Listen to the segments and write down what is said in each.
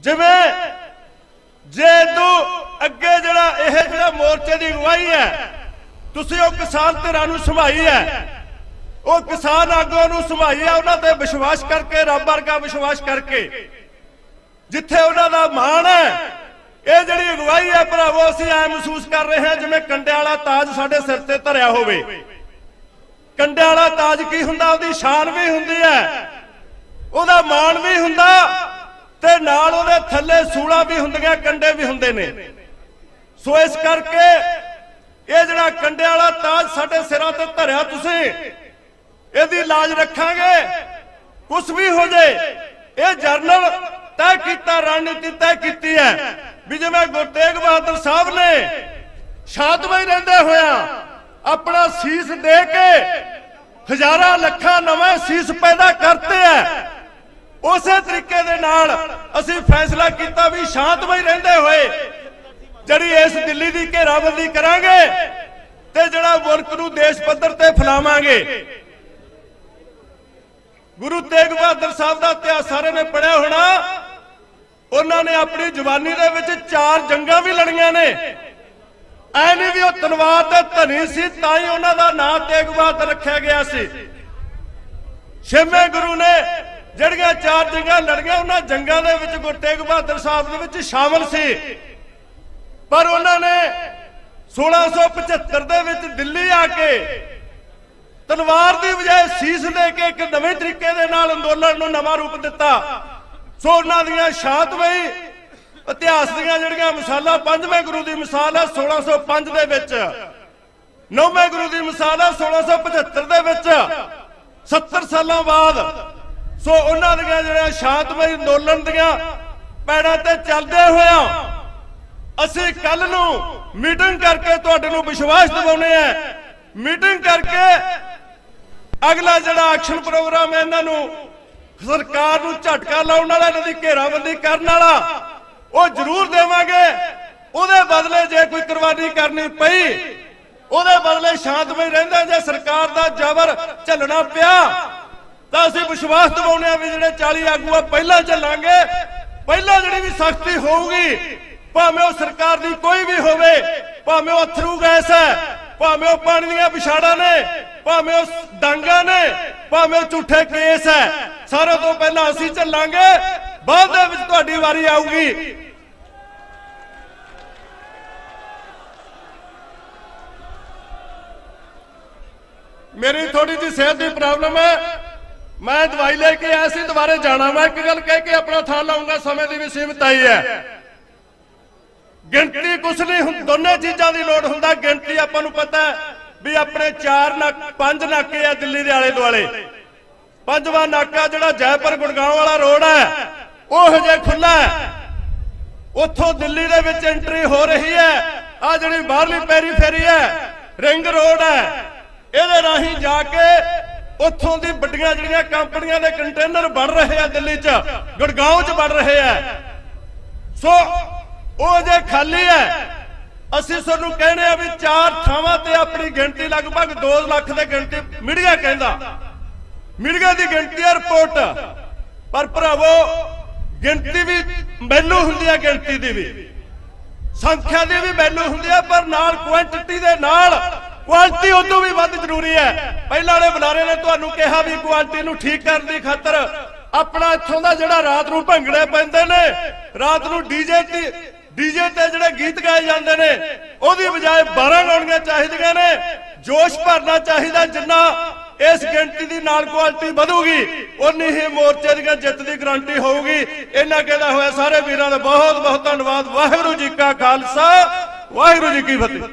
जिवें जे तू अगे जड़ा यह जड़ा मोर्चे की अगवाई है तुसीं वो किसान धिरां नूं संभाई है, वो किसान आगुआं नूं संभाई है, उन्हां ते विश्वास करके रब वर्गा विश्वास करके जिथे उन्हां दा मान है। ये जिहड़ी अगवाई है भरावो असीं ऐ महसूस कर रहे हैं जिवें कंडे वाला ताज साडे सिर ते धरिया होवे। कंडे वाला ताज की हुंदा, उहदी शान भी हुंदी है, उहदा मान भी हुंदा ते नाल उहदे थल्ले सूला भी हुंदियां, कंडे भी हुंदे ने। सो इस करके ये जिहड़ा कंडे वाला ताज साडे सिरां ते धरिया तुसीं इहदी लाज रखांगे, कुछ भी हो जाए। ये जरनल तय कीता, रणनीति तय कीती है भी जिवें गुरु तेग बहादुर साहब ने शांतमई रहिंदे होया अपना सीस दे के हजारां लखां नवे सीस पैदा करते हैं, उसे तरीके दे नाल असीं फैसला कीता भी शांतमई रहिंदे होए जिहड़ी इस दिल्ली दी घेराबंदी करांगे ते जिहड़ा मुल्क नूं देश पੱਧਰ ते फैलावांगे। गुरु तेग बहादुर साहब का इतिहास सारे ने पढ़िया होना। उन्होंने अपनी जवानी दे विच 4 जंगां भी लड़ियां ने। ऐ नहीं भी वो तलवार दे धनी सी ताई उन्हां दा नाम तेग बहादुर रखा गया सी। छेवें गुरु ने जिहड़ियां 4 जंगां लड़ियां उन्हां जंगां दे विच गुरु तेग बहादुर साहब दे विच शामिल सी, पर उन्होंने 1675 दे विच दिल्ली आके तलवार की बजाय सीस दे के एक नवे तरीके दे नाल अंदोलन नूं नवां रूप दिता। सो उन्हां दीयां शांतमई इतिहास दीयां जिहड़ियां मिसालां, 5वें गुरु की मिसाल है 1605 दे विच, 9वें गुरु की मिसाल है 1675 दे विच, 70 सालां बाद। सो उन्हां दीयां जिहड़ियां शांतमई अंदोलन दीयां पैड़ां ते चलदे होया असीं कल नूं मीटिंग करके तुहाडे नूं विश्वास दिवाउने आ। मीटिंग करके अगला जिहड़ा एक्शन प्रोग्राम है इन्हां सरकार नूं झटका लाउण वाला, इन्हां दी घेराबंदी करन वाला वो जरूर देवांगे। उहदे बदले जे कोई कुर्बानी करनी पई उहदे बदले शांतमई रहिंदे जे सरकार दा जबर झलना पिया तां असीं विश्वास दिवाउने आ भी जिहड़े 40 आगू पहलां झल्लांगे, पहलां जिहड़ी भी सख्ती होऊगी भावें वो सरकार दी कोई भी होवे, भावें वो अथरू गैस है, भावें वो पानी दीयां पिछाड़ां ने, भावें वो डांगा ने, भावें वो झूठे केस है, सारे तो पहला असीं झल्लांगे, बाद दे विच तुहाडी वारी आऊगी। मेरी थोड़ी जी सेहत की प्रॉब्लम है, मैं दवाई लेके आया सी, दोबारे जाना। मैं एक गल कह के अपना थान लाऊंगा, समय की भी सीमित आई है। गिनती कुछ नहीं, दोनों चीज़ों की लोड़ हुंदा। गिनती आपां नूं पता है भी अपने 5 नाके आ दिल्ली के आले दुआले। 5वां नाका जिहड़ा जयपुर गुड़गांव वाला रोड है वो हजे खुला है, उत्थों दिल्ली दे विच एंट्री हो रही है। आ जिहड़ी बाहरली पेरीफेरी है रिंग रोड है, इहदे राहीं जाके उत्थों दी वड्डियां जिहड़ियां कंपनियां दे कंटेनर बन रहे हैं दिल्ली च, गुड़गांव च बन रहे हैं। सो वो जे खाली है, असीं तुहानूं कहने आ भी 4 थावां ते अपनी गिनती लगभग 2 लाख की गिनती मीडिया कहंदा, मीडिया की गिनती है रिपोर्ट, पर भरावो गिनती भी वैल्यू हुंदी है, गिनती की भी संख्या की भी वैल्यू हुंदी है, पर नाल क्वांटिटी दे नाल क्वालिटी उदों भी वध जरूरी है। पहले वाले बुलारे ने तुहानूं कहा भी क्वालिटी नूं ठीक करन दी खातर अपना इत्थों दा जिहड़ा रात नूं भंगड़े पैंदे ने, रात नूं डीजे ते जिहड़े गीत गाए जांदे ने ओहदी बजाय 12 गाउणियां चाहीदियां ने। जोश भरना चाहिदा, जिन्ना इस गिनती की नाल क्वालिटी वधूगी उन्नी ही मोर्चे दी जित की गारंटी होगी। इन्ना कहदा होया सारे वीरां दा बहुत बहुत धन्नवाद। वाहिगुरू जी का खालसा, वाहिगुरू जी की फतेह।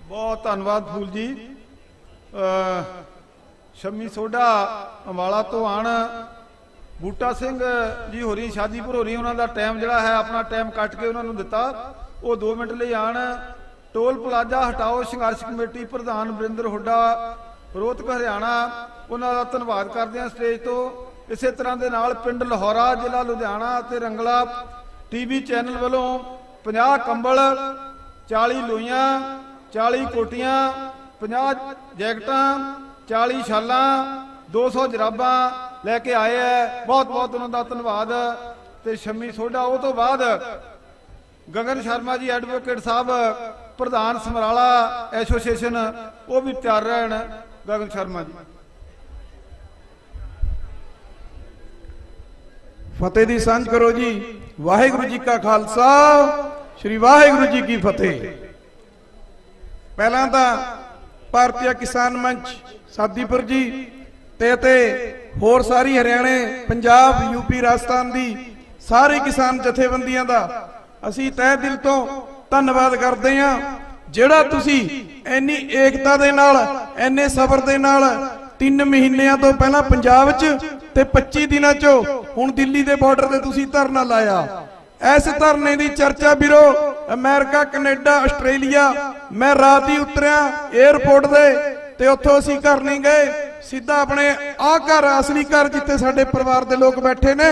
बहुत धन्नवाद फूल जी। शम्मी सोढा अंबाला तो आण, बूटा सिंह जी होरी शाजीपुर होरी, उन्होंने टाइम जोड़ा है अपना टाइम कट के उन्होंने दिता, वो 2 मिनट ले आण। टोल प्लाजा हटाओ संघर्ष कमेटी प्रधान वरिंदर हुड्डा रोहतक हरियाणा, उन्होंने धन्यवाद करते हैं स्टेज तो। इस तरह के नाल पिंड लाहौरा जिला लुधियाना ते रंगला टीवी चैनल वालों 50 कंबल, 40 लोइयां, 40 कोटियां, 50 जैकटां, 40 शालां, 200 जराबां लैके आए है। बहुत बहुत उन्होंने धन्यवाद। ਤੇ ਸ਼ਮੀ ਸੋਢਾ। ਉਹ ਤੋਂ ਬਾਅਦ ਗਗਨ ਸ਼ਰਮਾ ਜੀ ਐਡਵੋਕੇਟ ਸਾਹਿਬ ਪ੍ਰਧਾਨ ਸਮਰਾਲਾ ਐਸੋਸੀਏਸ਼ਨ, ਉਹ ਵੀ ਤਿਆਰ ਰਹਿਣ। ਗਗਨ ਸ਼ਰਮਾ ਜੀ। ਫਤਿਹ ਦੀ ਸਾਂਝ ਕਰੋ ਜੀ। ਵਾਹਿਗੁਰੂ ਜੀ ਕਾ ਖਾਲਸਾ, ਸ੍ਰੀ ਵਾਹਿਗੁਰੂ ਜੀ ਕੀ ਫਤਿਹ। ਪਹਿਲਾਂ ਤਾਂ ਭਾਰਤੀ ਕਿਸਾਨ ਮੰਚ ਸਾਦੀਪੁਰ ਜੀ ਤੇ ਹੋਰ ਸਾਰੀ ਹਰਿਆਣੇ, ਪੰਜਾਬ, ਯੂਪੀ, ਰਾਜਸਥਾਨ ਦੀ ਸਾਰੀ ਕਿਸਾਨ ਜਥੇਬੰਦੀਆਂ ਦਾ ਅਸੀਂ ਤਹਿ ਦਿਲ ਤੋਂ ਧੰਨਵਾਦ ਕਰਦੇ ਹਾਂ। ਜਿਹੜਾ ਤੁਸੀਂ ਇੰਨੀ ਏਕਤਾ ਦੇ ਨਾਲ, ਇੰਨੇ ਸਬਰ ਦੇ ਨਾਲ 3 ਮਹੀਨਿਆਂ ਤੋਂ ਪਹਿਲਾਂ ਪੰਜਾਬ 'ਚ ਤੇ 25 ਦਿਨਾਂ 'ਚ ਹੁਣ ਦਿੱਲੀ ਦੇ ਬਾਰਡਰ ਤੇ ਤੁਸੀਂ ਧਰਨਾ ਲਾਇਆ। ਇਸ ਧਰਨੇ ਦੀ ਚਰਚਾ ਵੀਰੋ ਅਮਰੀਕਾ, ਕੈਨੇਡਾ, ਆਸਟ੍ਰੇਲੀਆ, ਮੈਂ ਰਾਤ ਹੀ ਉਤਰਿਆ 에ਅਰਪੋਰਟ ਦੇ ਤੇ ਉੱਥੋਂ ਅਸੀਂ ਘਰ ਨਹੀਂ ਗਏ, ਸਿੱਧਾ ਆਪਣੇ ਆਹ ਘਰ, ਅਸਲੀ ਘਰ ਜਿੱਥੇ ਸਾਡੇ ਪਰਿਵਾਰ ਦੇ ਲੋਕ ਬੈਠੇ ਨੇ,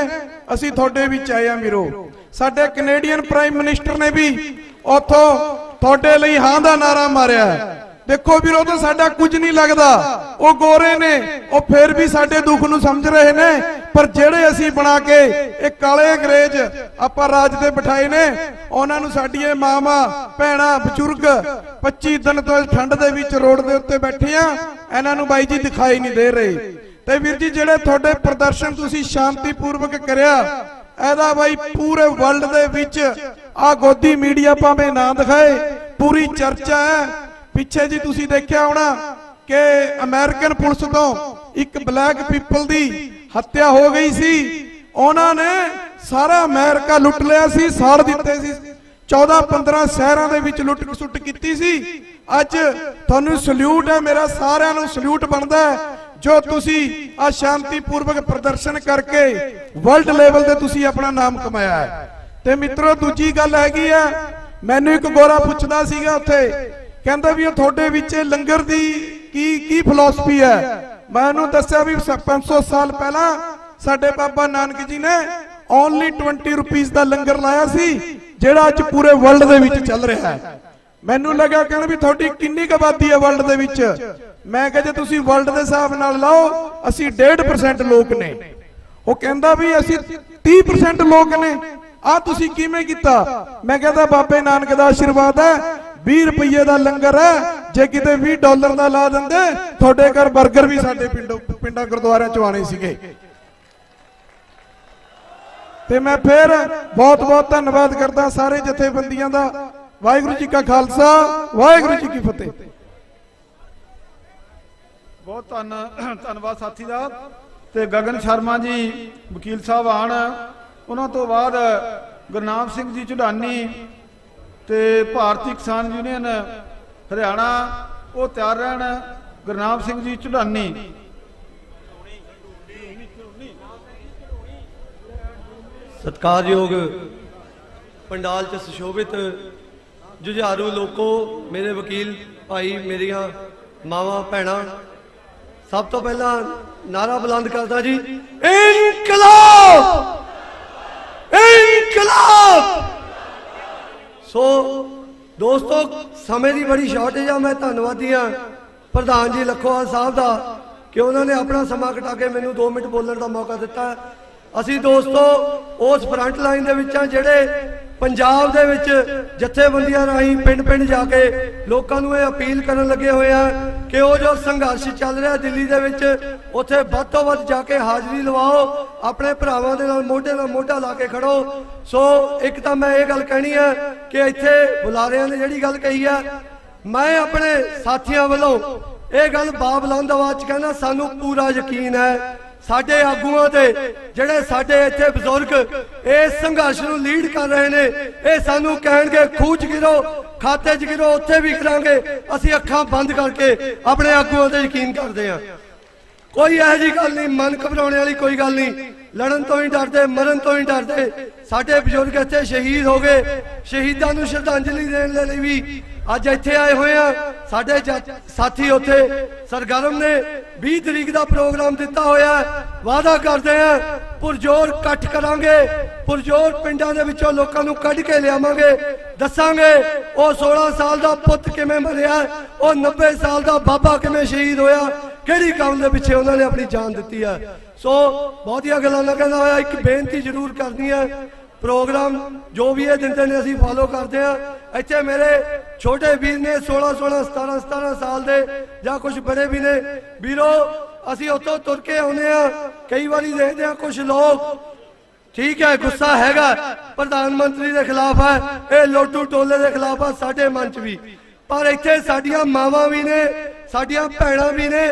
ਅਸੀਂ ਤੁਹਾਡੇ ਵਿੱਚ ਆਏ ਆ ਵੀਰੋ। ਸਾਡੇ ਕੈਨੇਡੀਅਨ ਪ੍ਰਾਈਮ ਮਿਨਿਸਟਰ ਨੇ ਵੀ ਉੱਥੋਂ ਤੁਹਾਡੇ ਲਈ ਹਾਂ ਦਾ ਨਾਰਾ ਮਾਰਿਆ। ਦੇਖੋ ਵੀਰੋ, ਤਾਂ ਸਾਡਾ ਕੁਝ ਨਹੀਂ ਲੱਗਦਾ, ਉਹ ਗੋਰੇ ਨੇ, ਉਹ ਫੇਰ ਵੀ ਸਾਡੇ ਦੁੱਖ ਨੂੰ ਸਮਝ ਰਹੇ ਨੇ। ਪਰ ਜਿਹੜੇ ਅਸੀਂ ਬਣਾ ਕੇ ਇਹ ਕਾਲੇ ਅੰਗਰੇਜ਼ ਆਪਾਂ ਰਾਜ ਤੇ ਬਿਠਾਏ ਨੇ, ਉਹਨਾਂ ਨੂੰ ਸਾਡੀਆਂ ਮਾਵਾਂ, ਭੈਣਾਂ, ਬਜ਼ੁਰਗ 25 ਦਿਨ ਤੋਂ ਠੰਡ ਦੇ ਵਿੱਚ ਰੋਡ ਦੇ ਉੱਤੇ ਬੈਠੇ ਆ, ਇਹਨਾਂ ਨੂੰ ਬਾਈ ਜੀ ਦਿਖਾਈ ਨਹੀਂ ਦੇ ਰਹੇ। ਤੇ ਵੀਰ ਜੀ, ਜਿਹੜੇ ਤੁਹਾਡੇ ਪ੍ਰਦਰਸ਼ਨ ਤੁਸੀਂ ਸ਼ਾਂਤੀਪੂਰਵਕ ਕਰਿਆ, ਇਹਦਾ ਬਾਈ ਪੂਰੇ ਵਰਲਡ ਦੇ ਵਿੱਚ ਆ ਗੋਦੀ ਮੀਡੀਆ ਭਾਵੇਂ ਨਾ ਦਿਖਾਏ, ਪੂਰੀ ਚਰਚਾ ਹੈ। ਪਿੱਛੇ ਜੀ ਤੁਸੀਂ ਦੇਖਿਆ ਹੋਣਾ ਕਿ ਅਮਰੀਕਨ ਪੁਲਿਸ ਤੋਂ ਇੱਕ ਬਲੈਕ ਪੀਪਲ ਦੀ ਹੱਤਿਆ ਹੋ ਗਈ ਸੀ। ਉਹਨਾਂ ਨੇ ਸਾਰਾ ਅਮਰੀਕਾ ਲੁੱਟ ਲਿਆ ਸੀ, ਸਾੜ ਦਿੱਤੇ ਸੀ। 14-15 ਸ਼ਹਿਰਾਂ ਦੇ ਵਿੱਚ ਲੁੱਟ ਖਸੁੱਟ ਕੀਤੀ ਸੀ। ਅੱਜ ਤੁਹਾਨੂੰ ਸਲੂਟ ਹੈ, ਮੇਰਾ ਸਾਰਿਆਂ ਨੂੰ ਸਲੂਟ ਬਣਦਾ ਹੈ ਜੋ ਤੁਸੀਂ ਆ ਸ਼ਾਂਤੀਪੂਰਵਕ ਪ੍ਰਦਰਸ਼ਨ ਕਰਕੇ ਵਰਲਡ ਲੈਵਲ ਤੇ ਤੁਸੀਂ ਆਪਣਾ ਨਾਮ ਕਮਾਇਆ ਹੈ। ਤੇ ਮਿੱਤਰੋ, ਦੂਜੀ ਗੱਲ ਹੈਗੀ ਆ, ਮੈਨੂੰ ਇੱਕ ਗੋਰਾ ਪੁੱਛਦਾ ਸੀਗਾ ਉੱਥੇ, ਕਹਿੰਦਾ ਵੀ ਉਹ ਤੁਹਾਡੇ ਵਿੱਚ ਲੰਗਰ ਦੀ ਕੀ ਫਿਲਾਸਫੀ ਹੈ। ਮੈਂ ਉਹਨੂੰ ਦੱਸਿਆ ਵੀ 500 ਸਾਲ ਪਹਿਲਾਂ ਸਾਡੇ ਬਾਬਾ ਨਾਨਕ ਜੀ ਨੇ ਓਨਲੀ 20 ਰੁਪੀਸ ਦਾ ਲੰਗਰ ਲਾਇਆ ਸੀ, ਜਿਹੜਾ ਅੱਜ ਪੂਰੇ ਵਰਲਡ ਦੇ ਵਿੱਚ ਚੱਲ ਰਿਹਾ ਹੈ। ਮੈਨੂੰ ਲੱਗਾ ਕਹਿਣ ਵੀ ਤੁਹਾਡੀ ਕਿੰਨੀ ਕੁ ਆਬਾਦੀ ਹੈ ਵਰਲਡ ਦੇ ਵਿੱਚ। ਮੈਂ ਕਿਹਾ ਜੇ ਤੁਸੀਂ ਵਰਲਡ ਦੇ ਹਿਸਾਬ ਨਾਲ ਲਾਓ, ਅਸੀਂ 1.5% ਲੋਕ ਨੇ। ਉਹ ਕਹਿੰਦਾ ਵੀ ਅਸੀਂ 30% ਲੋਕ ਨੇ। ਆ ਤੁਸੀਂ ਕਿਵੇਂ ਕੀਤਾ? ਮੈਂ ਕਹਿੰਦਾ ਬਾਬੇ ਨਾਨਕ ਦਾ ਆਸ਼ੀਰਵਾਦ ਹੈ, 20 ਰੁਪਏ ਦਾ ਲੰਗਰ ਹੈ, ਜੇ ਕਿਤੇ $20 ਦਾ ਲਾ ਦਿੰਦੇ, ਤੁਹਾਡੇ ਘਰ 버ਗਰ ਵੀ ਸਾਡੇ ਪਿੰਡਾਂ ਗੁਰਦੁਆਰਿਆਂ ਚ ਆਣੇ ਸੀਗੇ। ਤੇ ਮੈਂ ਫੇਰ ਬਹੁਤ ਬਹੁਤ ਧੰਨਵਾਦ ਕਰਦਾ ਸਾਰੇ ਜਥੇਬੰਦੀਆਂ ਦਾ। ਵਾਹਿਗੁਰੂ ਜੀ ਕਾ ਖਾਲਸਾ, ਵਾਹਿਗੁਰੂ ਜੀ ਕੀ ਫਤਿਹ। ਬਹੁਤ ਧੰਨਵਾਦ ਸਾਥੀ ਦਾ। ਤੇ ਗਗਨ ਸ਼ਰਮਾ ਜੀ ਵਕੀਲ ਸਾਹਿਬ ਆਣ, ਉਹਨਾਂ ਤੋਂ ਬਾਅਦ ਗੁਰਨਾਮ ਸਿੰਘ ਜੀ ਝੁਡਾਨੀ ਤੇ ਭਾਰਤੀ ਕਿਸਾਨ ਯੂਨੀਅਨ ਹਰਿਆਣਾ, ਉਹ ਤਿਆਰ ਰਹਿਣ। ਗੁਰਨਾਮ ਸਿੰਘ ਜੀ ਝੁਡਾਨੀ। ਸਤਿਕਾਰਯੋਗ ਪੰਡਾਲ ਚ ਸੁਸ਼ੋਭਿਤ ਜੁਝਾਰੂ ਲੋਕੋ, ਮੇਰੇ ਵਕੀਲ ਭਾਈ, ਮੇਰੀਆਂ ਮਾਵਾਂ ਭੈਣਾਂ, ਸਭ ਤੋਂ ਪਹਿਲਾਂ ਨਾਰਾ ਬੁਲੰਦ ਕਰਦਾ ਜੀ, ਇਨਕਲਾਬ ਇਨਕਲਾਬ। ਸੋ ਦੋਸਤੋ, ਸਮੇਂ ਦੀ ਬੜੀ ਸ਼ਾਰਟੇਜ ਆ। ਮੈਂ ਧੰਨਵਾਦੀ ਹਾਂ ਪ੍ਰਧਾਨ ਜੀ ਲਖੋਵਾਲ ਸਾਹਿਬ ਦਾ ਕਿ ਉਹਨਾਂ ਨੇ ਆਪਣਾ ਸਮਾਂ ਕਟਾ ਕੇ ਮੈਨੂੰ 2 ਮਿੰਟ ਬੋਲਣ ਦਾ ਮੌਕਾ ਦਿੱਤਾ। ਅਸੀਂ ਦੋਸਤੋ ਉਸ ਫਰੰਟ ਲਾਈਨ ਦੇ ਵਿੱਚ ਆ, ਜਿਹੜੇ ਪੰਜਾਬ ਦੇ ਵਿੱਚ ਜਥੇਬੰਦੀਆਂ ਰਾਹੀਂ ਪਿੰਡ ਜਾ ਕੇ ਲੋਕਾਂ ਨੂੰ ਇਹ ਅਪੀਲ ਕਰਨ ਲੱਗੇ ਹੋਏ ਆ ਕਿ ਉਹ ਜੋ ਸੰਘਰਸ਼ ਚੱਲ ਰਿਹਾ ਦਿੱਲੀ ਦੇ ਵਿੱਚ, ਉੱਥੇ ਵੱਧ ਤੋਂ ਵੱਧ ਜਾ ਕੇ ਹਾਜ਼ਰੀ ਲਵਾਓ, ਆਪਣੇ ਭਰਾਵਾਂ ਦੇ ਨਾਲ ਮੋਢੇ ਨਾਲ ਮੋਢਾ ਲਾ ਕੇ ਖੜੋ। ਸੋ ਇੱਕ ਤਾਂ ਮੈਂ ਇਹ ਗੱਲ ਕਹਿਣੀ ਹੈ ਕਿ ਇੱਥੇ ਬੁਲਾਰਿਆਂ ਨੇ ਜਿਹੜੀ ਗੱਲ ਕਹੀ ਹੈ, ਮੈਂ ਆਪਣੇ ਸਾਥੀਆਂ ਵੱਲੋਂ ਇਹ ਗੱਲ ਬਾਬੁਲੰਦ ਆਵਾਜ਼ 'ਚ ਕਹਿੰਦਾ, ਸਾਨੂੰ ਪੂਰਾ ਯਕੀਨ ਹੈ ਸਾਡੇ ਆਗੂਆਂ ਤੇ, ਜਿਹੜੇ ਸਾਡੇ ਇੱਥੇ ਬਜ਼ੁਰਗ ਇਸ ਸੰਘਰਸ਼ ਨੂੰ ਲੀਡ ਕਰ ਰਹੇ ਨੇ, ਇਹ ਸਾਨੂੰ ਕਹਿਣਗੇ ਖੂਹ 'ਚ ਗਿਰੋ, ਖਾਤੇ 'ਚ ਗਿਰੋ, ਉੱਥੇ ਵੀ ਕਰਾਂਗੇ। ਅਸੀਂ ਅੱਖਾਂ ਬੰਦ ਕਰਕੇ ਆਪਣੇ ਆਗੂਆਂ ਤੇ ਯਕੀਨ ਕਰਦੇ ਹਾਂ। ਕੋਈ ਇਹੋ ਜਿਹੀ ਗੱਲ ਨਹੀਂ, ਮਨ ਘਬਰਾਉਣ ਵਾਲੀ ਕੋਈ ਗੱਲ ਨਹੀਂ। ਲੜਨ ਤੋਂ ਹੀ ਡਰਦੇ, ਮਰਨ ਤੋਂ ਹੀ ਡਰਦੇ। ਸਾਡੇ ਬਜ਼ੁਰਗ ਇੱਥੇ ਸ਼ਹੀਦ ਹੋ ਗਏ, ਸ਼ਹੀਦਾਂ ਨੂੰ ਸ਼ਰਧਾਂਜਲੀ ਦੇਣ ਦੇ ਲਈ ਵੀ ਅੱਜ ਇੱਥੇ ਆਏ ਹੋਏ ਆ। ਸਾਡੇ ਸਾਥੀ ਉੱਥੇ ਸਰਗਰਮ ਨੇ 20 ਤਰੀਕ ਦਾ ਪ੍ਰੋਗਰਾਮ ਦਿੱਤਾ ਹੋਇਆ। ਵਾਅਦਾ ਕਰਦੇ ਆ ਪੁਰਜੋਰ ਇਕੱਠ ਕਰਾਂਗੇ, ਪੁਰਜੋਰ ਪਿੰਡਾਂ ਦੇ ਵਿੱਚੋਂ ਲੋਕਾਂ ਨੂੰ ਕੱਢ ਕੇ ਲਿਆਵਾਂਗੇ, ਦੱਸਾਂਗੇ ਉਹ 16 ਸਾਲ ਦਾ ਪੁੱਤ ਕਿਵੇਂ ਮਰਿਆ, ਉਹ 90 ਸਾਲ ਦਾ ਬਾਬਾ ਕਿਵੇਂ ਸ਼ਹੀਦ ਹੋਇਆ, ਕਿਹੜੀ ਕੰਮ ਦੇ ਪਿੱਛੇ ਉਹਨਾਂ ਨੇ ਆਪਣੀ ਜਾਨ ਦਿੱਤੀ ਹੈ। ਸੋ ਬਹੁਤੀਆਂ ਗੱਲਾਂ ਨਾ ਕਹਿੰਦਾ ਹੋਇਆ ਇੱਕ ਬੇਨਤੀ ਜ਼ਰੂਰ ਕਰਨੀ ਹੈ, प्रोग्राम जो भी है दिंदे ने असीं फॉलो करते हैं। इत्थे मेरे छोटे वीर ने 16-16 17-17 साल दे जां कुछ बड़े भी ने वीरो, असीं उत्तों तुर के आउंदे आ, कई बारी देखते हैं कुछ लोग ठीक है गुस्सा हैगा प्रधानमंत्री के खिलाफ है, ये लोटू टोले के खिलाफ है साडे मन च भी, पर इत्थे साडियां मावां भी ने साडियां भैणां भी ने,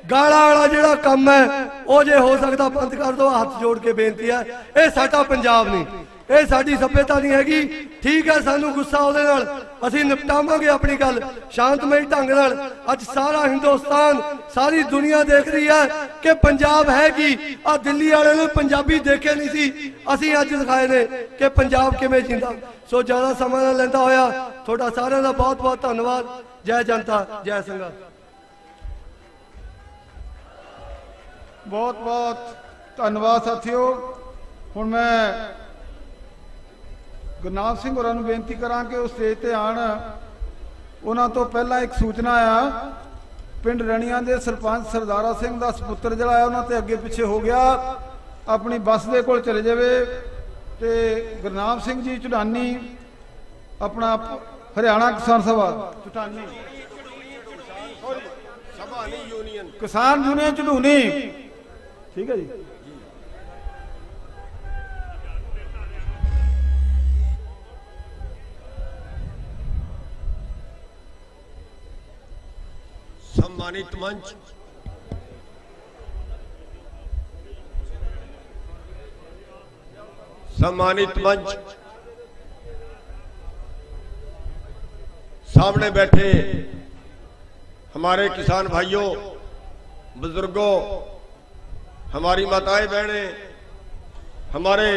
गाला वाला जिहड़ा काम है वो जे हो सकता बंद कर दो। हाथ जोड़ के बेनती है, ये साडा पंजाब नहीं, ये साडी सभ्यता नहीं हैगी। ठीक है सानू गुस्सा उहदे नाल असीं निपटावांगे अपनी गल शांतमई ढंग नाल। अज सारा हिंदुस्तान सारी दुनिया देख रही है कि पंजाब है कि आ दिल्ली वाले ने पंजाबी देखे नहीं सी, असीं अज दिखाए ने कि पंजाब किवें जिंदा। सो ज़्यादा समा ना लैंदा होया तुहाडा सारिआं दा बहुत बहुत धन्नवाद। जय जनता जय संघा। बहुत बहुत धन्नवाद साथियों। हुण मैं गुरनाम सिंह होरां नूं बेनती करां कि उस स्टेज ते आण। उन्हां तो पहला एक सूचना आ, पिंड रणियां दे सरपंच सरदारा सिंह दा सपुत्र जिहड़ा है उन्हां ते अगे पिछे हो गया, अपनी बस दे कोल चले जावे। ते गुरनाम सिंह जी चुडानी अपना हरियाणा किसान सभा चुडानी किसान यूनियन झुडूनी, ठीक है जी। सम्मानित मंच, सम्मानित मंच, सामने बैठे हमारे किसान भाइयों, बुजुर्गों, हमारी माताएं बहनें, हमारे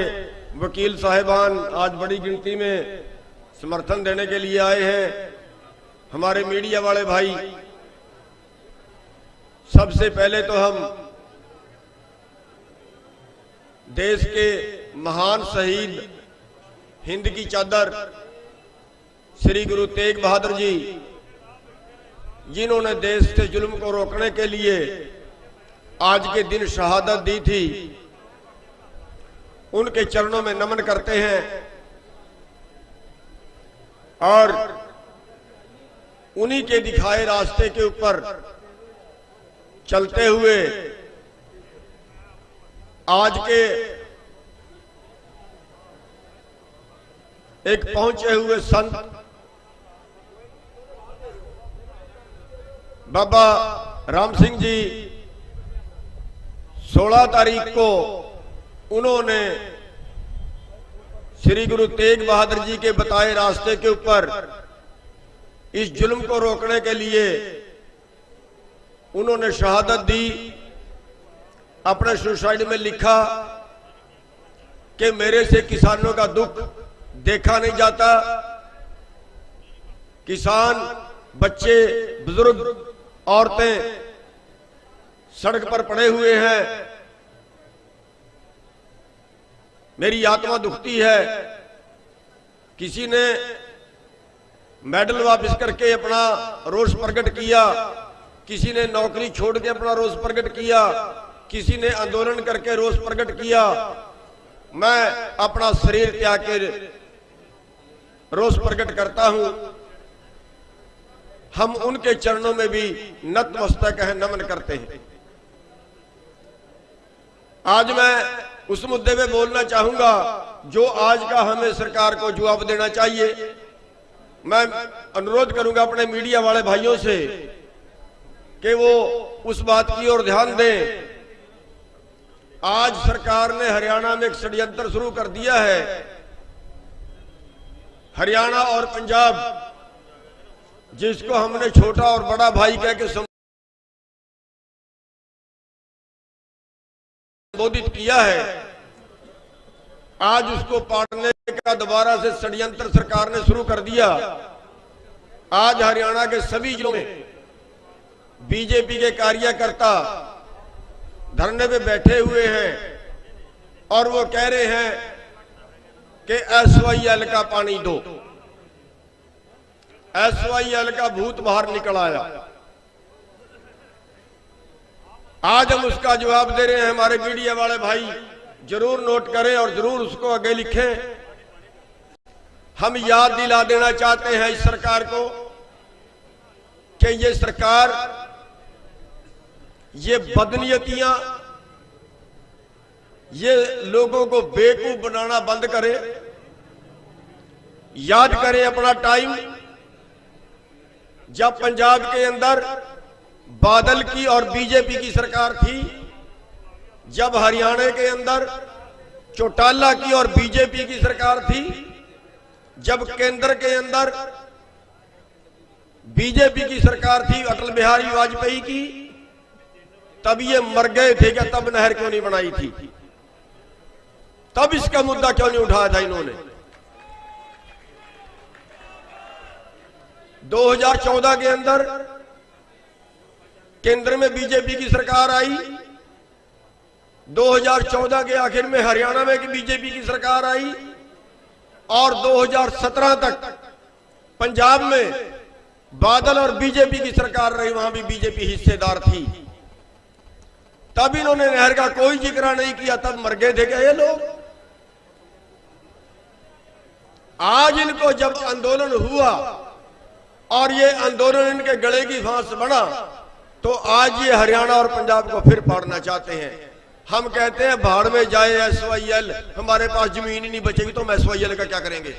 वकील साहिबान आज बड़ी गिनती में समर्थन देने के लिए आए हैं, हमारे मीडिया वाले भाई, सबसे पहले तो हम देश के महान शहीद हिंद की चादर श्री गुरु तेग बहादुर जी, जिन्होंने देश से जुल्म को रोकने के लिए आज के दिन शहादत दी थी, उनके चरणों में नमन करते हैं और उन्हीं के दिखाए रास्ते के ऊपर चलते हुए आज के एक पहुंचे हुए संत बाबा राम सिंह जी 16 तारीख को उन्होंने श्री गुरु तेग बहादुर जी के बताए रास्ते के ऊपर इस जुल्म को रोकने के लिए उन्होंने शहादत दी। अपने सुसाइड में लिखा कि मेरे से किसानों का दुख देखा नहीं जाता, किसान, बच्चे, बुजुर्ग, औरतें सड़क पर पड़े हुए हैं, मेरी आत्मा दुखती है। किसी ने मेडल वापस करके अपना रोष प्रकट किया, किसी ने नौकरी छोड़ के अपना रोष प्रकट किया, किसी ने आंदोलन करके रोष प्रकट किया। मैं अपना शरीर त्याग के रोष प्रकट करता हूं। हम उनके चरणों में भी नतमस्तक हैं, नमन करते हैं। आज मैं उस मुद्दे पे बोलना चाहूंगा जो आज का हमें सरकार को जवाब देना चाहिए। मैं अनुरोध करूंगा अपने मीडिया वाले भाइयों से कि वो उस बात की ओर ध्यान दें। आज सरकार ने हरियाणा में एक षड्यंत्र शुरू कर दिया है। हरियाणा और पंजाब, जिसको हमने छोटा और बड़ा भाई कह के संबोधित किया है, आज उसको पाटने का दोबारा से षड्यंत्र सरकार ने शुरू कर दिया। आज हरियाणा के सभी जिलों में बीजेपी के कार्यकर्ता धरने पे बैठे हुए हैं और वो कह रहे हैं कि SYL का पानी दो। SYL का भूत बाहर निकल आया। आज हम उसका जवाब दे रहे हैं। हमारे मीडिया वाले भाई जरूर नोट करें और जरूर उसको आगे लिखें। हम याद दिला देना चाहते हैं इस सरकार को कि ये सरकार ये बदनीयतियां, ये लोगों को बेवकूफ बनाना बंद करे। याद करें अपना टाइम जब पंजाब के अंदर बादल की और बीजेपी की सरकार थी, जब हरियाणा के अंदर चौटाला की और बीजेपी की सरकार थी, जब केंद्र के अंदर बीजेपी की सरकार थी अटल बिहारी वाजपेयी की, तब ये मर गए थे क्या? तब नहर क्यों नहीं बनाई थी? तब इसका मुद्दा क्यों नहीं उठाया था इन्होंने? 2014 के अंदर केंद्र में बीजेपी की सरकार आई, 2014 के आखिर में हरियाणा में बीजेपी की सरकार आई और 2017 तक पंजाब में बादल और बीजेपी की सरकार रही, वहां भी बीजेपी हिस्सेदार थी। तब इन्होंने नहर का कोई जिक्र नहीं किया, तब मर गए थे क्या ये लोग? आज इनको जब आंदोलन हुआ और ये आंदोलन इनके गले की फांस बना, तो आज ये हरियाणा और पंजाब को फिर फाड़ना चाहते हैं। हम कहते हैं भाड़ में जाए एसवाईएल, हमारे पास जमीन ही नहीं बचेगी तो हम एसवाईएल का क्या करेंगे?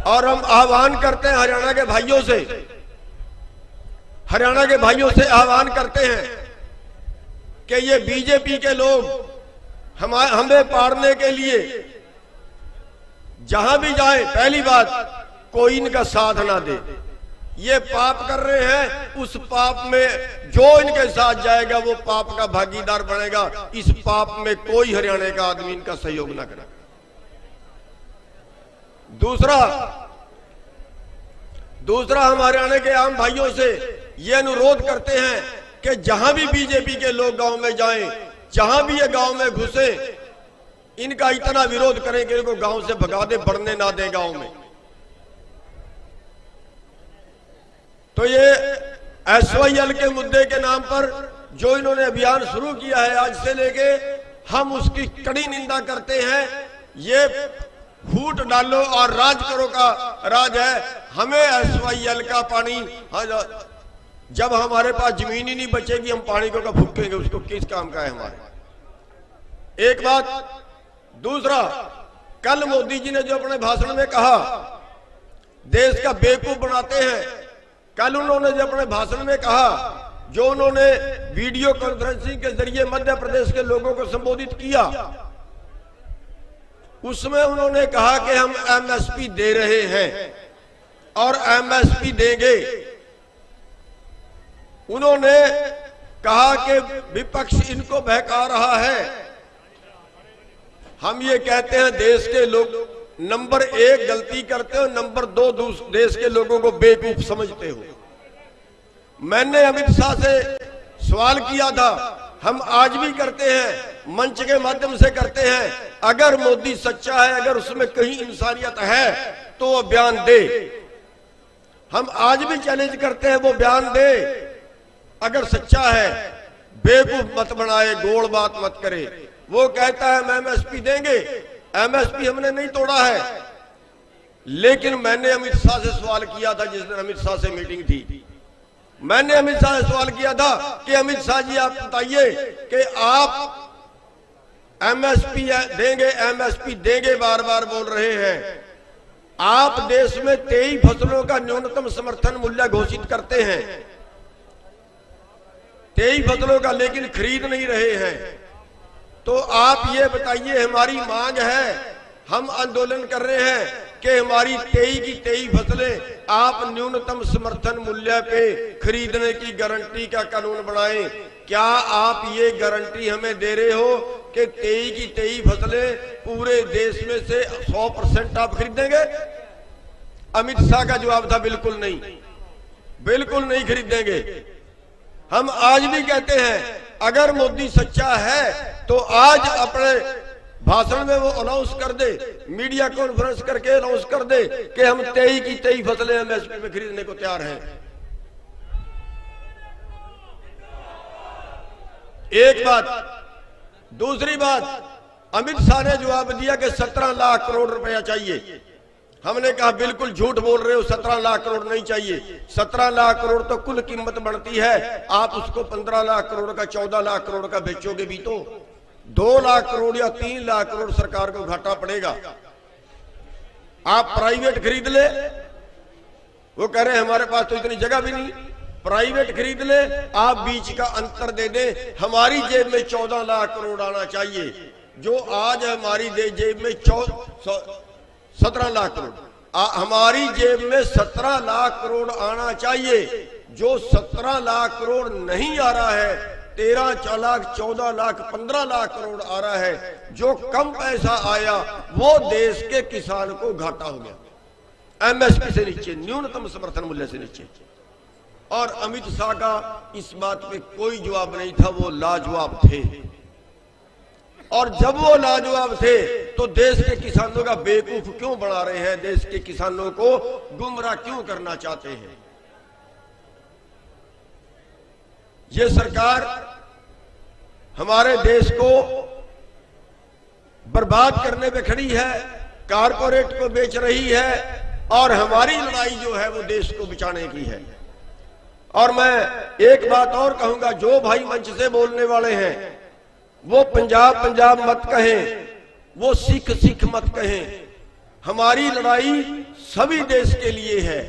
और हम आह्वान करते हैं हरियाणा के भाइयों से, हरियाणा के भाइयों से आह्वान करते हैं कि ये बीजेपी के लोग हमें पाड़ने के लिए जहां भी जाए, पहली बात कोई इनका साथ ना दे। ये पाप कर रहे हैं, उस पाप में जो इनके साथ जाएगा वो पाप का भागीदार बनेगा। इस पाप में कोई हरियाणा का आदमी इनका सहयोग ना करे। दूसरा हम हरियाणा के आम भाइयों से ये अनुरोध करते हैं कि जहां भी बीजेपी के लोग गांव में जाएं, जहां भी ये गांव में घुसे, इनका इतना विरोध करें कि इनको गांव से भगा दे, बढ़ने ना दे गांव में। तो ये एसवाईएल के मुद्दे के नाम पर जो इन्होंने अभियान शुरू किया है आज से लेके, हम उसकी कड़ी निंदा करते हैं। ये फूट डालो और राज करो का राज है। हमें एसवाईएल का पानी, जब हमारे पास जमीन ही नहीं बचेगी हम पानी को कब फूकेंगे? उसको किस काम का है हमारे? एक बात। दूसरा, कल मोदी जी ने जो अपने भाषण में कहा देश का बेवकूफ बनाते हैं, कल उन्होंने जो अपने भाषण में कहा, जो उन्होंने वीडियो कॉन्फ्रेंसिंग के जरिए मध्य प्रदेश के लोगों को संबोधित किया, उसमें उन्होंने कहा कि हम एमएसपी दे रहे हैं और एमएसपी देंगे। उन्होंने कहा कि विपक्ष इनको बहका रहा है। हम ये कहते हैं देश के लोग नंबर 1 गलती करते हो, नंबर 2 देश के लोगों को बेवकूफ समझते हो। मैंने अमित शाह से सवाल किया था, हम आज भी करते हैं, मंच के माध्यम से करते हैं, अगर मोदी सच्चा है, अगर उसमें कहीं इंसानियत है तो वो बयान दे। हम आज भी चैलेंज करते हैं वो बयान दे, अगर सच्चा है। बेवकूफ मत बनाए, गोल बात मत करे। वो कहता है हम एमएसपी देंगे, एमएसपी हमने नहीं तोड़ा है। लेकिन मैंने अमित शाह से सवाल किया था, जिस दिन अमित शाह से मीटिंग थी, मैंने अमित शाह से सवाल किया था कि अमित शाह जी आप बताइए कि आप एमएसपी देंगे, एमएसपी देंगे बार बार बोल रहे हैं। आप देश में 23 फसलों का न्यूनतम समर्थन मूल्य घोषित करते हैं, 23 फसलों का, लेकिन खरीद नहीं रहे हैं। तो आप ये बताइए, हमारी मांग है, हम आंदोलन कर रहे हैं कि हमारी 23 की 23 फसलें आप न्यूनतम समर्थन मूल्य पे खरीदने की गारंटी का कानून बनाएं। क्या आप ये गारंटी हमें दे रहे हो कि 23 की 23 फसलें पूरे देश में से 100% आप खरीदेंगे? अमित शाह का जवाब था बिल्कुल नहीं, बिल्कुल नहीं खरीदेंगे। हम आज भी कहते हैं अगर मोदी सच्चा है तो आज अपने भाषण में वो अनाउंस कर दे, मीडिया कॉन्फ्रेंस करके अनाउंस कर दे कि हम 23 की 23 फसलें एमएसपी में खरीदने को तैयार हैं। एक बात। दूसरी बात, अमित शाह ने जवाब दिया कि 17 लाख करोड़ रुपया चाहिए। हमने कहा बिल्कुल झूठ बोल रहे हो, 17 लाख करोड़ नहीं चाहिए। 17 लाख करोड़ तो कुल कीमत बढ़ती है, आप उसको 15 लाख करोड़ का 14 लाख करोड़ का बेचोगे भी तो 2 लाख करोड़ या 3 लाख करोड़ सरकार को घाटा पड़ेगा। आप प्राइवेट खरीद ले, वो कह रहे हैं हमारे पास तो इतनी जगह भी नहीं, प्राइवेट खरीद ले, आप बीच का अंतर दे दे। हमारी जेब में 14 लाख करोड़ आना चाहिए, जो आज हमारी जेब में 17 लाख करोड़, हमारी जेब में 17 लाख करोड़ आना चाहिए। जो 17 लाख करोड़ नहीं आ रहा है, 13 लाख 14 लाख 15 लाख करोड़ आ रहा है। जो कम पैसा आया वो देश के किसान को घाटा हो गया, एमएसपी से नीचे, न्यूनतम समर्थन मूल्य से नीचे। और अमित शाह का इस बात पे कोई जवाब नहीं था, वो लाजवाब थे। और जब वो लाजवाब थे तो देश के किसानों का बेवकूफ क्यों बना रहे हैं, देश के किसानों को गुमराह क्यों करना चाहते हैं। ये सरकार हमारे देश को बर्बाद करने पे खड़ी है, कारपोरेट को बेच रही है, और हमारी लड़ाई जो है वो देश को बचाने की है। और मैं एक बात और कहूंगा, जो भाई मंच से बोलने वाले हैं वो पंजाब पंजाब मत कहें, वो सिख सिख मत कहें। हमारी लड़ाई सभी देश के लिए है,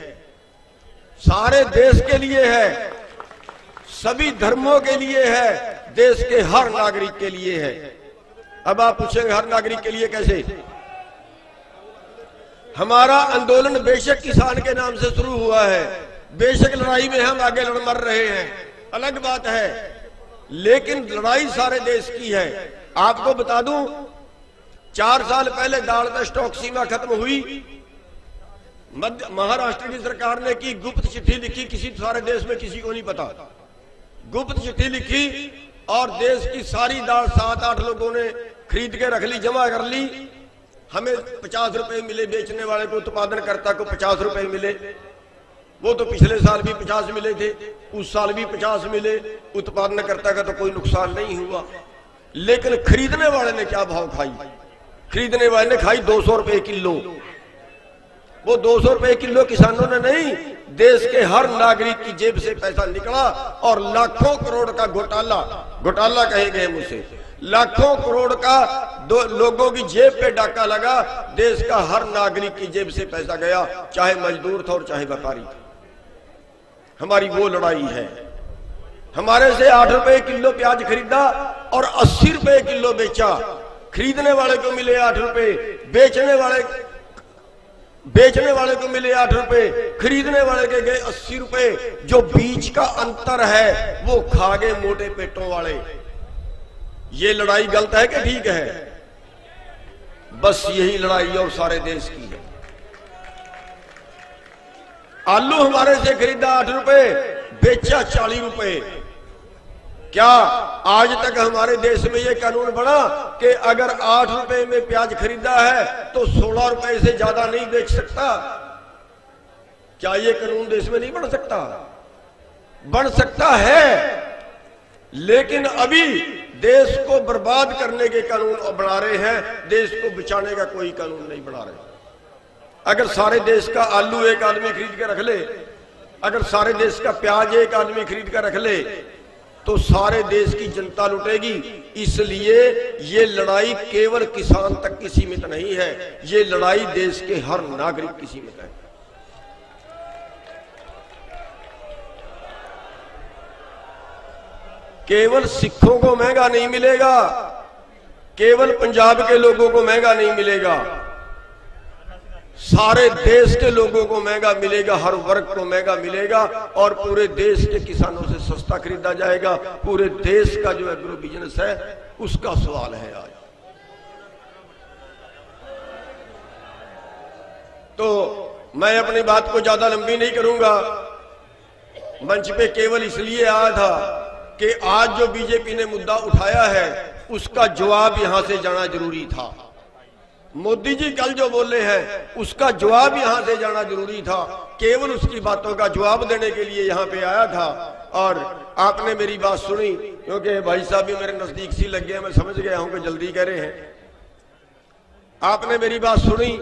सारे देश के लिए है, सभी धर्मों के लिए है, देश के हर नागरिक के लिए है। अब आप पूछेंगे हर नागरिक के लिए कैसे? हमारा आंदोलन बेशक किसान के नाम से शुरू हुआ है, बेशक लड़ाई में हम आगे मर रहे हैं, अलग बात है, लेकिन लड़ाई सारे देश की है। आपको बता दूं, 4 साल पहले दाल का स्टॉक सीमा खत्म हुई, महाराष्ट्र की सरकार ने की गुप्त चिट्ठी लिखी, किसी सारे देश में किसी को नहीं पता, गुप्त चिट्ठी लिखी और देश की सारी दाल 7-8 लोगों ने खरीद के रख ली, जमा कर ली। हमें 50 रुपए मिले, बेचने वाले को, उत्पादनकर्ता को 50 रुपए मिले। वो तो पिछले साल भी 50 मिले थे, उस साल भी 50 मिले, उत्पादनकर्ता का तो कोई नुकसान नहीं हुआ। लेकिन खरीदने वाले ने क्या भाव खाई? खरीदने वाले ने खाई 200 रुपए किलो। वो 200 रुपए किलो किसानों ने नहीं, देश के हर नागरिक की जेब से पैसा निकला और लाखों करोड़ का घोटाला कहेंगे मुझसे, लाखों करोड़ का लोगों की जेब पे डाका लगा, देश का हर नागरिक की जेब से पैसा गया, चाहे मजदूर था और चाहे व्यापारी था। हमारी वो लड़ाई है। हमारे से 8 रुपए किलो प्याज खरीदा और 80 रुपए किलो बेचा। खरीदने वाले को मिले 8 रुपए, बेचने वाले को मिले 8 रुपए, खरीदने वाले के गए 80 रुपए। जो बीच का अंतर है वो खा गए मोटे पेटों वाले। ये लड़ाई गलत है कि ठीक है? बस यही लड़ाई और सारे देश की है। आलू हमारे से खरीदा 8 रुपए, बेचा 40 रुपए। क्या आज तक हमारे देश में यह कानून बना कि अगर 8 रुपए में प्याज खरीदा है तो 16 रुपए से ज्यादा नहीं बेच सकता? क्या यह कानून देश में नहीं बन सकता? बन सकता है, लेकिन अभी देश को बर्बाद करने के कानून बना रहे हैं, देश को बचाने का कोई कानून नहीं बना रहे। अगर सारे देश का आलू एक आदमी खरीद के रख ले, अगर सारे देश का प्याज एक आदमी खरीद कर रख ले, तो सारे देश की जनता लुटेगी। इसलिए ये लड़ाई केवल किसान तक की सीमित नहीं है, ये लड़ाई देश के हर नागरिक की सीमित है। केवल सिखों को महंगा नहीं मिलेगा, केवल पंजाब के लोगों को महंगा नहीं मिलेगा, सारे देश के लोगों को महंगा मिलेगा, हर वर्ग को महंगा मिलेगा और पूरे देश के किसानों से सस्ता खरीदा जाएगा। पूरे देश का जो एग्रो बिजनेस है उसका सवाल है आज। तो मैं अपनी बात को ज्यादा लंबी नहीं करूंगा, मंच पे केवल इसलिए आया था कि आज जो बीजेपी ने मुद्दा उठाया है उसका जवाब यहां से जाना जरूरी था। मोदी जी कल जो बोले हैं उसका जवाब यहां से जाना जरूरी था, केवल उसकी बातों का जवाब देने के लिए यहां पे आया था। और आपने मेरी बात सुनी, क्योंकि भाई साहब भी मेरे नजदीक सी लग गए, मैं समझ गया हूं कि जल्दी कह रहे हैं। आपने मेरी बात सुनी,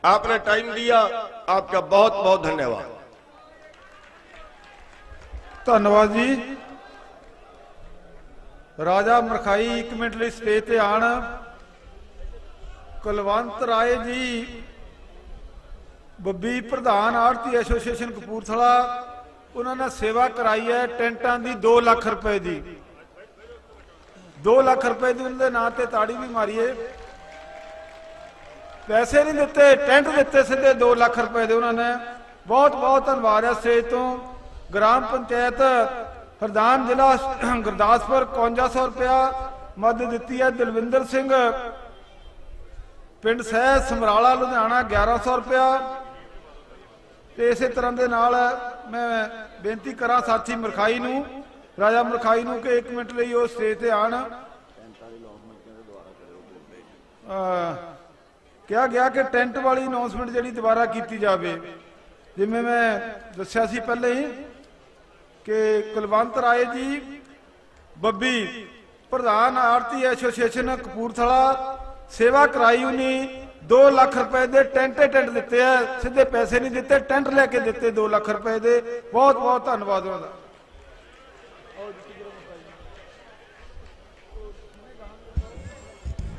आपने टाइम दिया, आपका बहुत बहुत धन्यवाद। ਧੰਨਵਾਦ ਜੀ। ਰਾਜਾ ਮਰਖਾਈ 1 ਮਿੰਟ ਲਈ ਸਟੇਜ ਤੇ ਆਣ। ਕੁਲਵੰਤ ਰਾਏ ਜੀ ਬੱਬੀ ਪ੍ਰਧਾਨ ਆੜਤੀ ਐਸੋਸੀਏਸ਼ਨ ਕਪੂਰਥਲਾ, ਉਹਨਾਂ ਨੇ ਸੇਵਾ ਕਰਾਈ ਹੈ ਟੈਂਟਾਂ ਦੀ 2 ਲੱਖ ਰੁਪਏ ਦੀ। 2 ਲੱਖ ਰੁਪਏ ਦੀ ਉਹਨਾਂ ਦੇ ਨਾਂ ਤੇ ਤਾੜੀ ਵੀ ਮਾਰੀਏ। ਪੈਸੇ ਨਹੀਂ ਦਿੱਤੇ, ਟੈਂਟ ਦਿੱਤੇ ਸਿੱਧੇ 2 ਲੱਖ ਰੁਪਏ ਦੇ ਉਹਨਾਂ ਨੇ। ਬਹੁਤ ਬਹੁਤ ਧੰਨਵਾਦ ਹੈ ਸਟੇਜ ਤੋਂ। ग्राम पंचायत हरदान जिला गुरदासपुर 5100 रुपया मदद दी है। दिलविंदर सिंह पिंड सह समराला लुधियाना 1100 रुपया। तो इस तरह के नाल मैं बेनती करा साथी मरखाई नूं, राजा मरखाई नूं कि 1 मिनट लिए वो स्टेज ते आण। कहा गया कि टेंट वाली अनाउंसमेंट जी दोबारा की जाए। जिमें मैं दस्या सी पहले ही कि कुलवंत राय जी बब्बी प्रधान आड़ती एसोसीएशन कपूरथला सेवा कराई, उन्हें 2 लाख रुपए दे टेंट दिते है, सीधे पैसे नहीं दिते, टेंट लेके दिते 2 लाख रुपए दे। बहुत बहुत धन्यवाद उनका।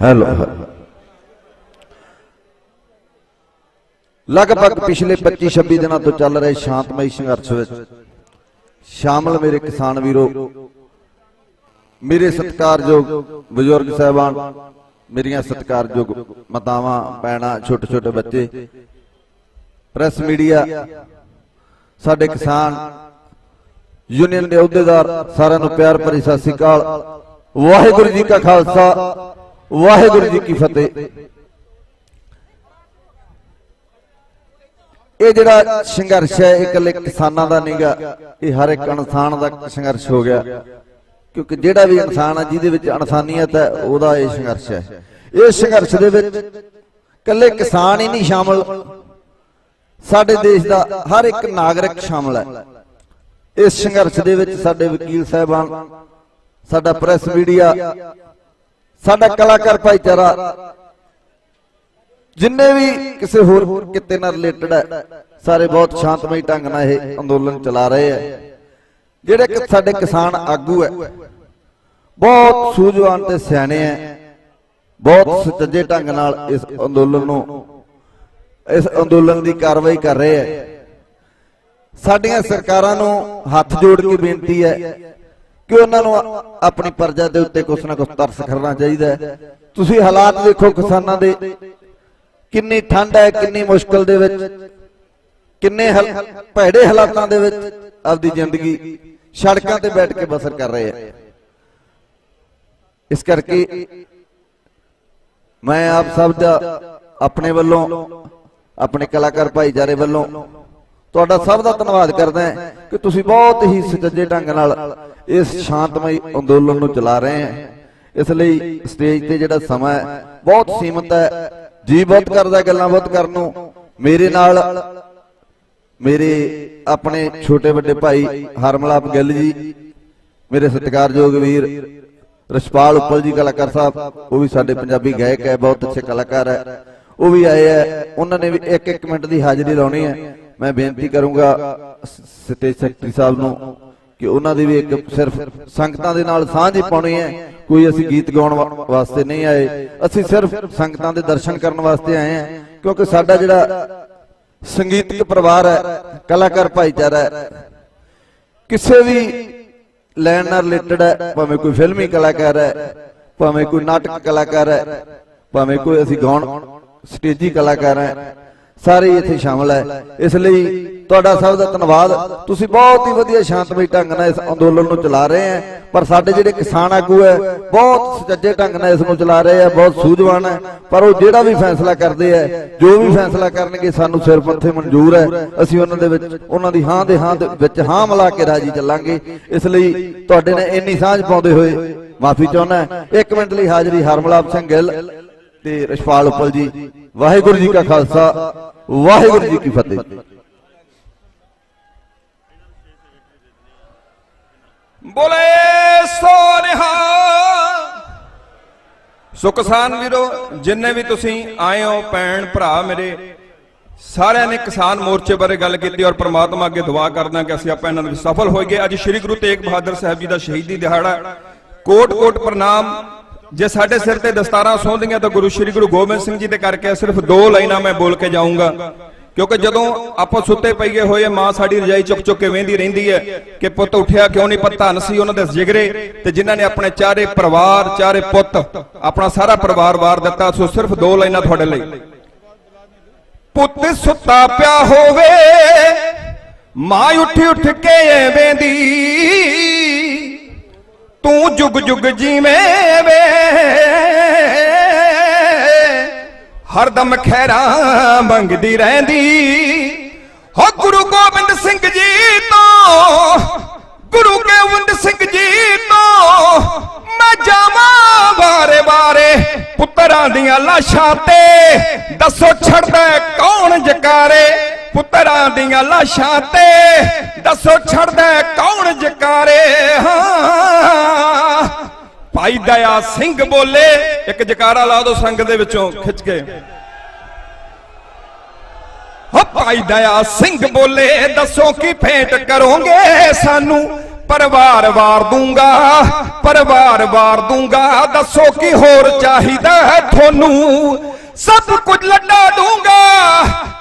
हेलो, लगभग पिछले 25-26 दिनों तो चल रहे शांतमई संघर्ष में शामिल मेरे किसान वीरों, मेरे सत्कारयोग बुजुर्ग साहबान, मेरिया सत्कारयोग मातावां भैणां, छोटे छोटे बच्चे, प्रेस मीडिया, साडे किसान यूनियन के अहुदेदार, सारिआं नूं प्यार भरी सत श्री अकाल। वाहिगुरू जी का खालसा, वाहिगुरू जी की फतेह। ये जिहड़ा संघर्ष है इकल्ले किसानां दा नहींगा, ये हर एक इंसान दा संघर्ष हो गया, क्योंकि जिहड़ा भी इंसान है जिहदे विच इंसानियत है उहदा ये संघर्ष है। इस संघर्ष दे विच इकल्ले किसान ही नहीं शामिल, साडे देश दा हर एक नागरिक शामिल है। इस संघर्ष दे विच साडे वकील साहबान, साडा प्रेस मीडिया, साडा कलाकार भाईचारा, जिन्ने भी किसी होर किते नाल रिलेटेड है, सारे बहुत शांतमई ढंग नाल यह अंदोलन चला रहे हैं। जिहड़े साडे किसान आगू है बहुत सूझवान ते सियाणे हैं, बहुत सुचज्जे ढंग नाल इस अंदोलन की कार्रवाई कर रहे हैं। साडियां सरकारां नूं हथ जोड़ के बेनती है कि उन्हां नूं अपनी प्रजा दे उत्ते कुछ ना कुछ तरस करना चाहिए। तुसीं हालात देखो किसानां दे, किन्नी ठंड है, किन्नी मुश्किल दे विच, किन्ने भैड़े हालातां दे विच अपनी जिंदगी सड़कों ते बैठ के बसर कर रहे हैं। इस करके मैं आप सब दा अपने वल्लों, अपने कलाकार भाईचारे वल्लों तुहाडा सब दा धन्नवाद करदा है कि तुसीं बहुत ही सुचज्जे ढंग नाल इस शांतमई अंदोलन नूं चला रहे हैं। इसलिए स्टेज ते जिहड़ा समा है बहुत सीमित है, जी बहुत करदा, गल्लां बहुत करन नूं। मेरे नाल मेरे अपने छोटे बड़े भाई हरमलाप गिल जी, मेरे सत्कारयोग वीर रछपाल उपल जी कलाकार साहब, वो भी साडे पंजाबी गायक है, बहुत अच्छे कलाकार है, वो भी आए हैं। उन्होंने भी 1-1 मिनट की हाजिरी लानी है। मैं बेनती करूंगा स्टेज सैकटरी साहब नूं कि उन्होंने भी एक सिर्फ संगतां दे नाल सांझ पाउणी है। कोई असीं गीत गाउण वास्ते नहीं आए, असीं सिर्फ संगतां दे दर्शन करन वास्ते आए हैं, क्योंकि साडा जिहड़ा संगीतक परिवार है, कलाकार भाईचारा है, किसी भी लैन नाल रिलेटेड है, भावें कोई फिल्मी कलाकार है, भावें कोई नाटक कलाकार है, भावें कोई असीं गाउण स्टेजी कलाकार है, सारे इत्थे शामिल है। इसलिए तुहाडा सब दा धन्नवाद। तुसीं बहुत ही वधिया शांतमई ढंग नाल इस अंदोलन नूं चला रहे हैं, पर साडे जिहड़े किसान आगू है बहुत सुचज्जे ढंग नाल इस नूं चला रहे हैं, बहुत सूझवान है। पर वो जिहड़ा भी फैसला करदे है, जो भी फैसला करनगे सानूं सिर मत्थे मंजूर है। असीं उन्हां दे विच उन्हां दी हां दे हां दे विच हां मिला के राजी चलांगे। इसलिए तुहाडे नाल इन्नी सांझ पाउंदे होए माफी चाहुंदा। 1 मिनट लई हाज़री हरमलाप सिंह गिल ते रछपाल उपल जी। वाहिगुरू जी का खालसा, वाहिगुरू जी की फतेह। ਬੋਲੇ ਸੋ ਨਿਹਾਲ। ਸੋ ਕਿਸਾਨ ਵੀਰੋ, ਜਿੰਨੇ ਵੀ ਤੁਸੀਂ ਆਏ ਹੋ, ਭੈਣ ਭਰਾ ਮੇਰੇ, ਸਾਰਿਆਂ ਨੇ ਕਿਸਾਨ ਮੋਰਚੇ ਬਾਰੇ ਗੱਲ ਕੀਤੀ ਔਰ ਪ੍ਰਮਾਤਮਾ ਅੱਗੇ ਦੁਆ ਕਰਦਾ ਕਿ ਅਸੀਂ ਆਪਾਂ ਇਹਨਾਂ ਵਿੱਚ ਸਫਲ ਹੋਈਏ। ਅੱਜ ਸ੍ਰੀ ਗੁਰੂ ਤੇਗ ਬਹਾਦਰ ਸਾਹਿਬ ਜੀ ਦਾ ਸ਼ਹੀਦੀ ਦਿਹਾੜਾ, ਕੋਟ ਕੋਟ ਪ੍ਰਣਾਮ। ਜੇ ਸਾਡੇ ਸਿਰ ਤੇ ਦਸਤਾਰਾਂ ਸੌਂਦੀਆਂ ਤਾਂ ਗੁਰੂ ਸ੍ਰੀ ਗੁਰੂ ਗੋਬਿੰਦ ਸਿੰਘ ਜੀ ਦੇ ਕਰਕੇ ਸਿਰਫ 2 ਲਾਈਨਾਂ ਮੈਂ ਬੋਲ ਕੇ ਜਾਊਂਗਾ, ਕਿਉਂਕਿ ਜਦੋਂ ਆਪਾਂ ਸੁੱਤੇ ਪਈਏ ਹੋਏ ਮਾਂ ਸਾਡੀ ਰਜਾਈ ਚੁੱਕ ਚੁੱਕ ਕੇ ਵੇਂਦੀ ਰਹਿੰਦੀ ਹੈ ਕਿ ਪੁੱਤ ਉੱਠਿਆ ਕਿਉਂ ਨਹੀਂ। ਪਰ ਧੰਨ ਸੀ ਉਹਨਾਂ ਦੇ ਜਿਗਰੇ ਤੇ ਜਿਨ੍ਹਾਂ ਨੇ ਆਪਣੇ ਚਾਰੇ ਪਰਿਵਾਰ, ਚਾਰੇ ਪੁੱਤ, ਆਪਣਾ ਸਾਰਾ ਪਰਿਵਾਰ ਵਾਰ ਦਿੱਤਾ। ਸੋ ਸਿਰਫ 2 ਲਾਈਨਾਂ ਤੁਹਾਡੇ ਲਈ। ਪੁੱਤ ਸੁੱਤਾ ਪਿਆ ਹੋਵੇ, ਮਾਂ ਉੱਠ ਉੱਠ ਕੇ ਵੇਂਦੀ, ਤੂੰ ਜੁਗ ਜੁਗ ਜੀਵੇਂ ਵੇ, ਹਰਦਮ ਖੈਰਾਂ ਮੰਗਦੀ ਰਹਿੰਦੀ। ਹੋ ਗੁਰੂ ਗੋਬਿੰਦ ਸਿੰਘ ਜੀ ਤੋਂ, ਗੁਰੂ ਗੋਬਿੰਦ ਸਿੰਘ ਜੀ ਤੋਂ ਮੈਂ ਜਾਵਾਂ ਵਾਰੇ ਵਾਰੇ, ਪੁੱਤਰਾਂ ਦੀਆਂ ਲਾਸ਼ਾਂ ਤੇ ਦੱਸੋ ਛੱਡਦਾ ਕੌਣ ਜਕਾਰੇ। ਪੁੱਤਰਾਂ ਦੀਆਂ ਲਾਸ਼ਾਂ ਤੇ ਦੱਸੋ ਛੱਡਦਾ ਕੌਣ ਜਕਾਰੇ। ਹਾਂ ਭਾਈ ਦਇਆ ਸਿੰਘ ਬੋਲੇ, ਇੱਕ ਜਕਾਰਾ ਲਾ ਦੋ ਸੰਗਤ ਦੇ ਵਿੱਚੋਂ ਖਿੱਚ ਕੇ। ਹੋ ਭਾਈ ਦਇਆ ਸਿੰਘ ਬੋਲੇ, ਦੱਸੋ ਕੀ ਭੇਂਟ ਕਰੋਗੇ ਸਾਨੂੰ। ਪਰਿਵਾਰ ਵਾਰ ਦੂੰਗਾ, ਪਰਿਵਾਰ ਵਾਰ ਦੂੰਗਾ, ਦੱਸੋ ਕੀ ਹੋਰ ਚਾਹੀਦਾ ਹੈ ਤੁਹਾਨੂੰ। ਸਭ ਕੁਝ ਲੱਡਾ ਦੂੰਗਾ,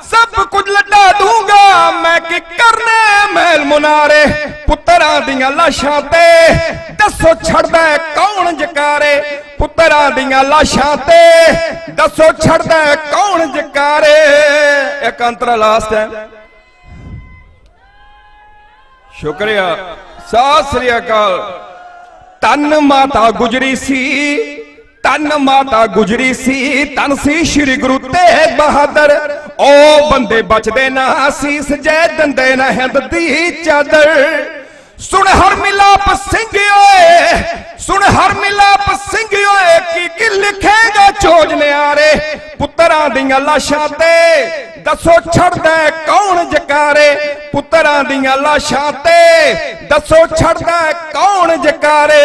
ਸਭ ਕੁਝ ਲੱਡਾ ਦੂੰਗਾ, ਮੈਂ ਕੀ ਕਰਨੇ ਮਹਿਲ ਮੁਨਾਰੇ। ਪੁੱਤਰਾਂ ਦੀਆਂ ਲਾਸ਼ਾਂ ਤੇ ਦੱਸੋ ਛੱਡਦਾ ਕੌਣ ਜਕਾਰੇ। ਪੁੱਤਰਾਂ ਦੀਆਂ ਲਾਸ਼ਾਂ ਤੇ ਦੱਸੋ ਛੱਡਦਾ ਕੌਣ ਜਕਾਰੇ। ਇੱਕ ਅੰਤਰਾ ਲਾਸਟ ਹੈ। ਸ਼ੁਕਰੀਆ, ਸਤਿ ਸ੍ਰੀ ਅਕਾਲ। ਧੰਨ ਮਾਤਾ ਗੁਜਰੀ ਸੀ, ਧੰਨ ਮਾਤਾ ਗੁਜਰੀ ਸੀ, ਧੰਨ ਸੀ ਸ਼੍ਰੀ ਗੁਰੂ ਤੇਗ ਬਹਾਦਰ। ਉਹ ਬੰਦੇ ਬਚਦੇ ਨਾ, ਸੀਸ ਜੈ ਦਿੰਦੇ ਨਾ ਹਿੰਦ ਦੀ ਚਾਦਰ। ਸੁਣ ਹਰ ਮਿਲਾਪ ਸਿੰਘ ਓਏ, ਸੁਣ ਹਰ ਮਿਲਾਪ ਸਿੰਘ ਓਏ, ਕੀ ਲਿਖੇਗਾ ਚੋਜ ਨਿਆਰੇ। ਪੁੱਤਰਾਂ ਦੀਆਂ ਲਾਸ਼ਾਂ ਤੇ ਦੱਸੋ ਛੱਡਦਾ ਕੌਣ ਜਕਾਰੇ। ਪੁੱਤਰਾਂ ਦੀਆਂ ਲਾਸ਼ਾਂ ਤੇ ਦੱਸੋ ਛੱਡਦਾ ਕੌਣ ਜਕਾਰੇ।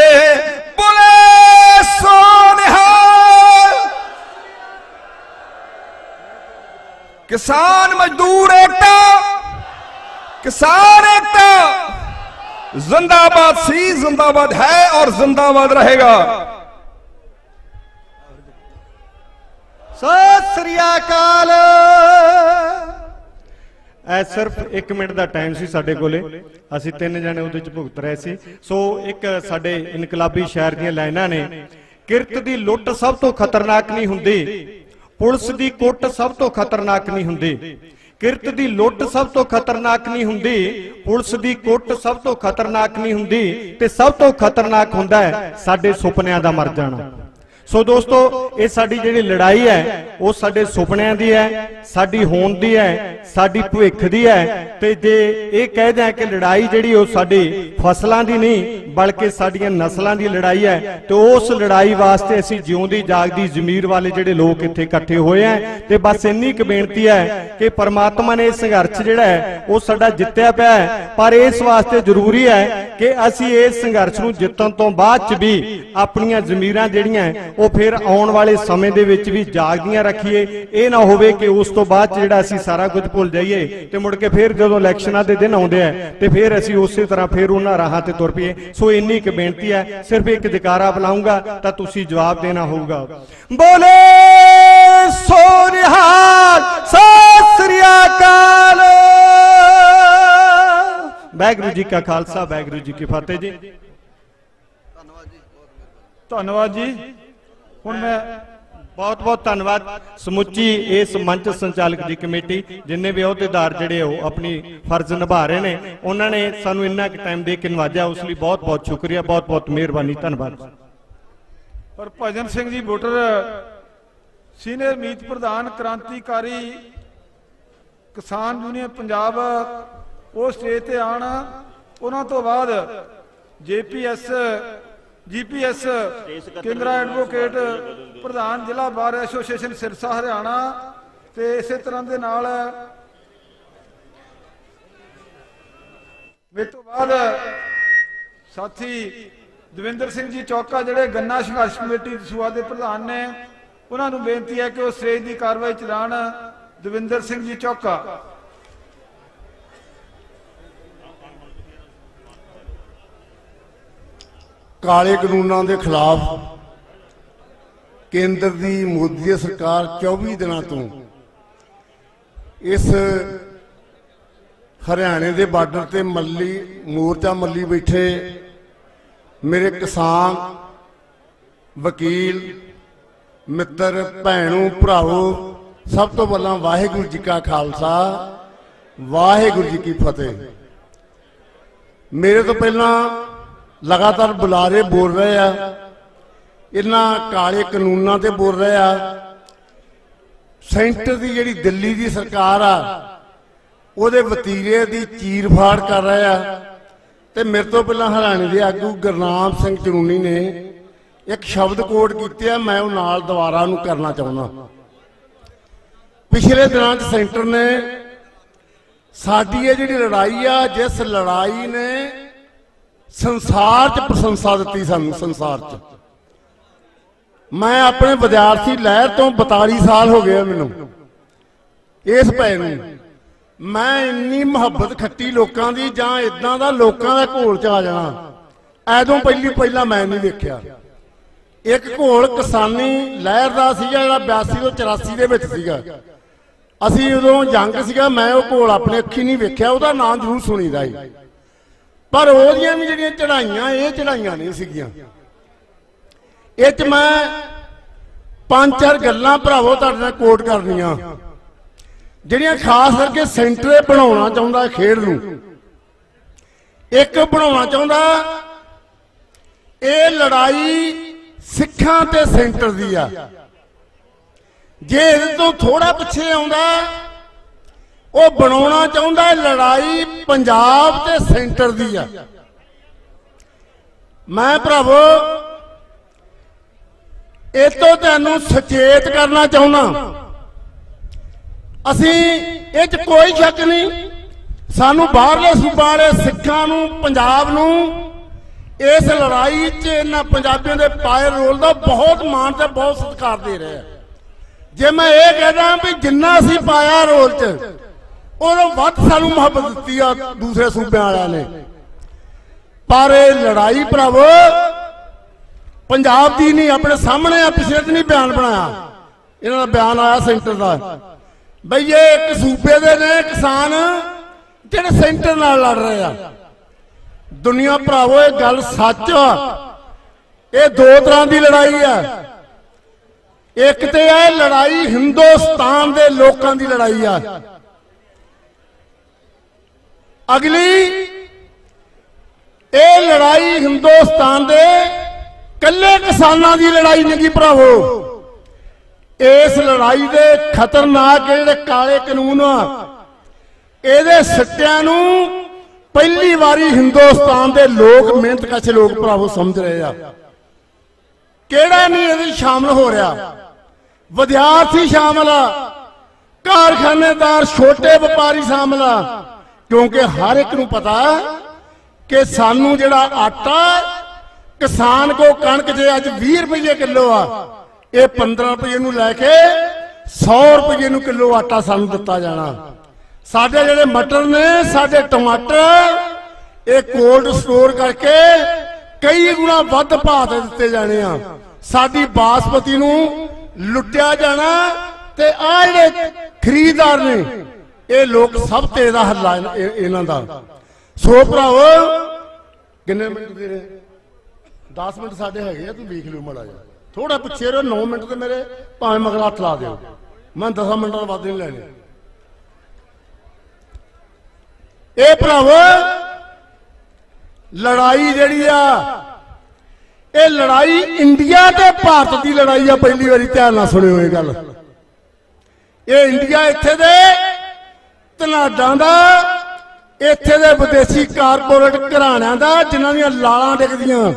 ਬੋਲੇ ਸੋ ਨਿਹਾਲ। ਕਿਸਾਨ ਮਜ਼ਦੂਰ ਏਕਤਾ, ਕਿਸਾਨ ਏਕਤਾ जिंदाबाद सी, जिंदाबाद है और जिंदाबाद रहेगा। सत श्री अकाल। सिर्फ 1 मिनट का टाइम सी साडे कोले, असीं 3 जने उहदे च भुगत रहे सी। सो एक साडे इनकलाबी शायर दीयां लाइनां ने, किरत दी लुੱਟ सब तो खतरनाक नहीं हुंदी, पुलिस दी कुੱਟ सब तो खतरनाक नहीं हुंदी। किरत दी लुੱਟ सब तो खतरनाक नहीं हुंदी, पुलिस दी कुੱਟ सब तो खतरनाक नहीं हुंदी, ते सब तो खतरनाक हुंदा है साडे सुपनियां दा मर जाना। सो दोस्तों, ये साडी जिहड़ी लड़ाई है वो साडे सुपनियां दी है, साडी होंद दी है, साडी भविख दी है। ते जे ये कह दें कि लड़ाई जिहड़ी वो साडी फसलां दी नहीं बल्कि साडियां नस्लां दी लड़ाई है, तो उस लड़ाई वास्ते असीं जिउंदी जागदी ज़मीर वाले जिहड़े लोग इत्थे इकट्ठे होए हैं। ते बस इन्नी क बेनती है कि परमात्मा ने संघर्ष जिहड़ा है वो साडा जित्तिया पिया है, पर इस वास्ते जरूरी है कि असीं इस संघर्ष नूं जिੱਤਣ ਤੋਂ ਬਾਅਦ च भी अपनियां ज़मीरां जिहड़ियां वो फिर आने वाले समय दे विच भी जागदियां रखिए। ये ना होवे कि उस तो बाद जिहड़ा असीं सारा कुछ भुल जाइए ते मुड़ के फिर जदों इलैक्शनां दे दिन आउंदे आ ते फिर असीं उसे तरह फिर उन्हां राहां ते तुर पईए। सो इन्नी क बेनती है, सिर्फ एक जकारा बुलाऊंगा तां तुसीं जवाब देना होगा। बोले सो निहाल। सत श्री अकाल। वाहिगुरू जी का खालसा, वाहिगुरू जी की फतेह जी। धन्यवाद जी। हुण मैं बहुत बहुत धन्यवाद समुची इस मंच संचालक दी कमेटी, जिन्ने भी अहुदेदार जिहड़े हो अपनी फर्ज निभा रहे ने, उन्होंने सानू इन्ना टाइम दे के नवाजा, उस लिए बहुत बहुत शुक्रिया, बहुत बहुत मेहरबानी, धन्यवाद। और भजन सिंह जी वोटर सीनियर मीत प्रधान क्रांतिकारी किसान यूनियन पंजाब वो स्टेज ते आण। उन्हां तो बाद जीपीएस केंद्रा एडवोकेट प्रधान जिला बार एसोसीएशन सिरसा हरियाणा ते इसे तरह के नाल मेरे तो बाद ਸਾਥੀ ਦਵਿੰਦਰ ਸਿੰਘ ਜੀ ਚੌਕਾ ਜਿਹੜੇ ਗੰਨਾ ਸੰਘਰਸ਼ ਕਮੇਟੀ ਦਸੂਹਾ ਦੇ ਪ੍ਰਧਾਨ ਨੇ, ਉਹਨਾਂ ਨੂੰ ਬੇਨਤੀ ਹੈ ਕਿ ਉਹ ਸਟੇਜ ਦੀ ਕਾਰਵਾਈ ਚਲਾਉਣ। ਦਵਿੰਦਰ ਸਿੰਘ ਜੀ ਚੌਕਾ। ਕਾਲੇ ਕਾਨੂੰਨਾਂ ਦੇ ਖਿਲਾਫ ਕੇਂਦਰ ਦੀ ਮੋਦੀ ਸਰਕਾਰ 24 ਦਿਨਾਂ ਤੋਂ ਇਸ ਹਰਿਆਣੇ ਦੇ ਬਾਰਡਰ ਤੇ ਮੋਰਚਾ ਮੱਲੀ ਬੈਠੇ ਮੇਰੇ ਕਿਸਾਨ ਵਕੀਲ ਮਿੱਤਰ ਭੈਣੋ ਭਰਾਵੋ, ਸਭ ਤੋਂ ਪਹਿਲਾਂ ਵਾਹਿਗੁਰੂ ਜੀ ਕਾ ਖਾਲਸਾ ਵਾਹਿਗੁਰੂ ਜੀ ਕੀ ਫਤਿਹ। ਮੇਰੇ ਤੋਂ ਪਹਿਲਾਂ ਲਗਾਤਾਰ ਬੁਲਾਰੇ ਬੋਲ ਰਹੇ ਆ, ਇਹਨਾਂ ਕਾਲੇ ਕਾਨੂੰਨਾਂ ਤੇ ਬੋਲ ਰਹੇ ਆ। ਸੈਂਟਰ ਦੀ ਜਿਹੜੀ ਦਿੱਲੀ ਦੀ ਸਰਕਾਰ ਆ ਉਹਦੇ ਵਤੀਰੇ ਦੀ ਚੀਰ ਫਾੜ ਕਰ ਰਹੇ ਆ। ਤੇ ਮੇਰੇ ਤੋਂ ਪਹਿਲਾਂ ਹਰਿਆਣੇ ਦੇ ਆਗੂ ਗੁਰਨਾਮ ਸਿੰਘ ਚਨੂਨੀ ਨੇ ਇੱਕ ਸ਼ਬਦ ਕੋਟ ਕੀਤੇ ਆ, ਮੈਂ ਉਹ ਨਾਲ ਦੁਬਾਰਾ ਨੂੰ ਕਰਨਾ ਚਾਹੁੰਦਾ। ਪਿਛਲੇ ਦਿਨਾਂ 'ਚ ਸੈਂਟਰ ਨੇ ਸਾਡੀ ਇਹ ਜਿਹੜੀ ਲੜਾਈ ਆ, ਜਿਸ ਲੜਾਈ ਨੇ ਸੰਸਾਰ 'ਚ ਪ੍ਰਸ਼ੰਸਾ ਦਿੱਤੀ ਸਾਨੂੰ, ਸੰਸਾਰ 'ਚ। ਮੈਂ ਆਪਣੇ ਵਿਦਿਆਰਥੀ ਲਹਿਰ ਤੋਂ 42 ਸਾਲ ਹੋ ਗਏ ਮੈਨੂੰ ਇਸ ਭੈ ਨੂੰ। ਮੈਂ ਇੰਨੀ ਮੁਹੱਬਤ ਖੱਟੀ ਲੋਕਾਂ ਦੀ ਜਾਂ ਇਦਾਂ ਦਾ ਲੋਕਾਂ ਦਾ ਘੋਲ 'ਚ ਆ ਜਾਣਾ ਐਦੋਂ ਪਹਿਲਾਂ ਮੈਂ ਨਹੀਂ ਵੇਖਿਆ। ਇੱਕ ਘੋਲ ਕਿਸਾਨੀ ਲਹਿਰ ਦਾ ਸੀਗਾ ਜਿਹੜਾ 82 ਤੋਂ 84 ਦੇ ਵਿੱਚ ਸੀਗਾ। ਅਸੀਂ ਉਦੋਂ ਜੰਗ ਸੀਗਾ, ਮੈਂ ਉਹ ਘੋਲ ਆਪਣੇ ਅੱਖੀ ਨਹੀਂ ਵੇਖਿਆ, ਉਹਦਾ ਨਾਮ ਜ਼ਰੂਰ ਸੁਣੀਦਾ ਸੀ, ਪਰ ਉਹਦੀਆਂ ਵੀ ਜਿਹੜੀਆਂ ਚੜਾਈਆਂ ਇਹ ਚੜਾਈਆਂ ਨਹੀਂ ਸੀਗੀਆਂ। ਇਹ 'ਚ ਮੈਂ 5-4 ਗੱਲਾਂ ਭਰਾਵੋ ਤੁਹਾਡੇ ਨਾਲ ਕੋਟ ਕਰਨੀਆਂ, ਜਿਹੜੀਆਂ ਖਾਸ ਕਰਕੇ ਸੈਂਟਰ ਬਣਾਉਣਾ ਚਾਹੁੰਦਾ ਖੇਡ ਨੂੰ। ਇੱਕ ਬਣਾਉਣਾ ਚਾਹੁੰਦਾ ਇਹ ਲੜਾਈ ਸਿੱਖਾਂ ਤੇ ਸੈਂਟਰ ਦੀ ਆ। ਜੇ ਇਹਦੇ ਤੋਂ ਥੋੜਾ ਪਿੱਛੇ ਆਉਂਦਾ ਉਹ ਬਣਾਉਣਾ ਚਾਹੁੰਦਾ ਲੜਾਈ ਪੰਜਾਬ ਤੇ ਸੈਂਟਰ ਦੀ ਆ। ਮੈਂ ਭਰਾਵੋ ਇਹ ਤੋਂ ਤੁਹਾਨੂੰ ਸੁਚੇਤ ਕਰਨਾ ਚਾਹੁੰਦਾ। ਅਸੀਂ ਇਹ 'ਚ ਕੋਈ ਸ਼ੱਕ ਨਹੀਂ, ਸਾਨੂੰ ਬਾਹਰਲੇ ਸੂਬਾਂ ਵਾਲੇ ਸਿੱਖਾਂ ਨੂੰ, ਪੰਜਾਬ ਨੂੰ ਇਸ ਲੜਾਈ 'ਚ ਇਹਨਾਂ ਪੰਜਾਬੀਆਂ ਦੇ ਪਾਏ ਰੋਲ ਦਾ ਬਹੁਤ ਮਾਣ ਤੇ ਬਹੁਤ ਸਤਿਕਾਰ ਦੇ ਰਹੇ ਆ। ਜੇ ਮੈਂ ਇਹ ਕਹਿਦਾ ਵੀ ਜਿੰਨਾ ਅਸੀਂ ਪਾਇਆ ਰੋਲ 'ਚ ਉਦੋਂ ਵੱਧ ਸਾਨੂੰ ਮੁਹੱਬਤ ਦਿੱਤੀ ਆ ਦੂਸਰੇ ਸੂਬਿਆਂ ਵਾਲਿਆਂ ਨੇ। ਪਰ ਇਹ ਲੜਾਈ ਭਰਾਵੋ ਪੰਜਾਬ ਦੀ ਨਹੀਂ, ਆਪਣੇ ਸਾਹਮਣੇ ਆ। ਪਿਛਲੇ ਦਿਨ ਹੀ ਬਿਆਨ ਬਣਾਇਆ, ਇਹਨਾਂ ਦਾ ਬਿਆਨ ਆਇਆ ਸੈਂਟਰ ਦਾ, ਬਈ ਇਹ ਇੱਕ ਸੂਬੇ ਦੇ ਨੇ ਕਿਸਾਨ ਜਿਹੜੇ ਸੈਂਟਰ ਨਾਲ ਲੜ ਰਹੇ ਆ। ਦੁਨੀਆ ਭਰਾਵੋ ਇਹ ਗੱਲ ਸੱਚ ਆ। ਇਹ ਦੋ ਤਰ੍ਹਾਂ ਦੀ ਲੜਾਈ ਆ। ਇੱਕ ਤੇ ਇਹ ਲੜਾਈ ਹਿੰਦੁਸਤਾਨ ਦੇ ਲੋਕਾਂ ਦੀ ਲੜਾਈ ਆ। ਅਗਲੀ ਇਹ ਲੜਾਈ ਹਿੰਦੁਸਤਾਨ ਦੇ ਕੱਲੇ ਕਿਸਾਨਾਂ ਦੀ ਲੜਾਈ ਨਹੀਂ ਭਰਾਵੋ। ਇਸ ਲੜਾਈ ਦੇ ਖਤਰਨਾਕ ਜਿਹੜੇ ਕਾਲੇ ਕਾਨੂੰਨ ਆ, ਇਹਦੇ ਸੱਟਿਆਂ ਨੂੰ ਪਹਿਲੀ ਵਾਰੀ ਹਿੰਦੁਸਤਾਨ ਦੇ ਲੋਕ, ਮਿਹਨਤਕਸ਼ ਲੋਕ ਭਰਾਵੋ ਸਮਝ ਰਹੇ ਆ। ਕਿਹੜਾ ਨਹੀਂ ਇਹਦੇ ਸ਼ਾਮਲ ਹੋ ਰਿਹਾ? ਵਿਦਿਆਰਥੀ ਸ਼ਾਮਲ ਆ, ਕਾਰਖਾਨੇਦਾਰ, ਛੋਟੇ ਵਪਾਰੀ ਸ਼ਾਮਲ ਆ, ਕਿਉਂਕਿ ਹਰ ਇੱਕ ਨੂੰ ਪਤਾ ਕਿ ਸਾਨੂੰ ਜਿਹੜਾ ਆਟਾ ਕਿਸਾਨ ਕੋ ਕਣਕ ਜੇ ਅੱਜ 20 ਰੁਪਏ ਕਿਲੋ ਆ, ਇਹ 15 ਰੁਪਏ ਨੂੰ ਲੈ ਕੇ 100 ਰੁਪਏ ਨੂੰ ਕਿਲੋ ਆਟਾ ਸਾਨੂੰ ਦਿੱਤਾ ਜਾਣਾ। ਸਾਡੇ ਜਿਹੜੇ ਮਟਰ ਨੇ, ਸਾਡੇ ਟਮਾਟਰ, ਇਹ ਕੋਲਡ ਸਟੋਰ ਕਰਕੇ ਕਈ ਗੁਣਾ ਵੱਧ ਭਾਅ ਤੇ ਦਿੱਤੇ ਜਾਣੇ ਆ। ਸਾਡੀ ਬਾਸਮਤੀ ਨੂੰ ਲੁੱਟਿਆ ਜਾਣਾ ਤੇ ਆ ਜਿਹੜੇ ਖਰੀਦਦਾਰ ਨੇ ਇਹ ਲੋਕ ਸਭ ਤੇ ਇਹਦਾ ਹੱਲਾ ਇਹਨਾਂ ਦਾ। ਸੋ ਭਰਾਵੋ ਕਿੰਨੇ ਮਿੰਟ ਦੇ ਰਹੇ? 10 ਮਿੰਟ ਸਾਡੇ ਹੈਗੇ ਆ, ਤੂੰ ਵੇਖ ਲਿਓ ਮਾੜਾ ਜਿਹਾ, ਥੋੜਾ ਪਿੱਛੇ ਰਹੋ। 9 ਮਿੰਟ ਤੇ ਮੇਰੇ ਭਾਵੇਂ ਮਗਰ ਹੱਥ ਲਾ ਦਿਓ, ਮੈਂ 10 ਮਿੰਟਾਂ ਤੋਂ ਵੱਧ ਨਹੀਂ ਲੈਣੇ। ਇਹ ਭਰਾਵੋ ਲੜਾਈ ਜਿਹੜੀ ਆ, ਇਹ ਲੜਾਈ ਇੰਡੀਆ ਤੇ ਭਾਰਤ ਦੀ ਲੜਾਈ ਆ। ਪਹਿਲੀ ਵਾਰੀ ਧਿਆਨ ਨਾਲ ਸੁਣਿਓ ਇਹ ਗੱਲ। ਇਹ ਇੰਡੀਆ ਇੱਥੇ ਦੇ ਧਨਾਡਾਂ ਦਾ, ਇੱਥੇ ਦੇ ਵਿਦੇਸ਼ੀ ਕਾਰਪੋਰੇਟ ਘਰਾਣਿਆਂ ਦਾ, ਜਿਨ੍ਹਾਂ ਦੀਆਂ ਲਾਲਾਂ ਡਿੱਗਦੀਆਂ।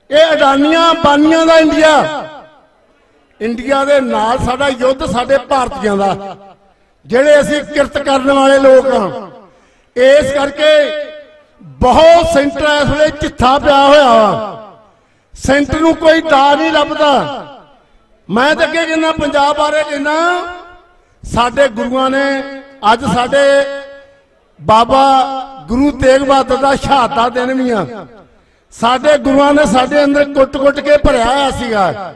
ਇਹ ਅਡਾਨੀਆਂ ਬਾਨੀਆਂ ਦਾ ਇੰਡੀਆ। ਇੰਡੀਆ ਦੇ ਨਾਲ ਸਾਡਾ ਯੁੱਧ ਸਾਡੇ ਭਾਰਤੀਆਂ ਦਾ, ਜਿਹੜੇ ਅਸੀਂ ਕਿਰਤ ਕਰਨ ਵਾਲੇ ਲੋਕ ਹਾਂ। ਇਸ ਕਰਕੇ ਬਹੁਤ ਸੈਂਟਰ ਇਸ ਵੇਲੇ ਝਿੱਥਾ ਪਿਆ ਹੋਇਆ ਵਾ। ਸੈਂਟਰ ਨੂੰ ਕੋਈ ਦਾ ਨਹੀਂ ਲੱਭਦਾ। ਮੈਂ ਤਾਂ ਅੱਗੇ ਕਹਿੰਦਾ ਪੰਜਾਬ ਬਾਰੇ ਕਹਿੰਦਾ ਸਾਡੇ ਗੁਰੂਆਂ ਨੇ ਅੱਜ ਸਾਡੇ ਬਾਬਾ ਗੁਰੂ ਤੇਗ ਬਹਾਦਰ ਦਾ ਸ਼ਹਾਦਤ ਦਿਨ ਵੀ ਆ। ਸਾਡੇ ਗੁਰੂਆਂ ਨੇ ਸਾਡੇ ਅੰਦਰ ਕੁੱਟ-ਕੁੱਟ ਕੇ ਭਰਿਆ ਹੋਇਆ ਸੀਗਾ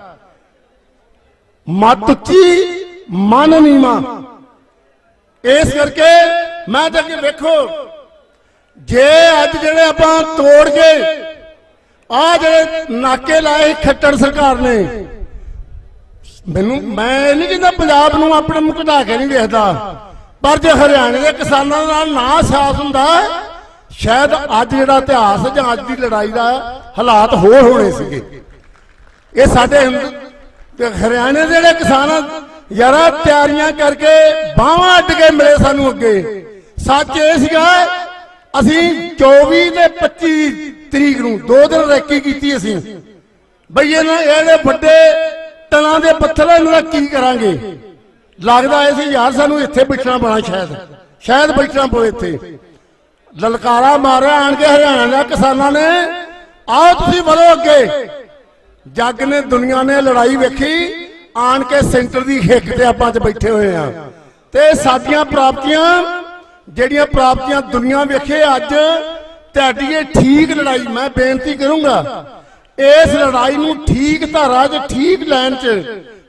ਮਤ ਉੱਚੀ ਮਨ ਨੀਵਾਂ। ਇਸ ਕਰਕੇ ਮੈਂ ਤਾਂ ਅੱਗੇ ਵੇਖੋ ਜੇ ਅੱਜ ਜਿਹੜੇ ਆਪਾਂ ਤੋੜ ਕੇ ਆ ਜਿਹੜੇ ਨਾਕੇ ਲਾਏ ਖੱਟੜ ਸਰਕਾਰ ਨੇ, ਮੈਂ ਨਹੀਂ ਕਹਿੰਦਾ ਪੰਜਾਬ ਨੂੰ ਆਪਣੇ ਮੂੰਹ ਘਟਾ ਕੇ ਨਹੀਂ ਵੇਖਦਾ, ਪਰ ਜੇ ਹਰਿਆਣੇ ਦੇ ਕਿਸਾਨਾਂ ਨਾਲ ਨਾ ਸਾਥ ਹੁੰਦਾ ਸ਼ਾਇਦ ਅੱਜ ਜਿਹੜਾ ਇਤਿਹਾਸ ਜਾਂ ਅੱਜ ਦੀ ਲੜਾਈ ਦਾ ਹਾਲਾਤ ਹੋਰ ਹੋਣੇ ਸੀਗੇ। ਇਹ ਸਾਡੇ ਹਰਿਆਣੇ ਦੇ ਜਿਹੜੇ ਕਿਸਾਨ ਯਾਰਾ ਤਿਆਰੀਆਂ ਕਰਕੇ ਬਾਹਾਂ ਅੱਡ ਕੇ ਮਿਲੇ ਸਾਨੂੰ ਅੱਗੇ। ਸੱਚ ਇਹ ਸੀਗਾ ਅਸੀਂ 24 ਤੇ 25 ਤਰੀਕ ਨੂੰ 2 ਦਿਨ ਰੈਕੀ ਕੀਤੀ ਅਸੀਂ ਬਈ ਇਹਦੇ ਵੱਡੇ ਟਨਾਂ ਦੇ ਪੱਥਰ ਇਹਨਾਂ ਦਾ ਕੀ ਕਰਾਂਗੇ। ਲੱਗਦਾ ਇਹ ਸੀ ਯਾਰ ਸਾਨੂੰ ਇੱਥੇ ਬੈਠਣਾ ਪੈਣਾ, ਸ਼ਾਇਦ ਬੈਠਣਾ ਪਵੇ ਇੱਥੇ। ਲਲਕਾਰਾ ਮਾਰਿਆ ਆਣ ਕੇ ਹਰਿਆਣਾ ਦੇ ਕਿਸਾਨਾਂ ਨੇ, ਆਓ ਤੁਸੀਂ ਵਧੋ ਅੱਗੇ। ਜੱਗ ਨੇ ਦੁਨੀਆ ਨੇ ਲੜਾਈ ਵੇਖੀ, ਆਣ ਕੇ ਸੈਂਟਰ ਦੀ ਹਿੱਕ ਤੇ ਆਪਾਂ 'ਚ ਬੈਠੇ ਹੋਏ ਆ। ਤੇ ਸਾਡੀਆਂ ਪ੍ਰਾਪਤੀਆਂ ਜਿਹੜੀਆਂ ਪ੍ਰਾਪਤੀਆਂ ਦੁਨੀਆ ਵੇਖੇ ਅੱਜ ਤੁਹਾਡੀ ਇਹ ਠੀਕ ਲੜਾਈ। ਮੈਂ ਬੇਨਤੀ ਕਰੂੰਗਾ ਇਸ ਲੜਾਈ ਨੂੰ ਠੀਕ ਧਾਰਾ 'ਚ ਠੀਕ ਲਾਈਨ 'ਚ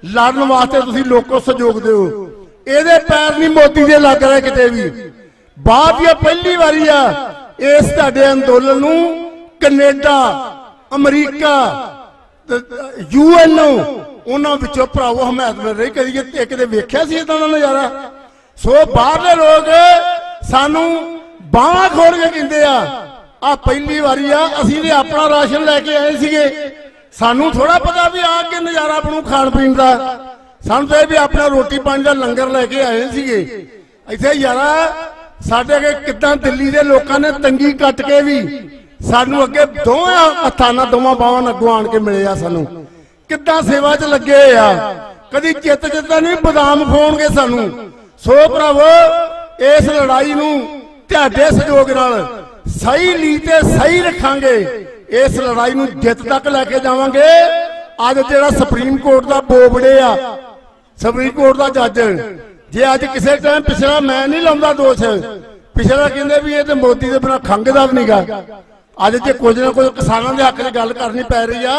ਲੜਨ ਵਾਸਤੇ ਤੁਸੀਂ ਲੋਕੋ ਸਹਿਯੋਗ ਦਿਓ। ਇਹਦੇ ਪੈਰ ਨਹੀਂ ਮੋਦੀ ਦੇ ਲੱਗ ਰਹੇ ਕਿਤੇ ਵੀ। ਬਾਅਦ ਦੀ ਪਹਿਲੀ ਵਾਰੀ ਆ ਇਸ ਤੁਹਾਡੇ ਅੰਦੋਲਨ ਨੂੰ ਕੈਨੇਡਾ, ਅਮਰੀਕਾ, UN ਉਹਨਾਂ ਵਿੱਚੋਂ ਭਰਾਵੋ ਹਮਾਇਤ ਮਿਲ ਰਹੀ। ਕਦੀ ਇੱਕ ਦੇ ਵੇਖਿਆ ਸੀ ਇਦਾਂ ਦਾ ਨਜ਼ਾਰਾ। ਸੋ ਬਾਹਰਲੇ ਲੋਕ ਸਾਨੂੰ ਬਾਹਾਂ ਖੋਲ ਕੇ ਕਹਿੰਦੇ ਆ ਪਹਿਲੀ ਵਾਰੀ ਆ। ਅਸੀਂ ਤੇ ਆਪਣਾ ਰਾਸ਼ਨ ਲੈ ਕੇ ਆਏ ਸੀਗੇ, ਸਾਨੂੰ ਥੋੜਾ ਪਤਾ ਵੀ ਆ ਕੇ ਨਜ਼ਾਰਾ ਬਣੂ ਖਾਣ ਪੀਣ ਦਾ। ਸਾਨੂੰ ਤਾਂ ਇਹ ਵੀ ਆਪਣਾ ਰੋਟੀ ਪਾਣੀ ਦਾ ਲੰਗਰ ਲੈ ਕੇ ਆਏ ਸੀਗੇ। ਇੱਥੇ ਯਾਰਾ ਸਾਡੇ ਅੱਗੇ ਕਿੱਦਾਂ ਦਿੱਲੀ ਦੇ ਲੋਕਾਂ ਨੇ ਤੰਗੀ ਕੱਟ ਕੇ ਵੀ ਸਾਨੂੰ ਅੱਗੇ ਦੋਵਾਂ ਹੱਥਾਂ ਨਾਲ ਦੋਵਾਂ ਬਾਹਾਂ ਨਾਲ ਅੱਗੋਂ ਆਣ ਕੇ ਮਿਲੇ ਆ। ਸਾਨੂੰ ਕਿੱਦਾਂ ਸੇਵਾ 'ਚ ਲੱਗੇ ਆ। ਕਦੀ ਚਿੱਤ ਚਿੱਤਾ ਨਹੀਂ ਬਦਾਮ ਖਵਾਉਣਗੇ ਸਾਨੂੰ। ਸੋ ਭਰਾਵੋ ਇਸ ਲੜਾਈ ਨੂੰ ਤੁਹਾਡੇ ਸਹਿਯੋਗ ਨਾਲ ਸਹੀ ਲੀਤੇ ਸਹੀ ਰੱਖਾਂਗੇ। ਇਸ ਲੜਾਈ ਨੂੰ ਜਿੱਤ ਤੱਕ ਲੈ ਕੇ ਜਾਵਾਂਗੇ। ਅੱਜ ਜਿਹੜਾ ਸੁਪਰੀਮ ਕੋਰਟ ਦਾ ਬੋਬੜੇ ਆ, ਸੁਪਰੀਮ ਕੋਰਟ ਦਾ ਜੱਜ, ਜੇ ਅੱਜ ਕਿਸੇ ਟਾਈਮ ਪਿਛਲਾ ਮੈਂ ਨਹੀਂ ਲਾਉਂਦਾ ਦੋਸ਼, ਪਿਛਲਾ ਕਹਿੰਦੇ ਵੀ ਇਹ ਤੇ ਮੋਦੀ ਦੇ ਬਿਨਾਂ ਖੰਘਦਾ ਵੀ ਨਹੀਂਗਾ। ਅੱਜ ਜੇ ਕੁਝ ਨਾ ਕੁਝ ਕਿਸਾਨਾਂ ਦੇ ਹੱਕ 'ਚ ਗੱਲ ਕਰਨੀ ਪੈ ਰਹੀ ਆ,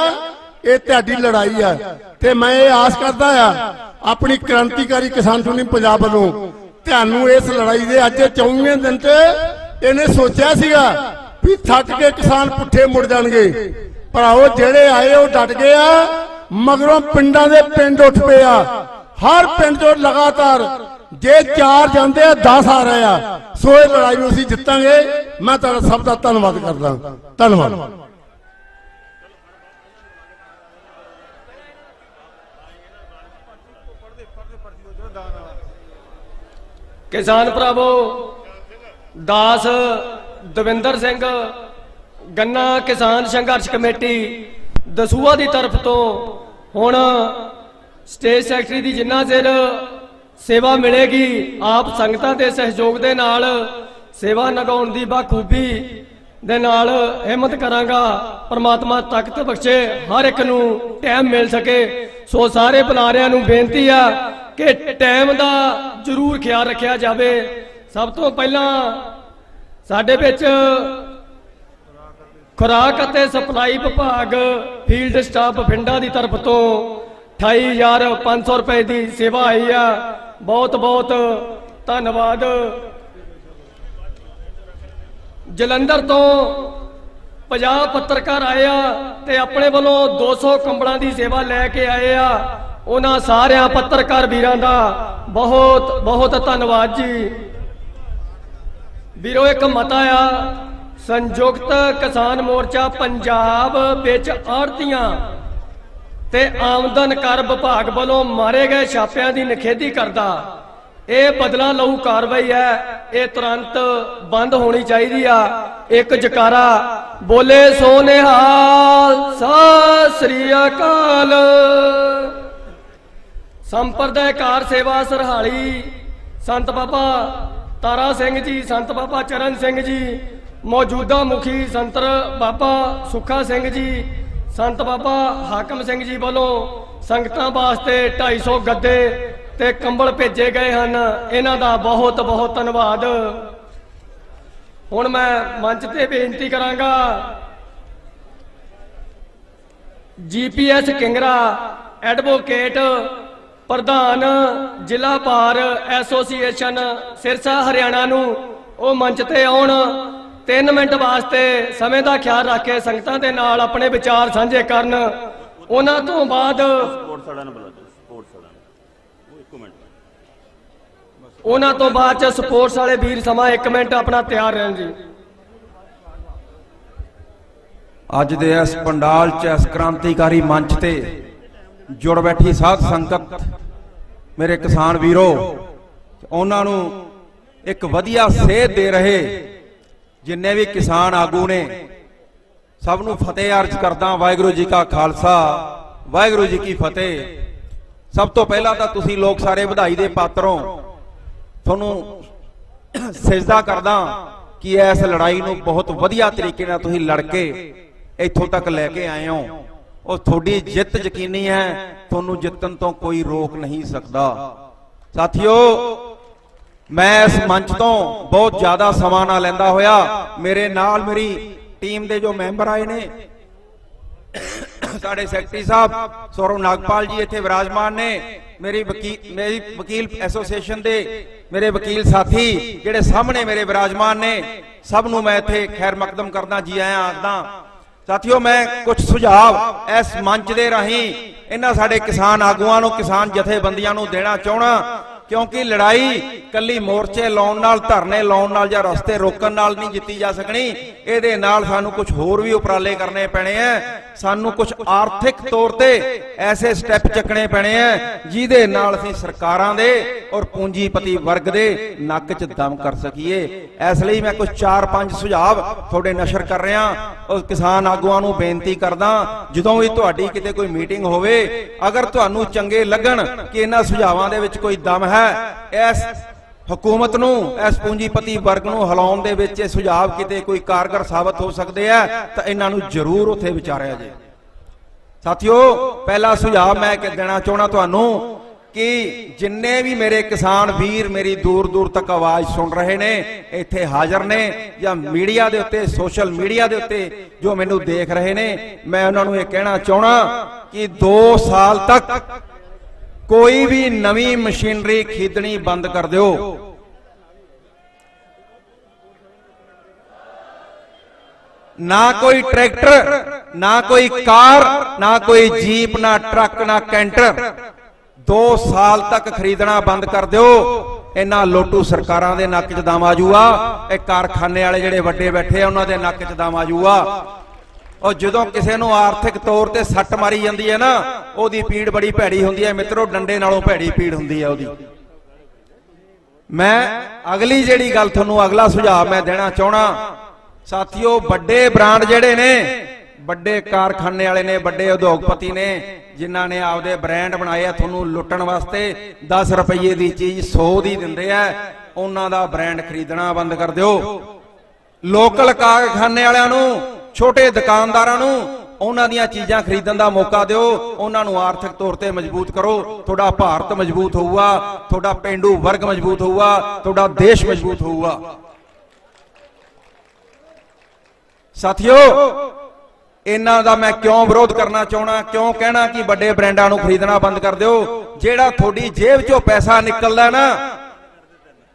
ਇਹ ਤੁਹਾਡੀ ਲੜਾਈ ਆ। ਤੇ ਮੈਂ ਇਹ ਆਸ ਕਰਦਾ ਆ ਆਪਣੀ ਕ੍ਰਾਂਤੀਕਾਰੀ ਕਿਸਾਨ ਯੂਨੀਅਨ ਪੰਜਾਬ ਵੱਲੋਂ ਤੁਹਾਨੂੰ ਇਸ ਲੜਾਈ ਦੇ ਅੱਜ 24ਵੇਂ ਦਿਨ 'ਚ ਇਹਨੇ ਸੋਚਿਆ ਸੀਗਾ ਵੀ ਥੱਕ ਕੇ ਕਿਸਾਨ ਪੁੱਠੇ ਮੁੜ ਜਾਣਗੇ। ਭਰਾਵੋ ਜਿਹੜੇ ਆਏ ਉਹ ਡਟ ਗਏ ਆ। ਮਗਰੋਂ ਪਿੰਡਾਂ ਦੇ ਪਿੰਡ ਉੱਠ ਪਏ ਆ। ਹਰ ਪਿੰਡ 'ਚੋਂ ਲਗਾਤਾਰ ਜੇ 4 ਜਾਂਦੇ ਆ 10 ਆ ਰਹੇ ਆ। ਸੋ ਇਹ ਲੜਾਈ ਨੂੰ ਅਸੀਂ ਜਿੱਤਾਂਗੇ। ਮੈਂ ਤੁਹਾਡਾ ਸਭ ਦਾ ਧੰਨਵਾਦ ਕਰਦਾ। ਧੰਨਵਾਦ। किसान भरावो दास दविंदर सिंह गन्ना किसान संघर्ष कमेटी दसूआ की तरफ तो हुण स्टेट सैकटरी की जिन्ना चिर सेवा मिलेगी आप संगतां के सहयोग के नाल सेवा निभाउण की बखूबी दे नाल हिम्मत करांगा। परमात्मा ताकत बख्शे हर एक नूं टाइम मिल सके। सो सारे बुलारियां नूं बेनती है कि टाइम का जरूर ख्याल रखा जाए। सब तो पहला साडे विच खुराक अते सप्लाई विभाग फील्ड स्टाफ बठिंडा की तरफ तो 28,500 रुपए की सेवा आई है। बहुत बहुत धन्यवाद। जलंधर तो 50 पत्रकार आए ते अपने वालों 200 कंबलों की सेवा लैके आए आ। उन्हां सारिया पत्रकार वीरां दा बहुत बहुत धन्यवाद जी। वीरो एक मता आ संयुक्त किसान मोर्चा पंजाब विच आड़तियां ते आमदन कर विभाग वालों मारे गए छापियां की निखेधी करदा ये बदला लऊ कार्रवाई है। ये तुरंत बंद होनी चाहिए आ। एक जकारा बोले सोनेहाल सत श्री अकाल। संप्रदायकार सेवा सरहाली संत बाबा तारा सिंह जी, संत बाबा चरण सिंह जी, ਮੌਜੂਦਾ ਮੁਖੀ ਸੰਤ ਬਾਬਾ ਸੁੱਖਾ ਸਿੰਘ ਜੀ, ਸੰਤ ਬਾਬਾ ਹਾਕਮ ਸਿੰਘ ਜੀ ਵੱਲੋਂ ਸੰਗਤਾਂ ਵਾਸਤੇ 250 ਗੱਦੇ ਤੇ ਕੰਬਲ ਭੇਜੇ ਗਏ ਹਨ। ਇਹਨਾਂ ਦਾ ਬਹੁਤ ਬਹੁਤ ਧੰਨਵਾਦ। ਹੁਣ ਮੈਂ ਮੰਚ ਤੇ ਬੇਨਤੀ ਕਰਾਂਗਾ GPS ਕਿੰਗਰਾ ਐਡਵੋਕੇਟ ਪ੍ਰਧਾਨ ਜ਼ਿਲ੍ਹਾ ਬਾਰ ਐਸੋਸੀਏਸ਼ਨ ਸਿਰਸਾ ਹਰਿਆਣਾ ਨੂੰ ਉਹ ਮੰਚ ਤੇ ਆਉਣ। 3 ਮਿੰਟ ਵਾਸਤੇ ਸਮੇਂ ਦਾ ਖਿਆਲ ਰੱਖ ਕੇ ਸੰਗਤਾਂ ਦੇ ਨਾਲ ਆਪਣੇ ਵਿਚਾਰ ਸਾਂਝੇ ਕਰਨ। ਉਹਨਾਂ ਤੋਂ ਬਾਅਦ ਸਪੋਰਟਸ ਵਾਲੇ ਵੀਰ ਸਮਾਂ 1 ਮਿੰਟ ਆਪਣਾ ਤਿਆਰ ਰਹਿਣ ਜੀ। ਅੱਜ ਦੇ ਇਸ ਪੰਡਾਲ 'ਚ ਇਸ ਕ੍ਰਾਂਤੀਕਾਰੀ ਮੰਚ ਤੇ ਜੁੜ ਬੈਠੀ ਸਾਧ ਸੰਗਤ, ਮੇਰੇ ਕਿਸਾਨ ਵੀਰੋ, ਉਹਨਾਂ ਨੂੰ ਇੱਕ ਵਧੀਆ ਸੇਧ ਦੇ ਰਹੇ ਜਿੰਨੇ ਵੀ ਕਿਸਾਨ ਆਗੂ ਨੇ, ਸਭ ਨੂੰ ਫਤਿਹ ਅਰਜ਼ ਕਰਦਾ। ਵਾਹਿਗੁਰੂ ਜੀ ਕਾ ਖਾਲਸਾ, ਵਾਹਿਗੁਰੂ ਜੀ ਕੀ ਫਤਿਹ। ਸਭ ਤੋਂ ਪਹਿਲਾਂ ਤਾਂ ਤੁਸੀਂ ਲੋਕ ਸਾਰੇ ਵਧਾਈ ਦੇ ਪਾਤਰੋਂ, ਤੁਹਾਨੂੰ ਸਜਦਾ ਕਰਦਾ ਕਿ ਇਸ ਲੜਾਈ ਨੂੰ ਬਹੁਤ ਵਧੀਆ ਤਰੀਕੇ ਨਾਲ ਤੁਸੀਂ ਲੜ ਕੇ ਇੱਥੋਂ ਤੱਕ ਲੈ ਕੇ ਆਏ ਹੋ। ਉਹ ਤੁਹਾਡੀ ਜਿੱਤ ਯਕੀਨੀ ਹੈ, ਤੁਹਾਨੂੰ ਜਿੱਤਣ ਤੋਂ ਕੋਈ ਰੋਕ ਨਹੀਂ ਸਕਦਾ। ਸਾਥੀਓ, ਮੈਂ ਇਸ ਮੰਚ ਤੋਂ ਬਹੁਤ ਜ਼ਿਆਦਾ ਸਮਾਂ ਨਾ ਲੈਂਦਾ ਹੋਇਆ, ਮੇਰੇ ਨਾਲ ਮੇਰੀ ਟੀਮ ਦੇ ਜੋ ਮੈਂਬਰ ਆਏ ਨੇ, ਸਾਡੇ ਸੈਕਟਰੀ ਸਾਹਿਬ ਸੌਰਵ ਨਾਗਪਾਲ ਜੀ ਇੱਥੇ ਵਿਰਾਜਮਾਨ ਨੇ, ਮੇਰੀ ਵਕੀਲ ਐਸੋਸੀਏਸ਼ਨ ਦੇ ਮੇਰੇ ਵਕੀਲ ਸਾਥੀ ਜਿਹੜੇ ਸਾਹਮਣੇ ਮੇਰੇ ਵਿਰਾਜਮਾਨ ਨੇ, ਸਭ ਨੂੰ ਮੈਂ ਇੱਥੇ ਖੈਰ ਮਕਦਮ ਕਰਦਾ, ਜੀ ਆਇਆਂ ਆਖਦਾ। ਸਾਥੀਓ, ਮੈਂ ਕੁਝ ਸੁਝਾਅ ਇਸ ਮੰਚ ਦੇ ਰਾਹੀਂ ਇਹਨਾਂ ਸਾਡੇ ਕਿਸਾਨ ਆਗੂਆਂ ਨੂੰ, ਕਿਸਾਨ ਜਥੇਬੰਦੀਆਂ ਨੂੰ ਦੇਣਾ ਚਾਹਣਾ, ਕਿਉਂਕਿ ਲੜਾਈ ਕੱਲੀ ਮੋਰਚੇ ਲਾਉਣ ਨਾਲ, ਧਰਨੇ ਲਾਉਣ ਨਾਲ ਜਾਂ ਰਸਤੇ ਰੋਕਣ ਨਾਲ ਨਹੀਂ ਜਿੱਤੀ ਜਾ ਸਕਣੀ। ਇਹਦੇ ਨਾਲ ਸਾਨੂੰ ਕੁਝ ਹੋਰ ਵੀ ਉਪਰਾਲੇ ਕਰਨੇ ਪੈਣੇ ਆ। ਸਾਨੂੰ ਕੁਝ ਆਰਥਿਕ ਤੌਰ ਤੇ ਐਸੇ ਸਟੈਪ ਚੱਕਣੇ ਪੈਣੇ ਆ ਜਿਹਦੇ ਨਾਲ ਅਸੀਂ ਸਰਕਾਰਾਂ ਦੇ ਔਰ ਪੂੰਜੀਪਤੀ ਵਰਗ ਦੇ ਨੱਕ 'ਚ ਦਮ ਕਰ ਸਕੀਏ। ਇਸ ਲਈ ਮੈਂ ਕੁਝ 4-5 ਸੁਝਾਅ ਤੁਹਾਡੇ ਨਸ਼ਰ ਕਰ ਰਿਹਾ। ਉਸ ਕਿਸਾਨ ਆਗੂਆਂ ਨੂੰ ਬੇਨਤੀ ਕਰਦਾ, ਜਦੋਂ ਵੀ ਤੁਹਾਡੀ ਕਿਤੇ ਕੋਈ ਮੀਟਿੰਗ ਹੋਵੇ, ਅਗਰ ਤੁਹਾਨੂੰ ਚੰਗੇ ਲੱਗਣ ਕਿ ਇਹਨਾਂ ਸੁਝਾਵਾਂ ਦੇ ਵਿੱਚ ਕੋਈ ਦਮ ਹੈ, ਇਸ ਹਕੂਮਤ ਨੂੰ, ਇਸ ਪੂੰਜੀਪਤੀ ਵਰਗ ਨੂੰ ਹਿਲਾਉਣ ਦੇ ਵਿੱਚ ਇਹ ਸੁਝਾਅ ਕਿਤੇ ਕੋਈ ਕਾਰਗਰ ਸਾਬਤ ਹੋ ਸਕਦੇ ਆ, ਤਾਂ ਇਹਨਾਂ ਨੂੰ ਜ਼ਰੂਰ ਉੱਥੇ ਵਿਚਾਰਿਆ ਜਾਏ। ਸਾਥੀਓ, ਪਹਿਲਾ ਸੁਝਾਅ ਮੈਂ ਦੇਣਾ ਚਾਹੁੰਦਾ ਤੁਹਾਨੂੰ ਕਿ ਜਿੰਨੇ ਵੀ ਮੇਰੇ ਕਿਸਾਨ ਵੀਰ ਮੇਰੀ ਦੂਰ ਦੂਰ ਤੱਕ ਆਵਾਜ਼ ਸੁਣ ਰਹੇ ਨੇ, ਇੱਥੇ ਹਾਜ਼ਰ ਨੇ ਜਾਂ ਮੀਡੀਆ ਦੇ ਉੱਤੇ, ਸੋਸ਼ਲ ਮੀਡੀਆ ਦੇ ਉੱਤੇ ਜੋ ਮੈਨੂੰ ਦੇਖ ਰਹੇ ਨੇ, ਮੈਂ ਉਹਨਾਂ ਨੂੰ ਇਹ ਕਹਿਣਾ ਚਾਹੁੰਦਾ ਕਿ 2 ਸਾਲ ਤੱਕ ਕੋਈ ਵੀ ਨਵੀਂ ਮਸ਼ੀਨਰੀ ਖਰੀਦਣੀ ਬੰਦ ਕਰ ਦਿਓ। ਨਾ ਕੋਈ ਟਰੈਕਟਰ, ਨਾ ਕੋਈ ਕਾਰ, ਨਾ ਕੋਈ ਜੀਪ, ਨਾ ਟਰੱਕ, ਨਾ ਕੈਂਟਰ 2 ਸਾਲ ਤੱਕ ਖਰੀਦਣਾ ਬੰਦ ਕਰ ਦਿਓ। ਇਹਨਾਂ ਲੋਟੂ ਸਰਕਾਰਾਂ ਦੇ ਨੱਕ 'ਚ ਦਮ ਆ ਜੂਗਾ। ਇਹ ਕਾਰਖਾਨੇ ਵਾਲੇ ਜਿਹੜੇ ਵੱਡੇ ਬੈਠੇ ਆ, ਉਹਨਾਂ ਦੇ ਨੱਕ 'ਚ ਦਮ ਆ ਜੂਗਾ। ਔਰ ਜਦੋਂ ਕਿਸੇ ਨੂੰ ਆਰਥਿਕ ਤੌਰ ਤੇ ਸੱਟ ਮਾਰੀ ਜਾਂਦੀ ਹੈ ਨਾ, ਉਹਦੀ ਪੀੜ ਬੜੀ ਭੈੜੀ ਹੁੰਦੀ ਹੈ ਮਿੱਤਰੋ, ਡੰਡੇ ਨਾਲੋਂ ਭੈੜੀ ਪੀੜ ਹੁੰਦੀ ਹੈ ਉਹਦੀ। ਮੈਂ ਅਗਲੀ ਜਿਹੜੀ ਗੱਲ ਤੁਹਾਨੂੰ, ਅਗਲਾ ਸੁਝਾਅ ਮੈਂ ਦੇਣਾ ਚਾਹਣਾ, ਸਾਥੀਓ, ਵੱਡੇ ਬ੍ਰਾਂਡ ਜਿਹੜੇ ਨੇ, ਵੱਡੇ ਕਾਰਖਾਨੇ ਵਾਲੇ ਨੇ, ਵੱਡੇ ਉਦਯੋਗਪਤੀ ਨੇ, ਜਿਨ੍ਹਾਂ ਨੇ ਆਪਦੇ ਬ੍ਰਾਂਡ ਬਣਾਏ ਆ ਤੁਹਾਨੂੰ ਲੁੱਟਣ ਵਾਸਤੇ, 10 ਰੁਪਏ ਦੀ ਚੀਜ਼ 100 ਦੀ ਦਿੰਦੇ ਆ, ਉਹਨਾਂ ਦਾ ਬ੍ਰਾਂਡ ਖਰੀਦਣਾ ਬੰਦ ਕਰ ਦਿਓ। ਲੋਕਲ ਕਾਰਖਾਨੇ ਵਾਲਿਆਂ ਨੂੰ, ਛੋਟੇ ਦੁਕਾਨਦਾਰਾਂ ਨੂੰ ਉਹਨਾਂ ਦੀਆਂ ਚੀਜ਼ਾਂ ਖਰੀਦਣ ਦਾ ਮੌਕਾ ਦਿਓ। ਉਹਨਾਂ ਨੂੰ ਆਰਥਿਕ ਤੌਰ ਤੇ ਮਜ਼ਬੂਤ ਕਰੋ। ਤੁਹਾਡਾ ਭਾਰਤ ਮਜ਼ਬੂਤ ਹੋਊਗਾ, ਤੁਹਾਡਾ ਪੇਂਡੂ ਵਰਗ ਮਜ਼ਬੂਤ ਹੋਊਗਾ, ਤੁਹਾਡਾ ਦੇਸ਼ ਮਜ਼ਬੂਤ ਹੋਊਗਾ। ਸਾਥੀਓ, ਇਹਨਾਂ ਦਾ ਮੈਂ ਕਿਉਂ ਵਿਰੋਧ ਕਰਨਾ ਚਾਹਣਾ, ਕਿਉਂ ਕਹਿਣਾ ਕਿ ਵੱਡੇ ਬ੍ਰਾਂਡਾਂ ਨੂੰ ਖਰੀਦਣਾ ਬੰਦ ਕਰ ਦਿਓ? ਜਿਹੜਾ ਤੁਹਾਡੀ ਜੇਬ 'ਚੋਂ ਪੈਸਾ ਨਿਕਲਦਾ ਨਾ,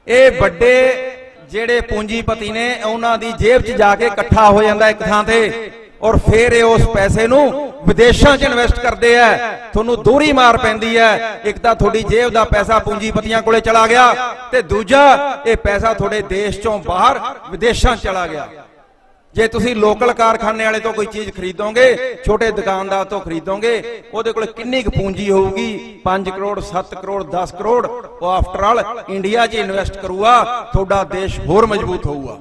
ਇਹ ਵੱਡੇ ਜਿਹੜੇ ਪੂੰਜੀਪਤੀ ਨੇ, ਉਹਨਾਂ ਦੀ ਜੇਬ 'ਚ ਜਾ ਕੇ ਇਕੱਠਾ ਹੋ ਜਾਂਦਾ ਇੱਕ ਥਾਂ ਤੇ, ਔਰ ਫਿਰ ਇਹ ਉਸ ਪੈਸੇ ਨੂੰ ਵਿਦੇਸ਼ਾਂ 'ਚ ਇਨਵੈਸਟ ਕਰਦੇ ਆ। ਤੁਹਾਨੂੰ ਦੋਹਰੀ ਮਾਰ ਪੈਂਦੀ ਹੈ। ਇੱਕ ਤਾਂ ਤੁਹਾਡੀ ਜੇਬ ਦਾ ਪੈਸਾ ਪੂੰਜੀਪਤੀਆਂ ਕੋਲੇ ਚਲਾ ਗਿਆ, ਤੇ ਦੂਜਾ ਇਹ ਪੈਸਾ ਤੁਹਾਡੇ ਦੇਸ਼ 'ਚੋਂ ਬਾਹਰ ਵਿਦੇਸ਼ਾਂ 'ਚ ਚਲਾ ਗਿਆ। ਜੇ ਤੁਸੀਂ ਲੋਕਲ ਕਾਰਖਾਨੇ ਵਾਲੇ ਤੋਂ ਕੋਈ ਚੀਜ਼ ਖਰੀਦੋਗੇ, ਛੋਟੇ ਦੁਕਾਨਦਾਰ ਤੋਂ ਖਰੀਦੋਗੇ, ਉਹਦੇ ਕੋਲ ਕਿੰਨੀ ਕੁ ਪੂੰਜੀ ਹੋਊਗੀ? 5 ਕਰੋੜ, 7 ਕਰੋੜ, 10 ਕਰੋੜ। ਉਹ ਆਫਟਰ ਆਲ ਇੰਡੀਆ 'ਚ ਇਨਵੈਸਟ ਕਰੂਗਾ, ਤੁਹਾਡਾ ਦੇਸ਼ ਹੋਰ ਮਜ਼ਬੂਤ ਹੋਊਗਾ।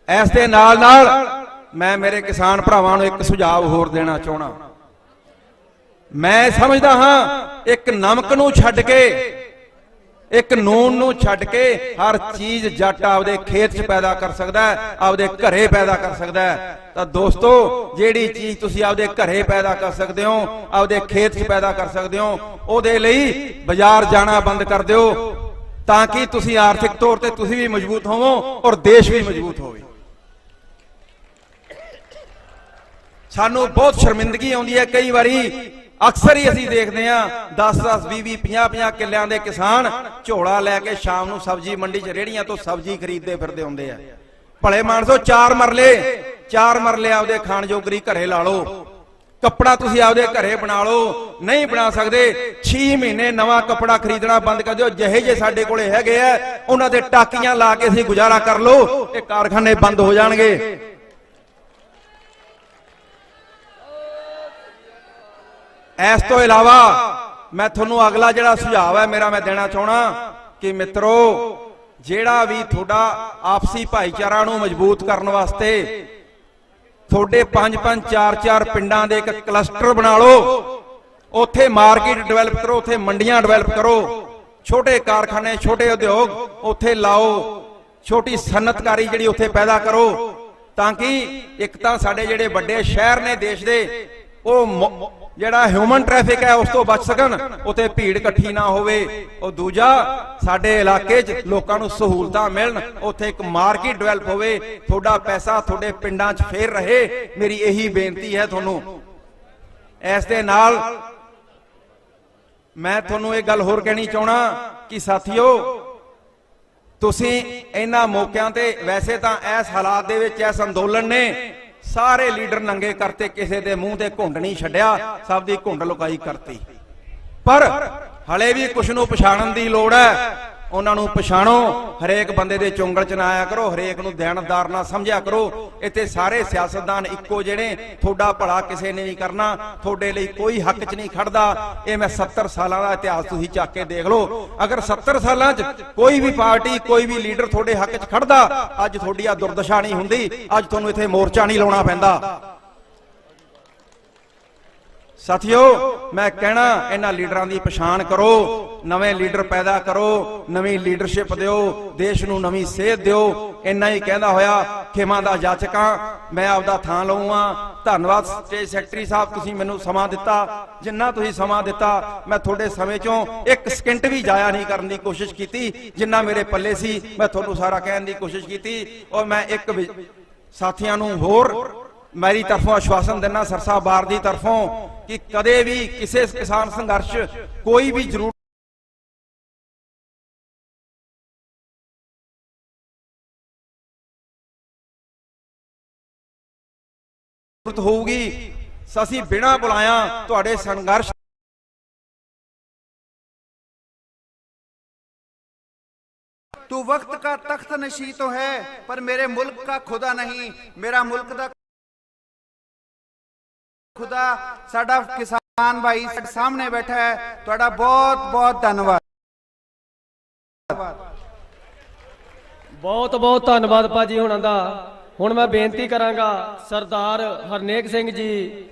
ਇਸ ਦੇ ਨਾਲ ਨਾਲ ਮੈਂ ਮੇਰੇ ਕਿਸਾਨ ਭਰਾਵਾਂ ਨੂੰ ਇੱਕ ਸੁਝਾਅ ਹੋਰ ਦੇਣਾ ਚਾਹਣਾ। ਮੈਂ ਸਮਝਦਾ ਹਾਂ ਇੱਕ ਨਮਕ ਨੂੰ ਛੱਡ ਕੇ ਇੱਕ ਨੂਨ ਨੂੰ ਛੱਡ ਕੇ ਹਰ ਚੀਜ਼ ਜੱਟ ਆਪਦੇ ਖੇਤ 'ਚ ਪੈਦਾ ਕਰ ਸਕਦਾ ਹੈ, ਆਪਦੇ ਘਰੇ ਪੈਦਾ ਕਰ ਸਕਦਾ ਹੈ। ਤਾਂ ਦੋਸਤੋ, ਜਿਹੜੀ ਚੀਜ਼ ਤੁਸੀਂ ਆਪਦੇ ਘਰੇ ਪੈਦਾ ਕਰ ਸਕਦੇ ਹੋ, ਆਪਦੇ ਖੇਤ 'ਚ ਪੈਦਾ ਕਰ ਸਕਦੇ ਹੋ, ਉਹਦੇ ਲਈ ਬਾਜ਼ਾਰ ਜਾਣਾ ਬੰਦ ਕਰ ਦਿਓ, ਤਾਂ ਕਿ ਤੁਸੀਂ ਆਰਥਿਕ ਤੌਰ ਤੇ ਤੁਸੀਂ ਵੀ ਮਜ਼ਬੂਤ ਹੋਵੋ ਔਰ ਦੇਸ਼ ਵੀ ਮਜ਼ਬੂਤ ਹੋਵੇ। ਸਾਨੂੰ ਬਹੁਤ ਸ਼ਰਮਿੰਦਗੀ ਆਉਂਦੀ ਹੈ ਕਈ ਵਾਰੀ, ਅਕਸਰ ਹੀ ਅਸੀਂ ਦੇਖਦੇ ਹਾਂ 10-10, 20-20, 50-50 ਕਿੱਲਿਆਂ ਦੇ ਕਿਸਾਨ ਝੋਲਾ ਲੈ ਕੇ ਸ਼ਾਮ ਨੂੰ ਸਬਜ਼ੀ ਮੰਡੀ 'ਚ ਰੇਹੜੀਆਂ ਤੋਂ ਸਬਜ਼ੀ ਖਰੀਦਦੇ ਫਿਰਦੇ ਹੁੰਦੇ ਆ। ਭਲੇ ਮਾਨਸੋ, 4 ਮਰਲੇ ਆਪਦੇ ਖਾਣ ਜੋਗਰੀ ਘਰੇ ਲਾ ਲਓ, ਕੱਪੜਾ ਤੁਸੀਂ ਆਪਦੇ ਘਰੇ ਬਣਾ ਲਓ। ਨਹੀਂ ਬਣਾ ਸਕਦੇ, 6 ਮਹੀਨੇ ਨਵਾਂ ਕੱਪੜਾ ਖਰੀਦਣਾ ਬੰਦ ਕਰ ਦਿਓ। ਜਿਹੇ ਜੇ ਸਾਡੇ ਕੋਲੇ ਹੈਗੇ ਆ ਉਹਨਾਂ ਦੇ ਟਾਕੀਆਂ ਲਾ ਕੇ ਅਸੀਂ ਗੁਜ਼ਾਰਾ ਕਰ ਲਓ, ਇਹ ਕਾਰਖਾਨੇ ਬੰਦ ਹੋ ਜਾਣਗੇ। ਇਸ ਤੋਂ ਇਲਾਵਾ ਮੈਂ ਤੁਹਾਨੂੰ ਅਗਲਾ ਜਿਹੜਾ ਸੁਝਾਅ ਹੈ ਮੇਰਾ ਮੈਂ ਦੇਣਾ ਚਾਹਣਾ ਕਿ ਮਿੱਤਰੋ, ਜਿਹੜਾ ਵੀ ਤੁਹਾਡਾ ਆਪਸੀ ਭਾਈਚਾਰਾ ਨੂੰ ਮਜ਼ਬੂਤ ਕਰਨ ਵਾਸਤੇ ਤੁਹਾਡੇ 5-5, 4-4 ਪਿੰਡਾਂ ਦੇ ਇੱਕ ਕਲਸਟਰ ਬਣਾ ਲਓ, ਉੱਥੇ ਮਾਰਕੀਟ ਡਿਵੈਲਪ ਕਰੋ, ਉੱਥੇ ਮੰਡੀਆਂ ਡਿਵੈਲਪ ਕਰੋ, ਛੋਟੇ ਕਾਰਖਾਨੇ, ਛੋਟੇ ਉਦਯੋਗ ਉੱਥੇ ਲਾਓ, ਛੋਟੀ ਸਨਅਤਕਾਰੀ ਜਿਹੜੀ ਉੱਥੇ ਪੈਦਾ ਕਰੋ, ਤਾਂ ਕਿ ਇੱਕ ਤਾਂ ਸਾਡੇ ਜਿਹੜੇ ਵੱਡੇ ਸ਼ਹਿਰ ਨੇ ਦੇਸ਼ ਦੇ, ਉਹ ਜਿਹੜਾ ਹਿਊਮਨ ਟ੍ਰੈਫਿਕ ਹੈ ਉਸ ਤੋਂ ਬਚ ਸਕਣ, ਉੱਥੇ ਭੀੜ ਇਕੱਠੀ ਨਾ ਹੋਵੇ। ਉਹ ਦੂਜਾ, ਸਾਡੇ ਇਲਾਕੇ 'ਚ ਲੋਕਾਂ ਨੂੰ ਸਹੂਲਤਾਂ ਮਿਲਣ, ਉੱਥੇ ਇੱਕ ਮਾਰਕੀਟ ਡਿਵੈਲਪ ਹੋਵੇ, ਤੁਹਾਡਾ ਪੈਸਾ ਤੁਹਾਡੇ ਪਿੰਡਾਂ 'ਚ ਫੇਰ ਰਹੇ। ਮੇਰੀ ਇਹੀ ਬੇਨਤੀ ਹੈ ਤੁਹਾਨੂੰ। ਇਸ ਦੇ ਨਾਲ ਮੈਂ ਤੁਹਾਨੂੰ ਇਹ ਗੱਲ ਹੋਰ ਕਹਿਣੀ ਚਾਹਣਾ ਕਿ ਸਾਥੀਓ, ਤੁਸੀਂ ਇਹਨਾਂ ਮੌਕਿਆਂ ਤੇ, ਵੈਸੇ ਤਾਂ ਇਸ ਹਾਲਾਤ ਦੇ ਵਿੱਚ ਇਸ ਅੰਦੋਲਨ ਨੇ ਸਾਰੇ ਲੀਡਰ ਨੰਗੇ ਕਰਤੇ, ਕਿਸੇ ਦੇ ਮੂੰਹ ਤੇ ਘੁੰਡ ਨਹੀਂ ਛੱਡਿਆ, ਸਭ ਦੀ ਘੁੰਡ ਲੁਕਾਈ ਕਰਤੀ, ਪਰ ਹਲੇ ਵੀ ਕੁਛ ਨੂੰ ਪਛਾਣਨ ਦੀ ਲੋੜ ਹੈ। ਉਹਨਾਂ ਨੂੰ ਪਛਾਣੋ, ਹਰੇਕ ਬੰਦੇ ਦੇ ਚੁੰਗਲ 'ਚ ਨਾ ਆਇਆ ਕਰੋ, ਹਰੇਕ ਨੂੰ ਦੇਣਦਾਰ ਨਾ ਸਮਝਿਆ ਕਰੋ। ਇੱਥੇ ਸਾਰੇ ਸਿਆਸਤਦਾਨ ਇੱਕੋ ਜਿਹੜੇ, ਤੁਹਾਡਾ ਭਲਾ ਕਿਸੇ ਨੇ ਨਹੀਂ ਕਰਨਾ, ਤੁਹਾਡੇ ਲਈ ਕੋਈ ਹੱਕ 'ਚ ਨਹੀਂ ਖੜਦਾ। ਇਹ ਮੈਂ 70 ਸਾਲਾਂ ਦਾ ਇਤਿਹਾਸ ਤੁਸੀਂ ਚੱਕ ਕੇ ਦੇਖ ਲਓ। ਅਗਰ 70 ਸਾਲਾਂ 'ਚ ਕੋਈ ਵੀ ਪਾਰਟੀ, ਕੋਈ ਵੀ ਲੀਡਰ ਤੁਹਾਡੇ ਹੱਕ 'ਚ ਖੜਦਾ, ਅੱਜ ਤੁਹਾਡੀ ਆ ਦੁਰਦਸ਼ਾ ਨਹੀਂ ਹੁੰਦੀ, ਅੱਜ ਤੁਹਾਨੂੰ ਇੱਥੇ ਮੋਰਚਾ ਨਹੀਂ ਲਾਉਣਾ ਪੈਂਦਾ। ਸਾਥੀਓ, ਮੈਂ ਕਹਿਣਾ, ਇਹਨਾਂ ਲੀਡਰਾਂ ਦੀ ਪਛਾਣ ਕਰੋ, ਨਵੇਂ ਲੀਡਰ ਪੈਦਾ ਕਰੋ, ਨਵੀਂ ਲੀਡਰਸ਼ਿਪ ਦਿਓ, ਦੇਸ਼ ਨੂੰ ਨਵੀਂ ਸੇਧ ਦਿਓ। ਇੰਨਾ ਹੀ ਕਹਿੰਦਾ ਹੋਇਆ ਖਿਮਾ ਦਾ ਜਾਚਕਾਂ ਮੈਂ ਆਪਦਾ ਥਾਂ ਲਊਂਗਾ। ਧੰਨਵਾਦ ਸਟੇਜ ਸੈਕਟਰੀ ਸਾਹਿਬ, ਤੁਸੀਂ ਮੈਨੂੰ ਸਮਾਂ ਦਿੱਤਾ, ਜਿੰਨਾ ਤੁਸੀਂ ਸਮਾਂ ਦਿੱਤਾ ਮੈਂ ਤੁਹਾਡੇ ਸਮੇਂ ਚੋਂ 1 ਸਕਿੰਟ ਵੀ ਜਾਇਆ ਨਹੀਂ ਕਰਨ ਦੀ ਕੋਸ਼ਿਸ਼ ਕੀਤੀ। ਜਿੰਨਾ ਮੇਰੇ ਪੱਲੇ ਸੀ ਮੈਂ ਤੁਹਾਨੂੰ ਸਾਰਾ ਕਹਿਣ ਦੀ ਕੋਸ਼ਿਸ਼ ਕੀਤੀ। ਔਰ ਮੈਂ ਇੱਕ ਸਾਥੀਆਂ ਨੂੰ ਹੋਰ ਮੇਰੀ ਤਰਫੋਂ ਆਸ਼ਵਾਸਨ ਦੇਣਾ, ਸਰਸਾ ਬਾਰ ਦੀ ਤਰਫੋਂ, ਕਿ ਕਦੇ ਵੀ ਕਿਸੇ ਕਿਸਾਨ ਸੰਘਰਸ਼ ਕੋਈ ਵੀ ਜ਼ਰੂਰ ਹੋਊਗੀ, ਅਸੀਂ ਬਿਨਾਂ ਬੁਲਾਇਆ ਤੁਹਾਡੇ ਸੰਘਰਸ਼ तू वक्त का तख्त नशी तो है पर मेरे मुल्क का खुदा नहीं, मेरा मुल्क दा खुदा साडा किसान भाई साडे सामने बैठा है। तुहाडा बहुत बहुत धन्यवाद। बहुत बहुत धन्यवाद भाजी हुणां दा। हुण मैं बेनती करांगा सरदार हरनेक सिंह जी,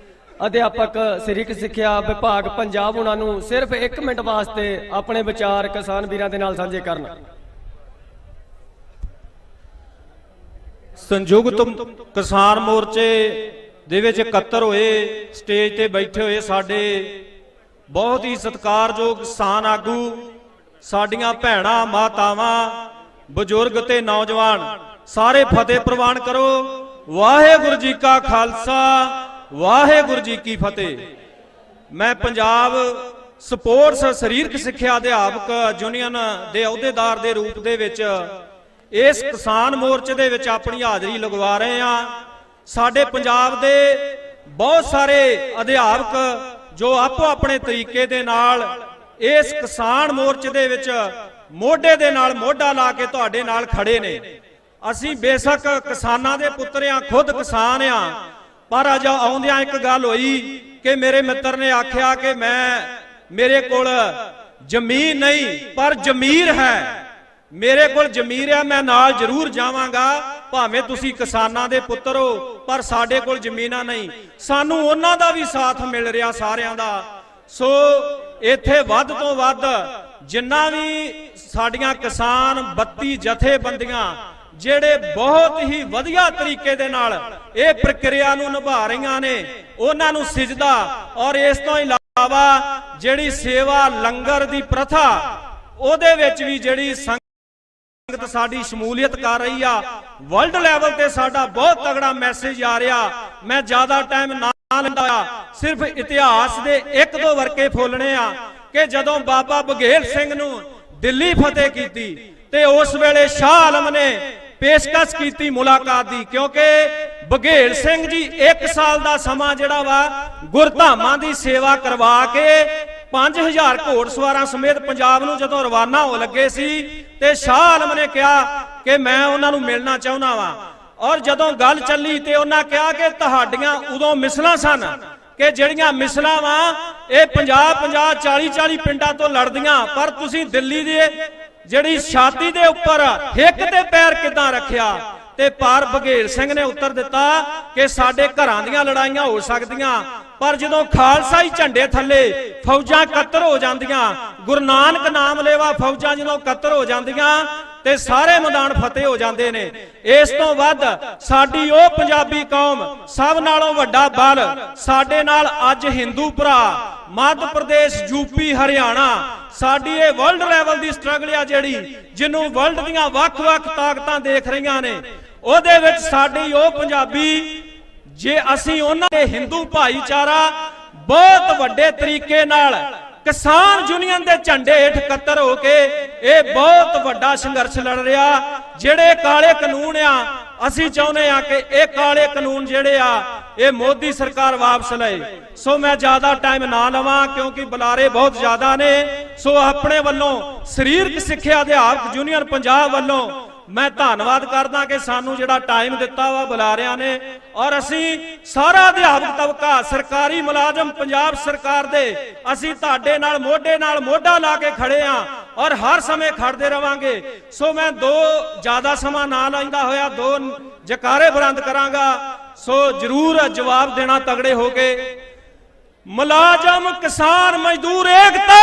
अध्यापक सरीरक सिक्ख्या विभाग पंजाब, उन्हां नूं सिर्फ 1 मिनट वास्ते अपने विचार किसान वीरां दे नाल सांझे करन। संयुक्त किसान मोर्चे ਦੇ ਵਿੱਚ ਇਕੱਤਰ ਹੋਏ, ਸਟੇਜ ਤੇ ਬੈਠੇ ਹੋਏ ਸਾਡੇ ਬਹੁਤ ਹੀ ਸਤਿਕਾਰਯੋਗ ਕਿਸਾਨ ਆਗੂ, ਸਾਡੀਆਂ ਭੈਣਾਂ, ਮਾਤਾਵਾਂ, ਬਜ਼ੁਰਗ ਤੇ ਨੌਜਵਾਨ, ਸਾਰੇ ਫਤਿਹ ਪ੍ਰਵਾਨ ਕਰੋ। ਵਾਹਿਗੁਰੂ ਜੀ ਕਾ ਖਾਲਸਾ, ਵਾਹਿਗੁਰੂ ਜੀ ਕੀ ਫਤਿਹ। ਮੈਂ ਪੰਜਾਬ ਸਪੋਰਟਸ ਸਰੀਰਕ ਸਿੱਖਿਆ ਅਧਿਆਪਕ ਯੂਨੀਅਨ ਦੇ ਅਹੁਦੇਦਾਰ ਦੇ ਰੂਪ ਦੇ ਵਿੱਚ ਇਸ ਕਿਸਾਨ ਮੋਰਚੇ ਦੇ ਵਿੱਚ ਆਪਣੀ ਹਾਜ਼ਰੀ ਲਗਵਾ ਰਹੇ ਹਾਂ। ਸਾਡੇ ਪੰਜਾਬ ਦੇ ਬਹੁਤ ਸਾਰੇ ਅਧਿਆਪਕ ਜੋ ਆਪੋ ਆਪਣੇ ਤਰੀਕੇ ਦੇ ਨਾਲ ਇਸ ਕਿਸਾਨ ਮੋਰਚੇ ਦੇ ਵਿੱਚ ਮੋਢੇ ਦੇ ਨਾਲ ਮੋਢਾ ਲਾ ਕੇ ਤੁਹਾਡੇ ਨਾਲ ਖੜੇ ਨੇ। ਅਸੀਂ ਬੇਸ਼ੱਕ ਕਿਸਾਨਾਂ ਦੇ ਪੁੱਤਰ ਆ, ਖੁਦ ਕਿਸਾਨ ਆ, ਪਰ ਅੱਜ ਆਉਂਦਿਆਂ ਇੱਕ ਗੱਲ ਹੋਈ ਕਿ ਮੇਰੇ ਮਿੱਤਰ ਨੇ ਆਖਿਆ ਕਿ ਮੇਰੇ ਕੋਲ ਜ਼ਮੀਨ ਨਹੀਂ ਪਰ ਜ਼ਮੀਰ ਹੈ। ਮੇਰੇ ਕੋਲ ਜ਼ਮੀਰ ਹੈ, ਮੈਂ ਨਾਲ ਜ਼ਰੂਰ ਜਾਵਾਂਗਾ, ਭਾਵੇਂ ਤੁਸੀਂ ਕਿਸਾਨਾਂ ਦੇ ਪੁੱਤਰ ਹੋ, ਪਰ ਸਾਡੇ ਕੋਲ ਜ਼ਮੀਨਾਂ ਨਹੀਂ। ਸਾਨੂੰ ਉਹਨਾਂ ਦਾ ਵੀ ਸਾਥ ਮਿਲ ਰਿਹਾ, ਸਾਰਿਆਂ ਦਾ। ਸੋ ਇੱਥੇ ਵੱਧ ਤੋਂ ਵੱਧ ਜਿੰਨਾ ਵੀ ਸਾਡੀਆਂ ਕਿਸਾਨ 32 ਜਥੇਬੰਦੀਆਂ ਜਿਹੜੇ ਬਹੁਤ ਹੀ ਵਧੀਆ ਤਰੀਕੇ ਦੇ ਨਾਲ ਇਹ ਪ੍ਰਕਿਰਿਆ ਨੂੰ ਨਿਭਾ ਰਹੀਆਂ ਨੇ, ਉਹਨਾਂ ਨੂੰ ਸਿਜਦਾ। ਔਰ ਇਸ ਤੋਂ ਇਲਾਵਾ ਜਿਹੜੀ ਸੇਵਾ ਲੰਗਰ ਦੀ ਪ੍ਰਥਾ, ਉਹਦੇ ਵਿੱਚ ਵੀ ਜਿਹੜੀ ਸੰਗਤ ਸਾਡੀ ਸ਼ਮੂਲੀਅਤ ਕਰ ਰਹੀ ਆ, ਵਰਲਡ ਲੈਵਲ ਤੇ ਸਾਡਾ ਬਹੁਤ ਤਗੜਾ ਮੈਸੇਜ ਆ ਰਿਹਾ। ਮੈਂ ਜ਼ਿਆਦਾ ਟਾਈਮ ਨਾ ਲੈਂਦਾ, ਸਿਰਫ ਇਤਿਹਾਸ ਦੇ 1-2 ਵਰਕੇ ਫੋਲਣੇ ਆ ਕਿ ਜਦੋਂ ਬਾਬਾ ਬਘੇਲ ਸਿੰਘ ਨੂੰ ਦਿੱਲੀ ਫਤਿਹ ਕੀਤੀ ਤੇ ਉਸ ਵੇਲੇ ਸ਼ਾਹ ਆਲਮ ਨੇ ਪੇਸ਼ਕਸ਼ ਕੀਤੀ ਮੁਲਾਕਾਤ ਦੀ, ਕਿਉਂਕਿ ਬਘੇਲ ਸਿੰਘ ਜੀ 1 ਸਾਲ ਦਾ ਸਮਾਂ ਜਿਹੜਾ ਵਾ ਗੁਰਧਾਮਾਂ ਦੀ ਸੇਵਾ ਕਰਵਾ ਕੇ 5000 ਘੋੜਸਵਾਰਾਂ ਸਮੇਤ ਪੰਜਾਬ ਨੂੰ ਜਦੋਂ ਰਵਾਨਾ ਹੋ ਲੱਗੇ ਸੀ ਤੇ ਸ਼ਾਹ ਆਲਮ ਨੇ ਕਿਹਾ ਕਿ ਮੈਂ ਉਹਨਾਂ ਨੂੰ ਮਿਲਣਾ ਚਾਹੁੰਦਾ ਵਾਂ। ਔਰ ਜਦੋਂ ਗੱਲ ਚੱਲੀ ਤੇ ਉਹਨਾਂ ਕਿਹਾ ਕਿ ਤੁਹਾਡੀਆਂ ਉਦੋਂ ਮਿਸਲਾਂ ਸਨ ਕਿ ਜਿਹੜੀਆਂ ਮਿਸਲਾਂ ਵਾ ਇਹ 50-50, 40-40 ਪਿੰਡਾਂ ਤੋਂ ਲੜਦੀਆਂ, ਪਰ ਤੁਸੀਂ ਦਿੱਲੀ ਦੇ ਜਿਹੜੀ ਛਾਤੀ ਦੇ ਉੱਪਰ ਹਿੱਕ ਤੇ ਪੈਰ ਕਿੱਦਾਂ ਰੱਖਿਆ। ਤੇ ਪਰ ਬਘੇਲ ਸਿੰਘ ਨੇ ਉੱਤਰ ਦਿੱਤਾ ਕਿ ਸਾਡੇ ਘਰਾਂ ਦੀਆਂ ਲੜਾਈਆਂ ਹੋ ਸਕਦੀਆਂ, ਪਰ ਜਦੋਂ ਖਾਲਸਾਈ ਝੰਡੇ ਥੱਲੇ ਫੌਜਾਂ ਇਕੱਤਰ ਹੋ ਜਾਂਦੀਆਂ, ਗੁਰੂ ਨਾਨਕ ਨਾਮ ਲੈਵਾ ਫੌਜਾਂ ਜਦੋਂ ਇਕੱਤਰ ਹੋ ਜਾਂਦੀਆਂ ਤੇ ਸਾਰੇ ਮੈਦਾਨ ਫਤਿਹ ਹੋ ਜਾਂਦੇ ਨੇ। ਇਸ ਤੋਂ ਵੱਧ ਸਾਡੀ ਉਹ ਪੰਜਾਬੀ ਕੌਮ, ਸਭ ਨਾਲੋਂ ਵੱਡਾ ਬਲ ਸਾਡੇ ਨਾਲ ਅੱਜ ਹਿੰਦੂ ਭਰਾ ਮੱਧ ਪ੍ਰਦੇਸ਼, ਯੂਪੀ, ਹਰਿਆਣਾ, ਸਾਡੀ ਇਹ ਵਰਲਡ ਲੈਵਲ ਦੀ ਸਟਰਗਲ ਆ ਜਿਹੜੀ, ਜਿਹਨੂੰ ਵਰਲਡ ਦੀਆਂ ਵੱਖ-ਵੱਖ ਤਾਕਤਾਂ ਦੇਖ ਰਹੀਆਂ ਨੇ, ਉਹਦੇ ਵਿੱਚ ਸਾਡੀ ਉਹ ਪੰਜਾਬੀ, ਜੇ ਅਸੀਂ ਉਹਨਾਂ ਦੇ ਹਿੰਦੂ ਭਾਈਚਾਰਾ ਬਹੁਤ ਵੱਡੇ ਤਰੀਕੇ ਨਾਲ ਕਿਸਾਨ ਯੂਨੀਅਨ ਦੇ ਝੰਡੇ ਹੇਠ ਇਕੱਤਰ ਹੋ ਕੇ ਇਹ ਬਹੁਤ ਵੱਡਾ ਸੰਘਰਸ਼ ਲੜ ਰਿਹਾ। ਜਿਹੜੇ ਕਾਲੇ ਕਾਨੂੰਨ ਆ, ਅਸੀਂ ਚਾਹੁੰਦੇ ਆ ਕਿ ਇਹ ਕਾਲੇ ਕਾਨੂੰਨ ਜਿਹੜੇ ਆ ਇਹ ਮੋਦੀ ਸਰਕਾਰ ਵਾਪਸ ਲਏ। ਸੋ ਮੈਂ ਜ਼ਿਆਦਾ ਟਾਈਮ ਨਾ ਲਵਾਂ ਕਿਉਂਕਿ ਬੁਲਾਰੇ ਬਹੁਤ ਜ਼ਿਆਦਾ ਨੇ। ਸੋ ਆਪਣੇ ਵੱਲੋਂ ਸਰੀਰਕ ਸਿੱਖਿਆ ਅਧਿਆਪਕ ਯੂਨੀਅਨ ਪੰਜਾਬ ਵੱਲੋਂ ਮੈਂ ਧੰਨਵਾਦ ਕਰਦਾ ਕਿ ਸਾਨੂੰ ਜਿਹੜਾ ਟਾਈਮ ਦਿੱਤਾ ਵਾ ਬੁਲਾਰਿਆਂ ਨੇ, ਔਰ ਅਸੀਂ ਸਾਰਾ ਅਧਿਆਪਕ ਤਬਕਾ, ਸਰਕਾਰੀ ਮੁਲਾਜ਼ਮ ਪੰਜਾਬ ਸਰਕਾਰ ਦੇ, ਅਸੀਂ ਤੁਹਾਡੇ ਨਾਲ ਮੋਢਾ ਲਾ ਕੇ ਖੜੇ ਆ ਔਰ ਹਰ ਸਮੇਂ ਖੜਦੇ ਰਵਾਂਗੇ। ਸੋ ਮੈਂ ਜ਼ਿਆਦਾ ਸਮਾਂ ਨਾ ਲੈਂਦਾ ਹੋਇਆ 2 ਜਕਾਰੇ ਬੁਲੰਦ ਕਰਾਂਗਾ। ਸੋ ਜ਼ਰੂਰ ਜਵਾਬ ਦੇਣਾ ਤਗੜੇ ਹੋ ਕੇ। ਮੁਲਾਜ਼ਮ ਕਿਸਾਨ ਮਜ਼ਦੂਰ ਏਕਤਾ,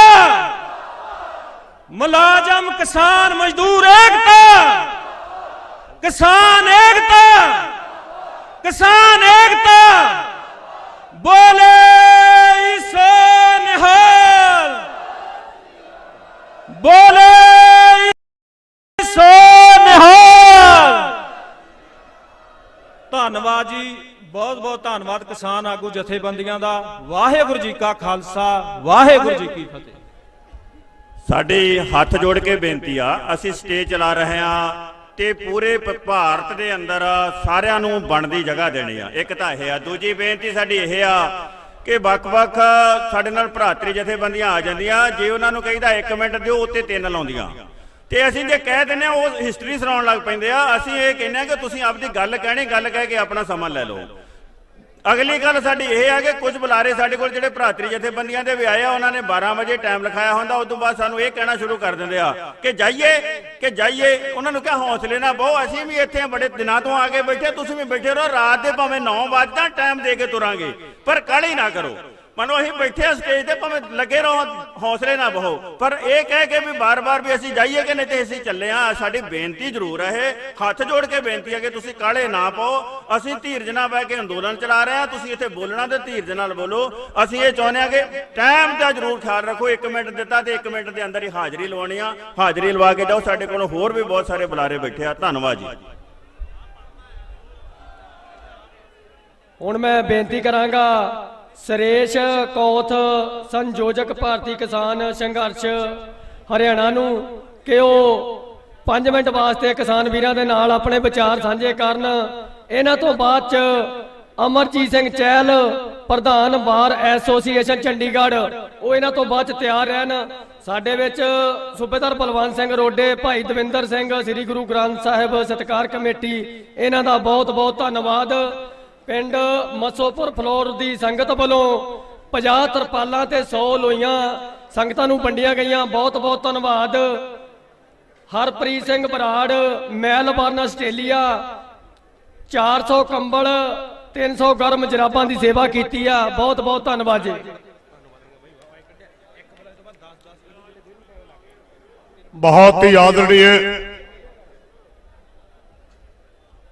मुलाजम किसान मजदूर एकता, किसान एकता, किसान एकता, बोले सो निहाल, बोले सो निहाल। धन्यवाद जी, बहुत बहुत धन्यवाद किसान आगू जथेबंदियां दा। वाहेगुरु जी का खालसा, वाहेगुरु जी की फतेह। साडे हथ जोड़ के बेनती आ, असी स्टेज चला रहे हैं ते पूरे भारत दे अंदर सारियां नूं बनदी जगह देनी आ। एक तां इह आ, दूजी बेनती साडी इह आ कि वख-वख साडे नाल भरातरी जथेबंदियां आ जांदियां, जे उन्हां नूं कहीदा 1 मिनट दिओ उत्ते 3 लाउंदियां ते असीं जे कह दिंदे आ ਉਹ हिस्टरी सुणाउण लग पैंदे आ। असीं ਇਹ कहने आ कि तुसीं आपदी गल कहणी, गल कह के अपना समा लै लओ। अगली गल साडी ਇਹ है कि कुछ बुलारे साडे कोल ਜਿਹੜੇ ਭਰਾਤਰੀ ਜਥੇਬੰਦੀਆਂ ਦੇ ਵੀ ਆਏ ਆ, ਉਹਨਾਂ ਨੇ 12 ਵਜੇ ਟਾਈਮ ਲਿਖਾਇਆ ਹੁੰਦਾ, ਉਸ ਤੋਂ ਬਾਅਦ ਸਾਨੂੰ ਇਹ ਕਹਿਣਾ ਸ਼ੁਰੂ ਕਰ ਦਿੰਦੇ ਆ ਕਿ ਜਾਈਏ। ਉਹਨਾਂ ਨੂੰ ਕਿਹਾ ਹੌਸਲੇ ਨਾਲ ਬਹੁ, ਅਸੀਂ ਵੀ ਇੱਥੇ ਬੜੇ ਦਿਨਾਂ ਤੋਂ ਆ ਕੇ ਬੈਠੇ, ਤੁਸੀਂ ਵੀ ਬੈਠੇ ਰਹੋ, ਰਾਤ ਦੇ ਭਾਵੇਂ 9 ਵਜੇ ਤੱਕ ਟਾਈਮ ਦੇ ਕੇ ਤੁਰਾਂਗੇ, ਪਰ ਕਾਹਲੀ ਨਾ ਕਰੋ। ਮਨੋ ਅਸੀਂ ਬੈਠੇ ਆ ਸਟੇਜ ਤੇ, ਭਾਵੇਂ ਲੱਗੇ ਰਹੋ, ਹੌਸਲੇ ਨਾ ਬਹੋ, ਪਰ ਇਹ ਕਹਿ ਕੇ ਵੀ ਬਾਰ-ਬਾਰ ਵੀ ਅਸੀਂ ਜਾਈਏ ਕਿ ਨਹੀਂ ਤੇ ਅਸੀਂ ਚੱਲੇ ਆ। ਸਾਡੀ ਬੇਨਤੀ ਜ਼ਰੂਰ ਹੈ, ਹੱਥ ਜੋੜ ਕੇ ਬੇਨਤੀ ਹੈ ਕਿ ਤੁਸੀਂ ਕਾਹਲੇ ਨਾ ਪਾਓ। ਅਸੀਂ ਧੀਰਜ ਨਾਲ ਬਹਿ ਕੇ ਅੰਦੋਲਨ ਚਲਾ ਰਹੇ ਆ, ਤੁਸੀਂ ਇੱਥੇ ਬੋਲਣਾ ਤੇ ਧੀਰਜ ਨਾਲ ਬੋਲੋ। ਅਸੀਂ ਇਹ ਚਾਹੁੰਦੇ ਆ ਕਿ ਟਾਈਮ ਦਾ ਜ਼ਰੂਰ ਖਿਆਲ ਰੱਖੋ। 1 ਮਿੰਟ ਦਿੱਤਾ ਤੇ 1 ਮਿੰਟ ਦੇ ਅੰਦਰ ਹੀ ਹਾਜ਼ਰੀ ਲਵਾਉਣੀ ਆ, ਹਾਜ਼ਰੀ ਲਵਾ ਕੇ ਜਾਓ। ਸਾਡੇ ਕੋਲ ਹੋਰ ਵੀ ਬਹੁਤ ਸਾਰੇ ਬੁਲਾਰੇ ਬੈਠੇ ਆ। ਧੰਨਵਾਦ ਜੀ। ਹੁਣ ਮੈਂ ਬੇਨਤੀ ਕਰਾਂਗਾ सुरेश कौथ, संयोजक भारतीय किसान संघर्ष हरियाणा नूं कि ਉਹ 5 मिनट वास्ते किसान वीरां दे नाल अपने विचार साझे करन। इन्हां तो बाद च अमरजीत सिंह चहल, प्रधान बार एसोसीएशन चंडीगढ़, ਉਹ इन्हां तो बाद च तैयार रहन। ਸਾਡੇ ਵਿੱਚ ਸੂਬੇਦਾਰ ਬਲਵੰਤ ਸਿੰਘ ਰੋਡੇ, ਭਾਈ ਦਵਿੰਦਰ ਸਿੰਘ, ਸ੍ਰੀ ਗੁਰੂ ਗ੍ਰੰਥ ਸਾਹਿਬ ਸਤਿਕਾਰ ਕਮੇਟੀ, ਇਹਨਾਂ ਦਾ ਬਹੁਤ ਬਹੁਤ ਧੰਨਵਾਦ। ਪਿੰਡ ਮਸੋਪੁਰ ਫਲੋਰ ਦੀ ਸੰਗਤ ਵੱਲੋਂ 50 ਤਰਪਾਲਾਂ ਤੇ 100 ਲੋਈਆਂ ਸੰਗਤਾਂ ਨੂੰ ਵੰਡੀਆਂ ਗਈਆਂ। ਬਹੁਤ ਬਹੁਤ ਧੰਨਵਾਦ। ਹਰਪ੍ਰੀਤ ਸਿੰਘ ਬਰਾੜ, ਮੈਲਬਰਨ ਆਸਟ੍ਰੇਲੀਆ, 400 ਕੰਬਲ, 300 ਗਰਮ ਜਰਾਬਾਂ ਦੀ ਸੇਵਾ ਕੀਤੀ ਆ। ਬਹੁਤ ਬਹੁਤ ਧੰਨਵਾਦ ਜੀ। बहुत ही आदरणीय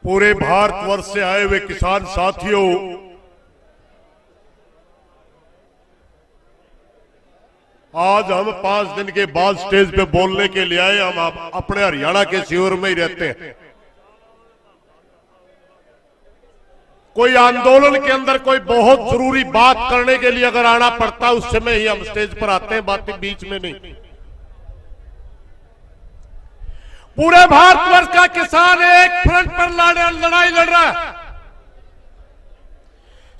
पूरे भारतवर्ष से आए हुए किसान साथियों, आज हम 5 दिन के बाद स्टेज पे बोलने के लिए आए। हम अपने हरियाणा के शिविर में ही रहते हैं। कोई आंदोलन के अंदर कोई बहुत जरूरी बात करने के लिए अगर आना पड़ता है, उस समय ही हम स्टेज पर आते हैं, बातें बीच में नहीं। पूरे भारतवर्ष का किसान एक फ्रंट पर लड़ाई लड़ रहा है,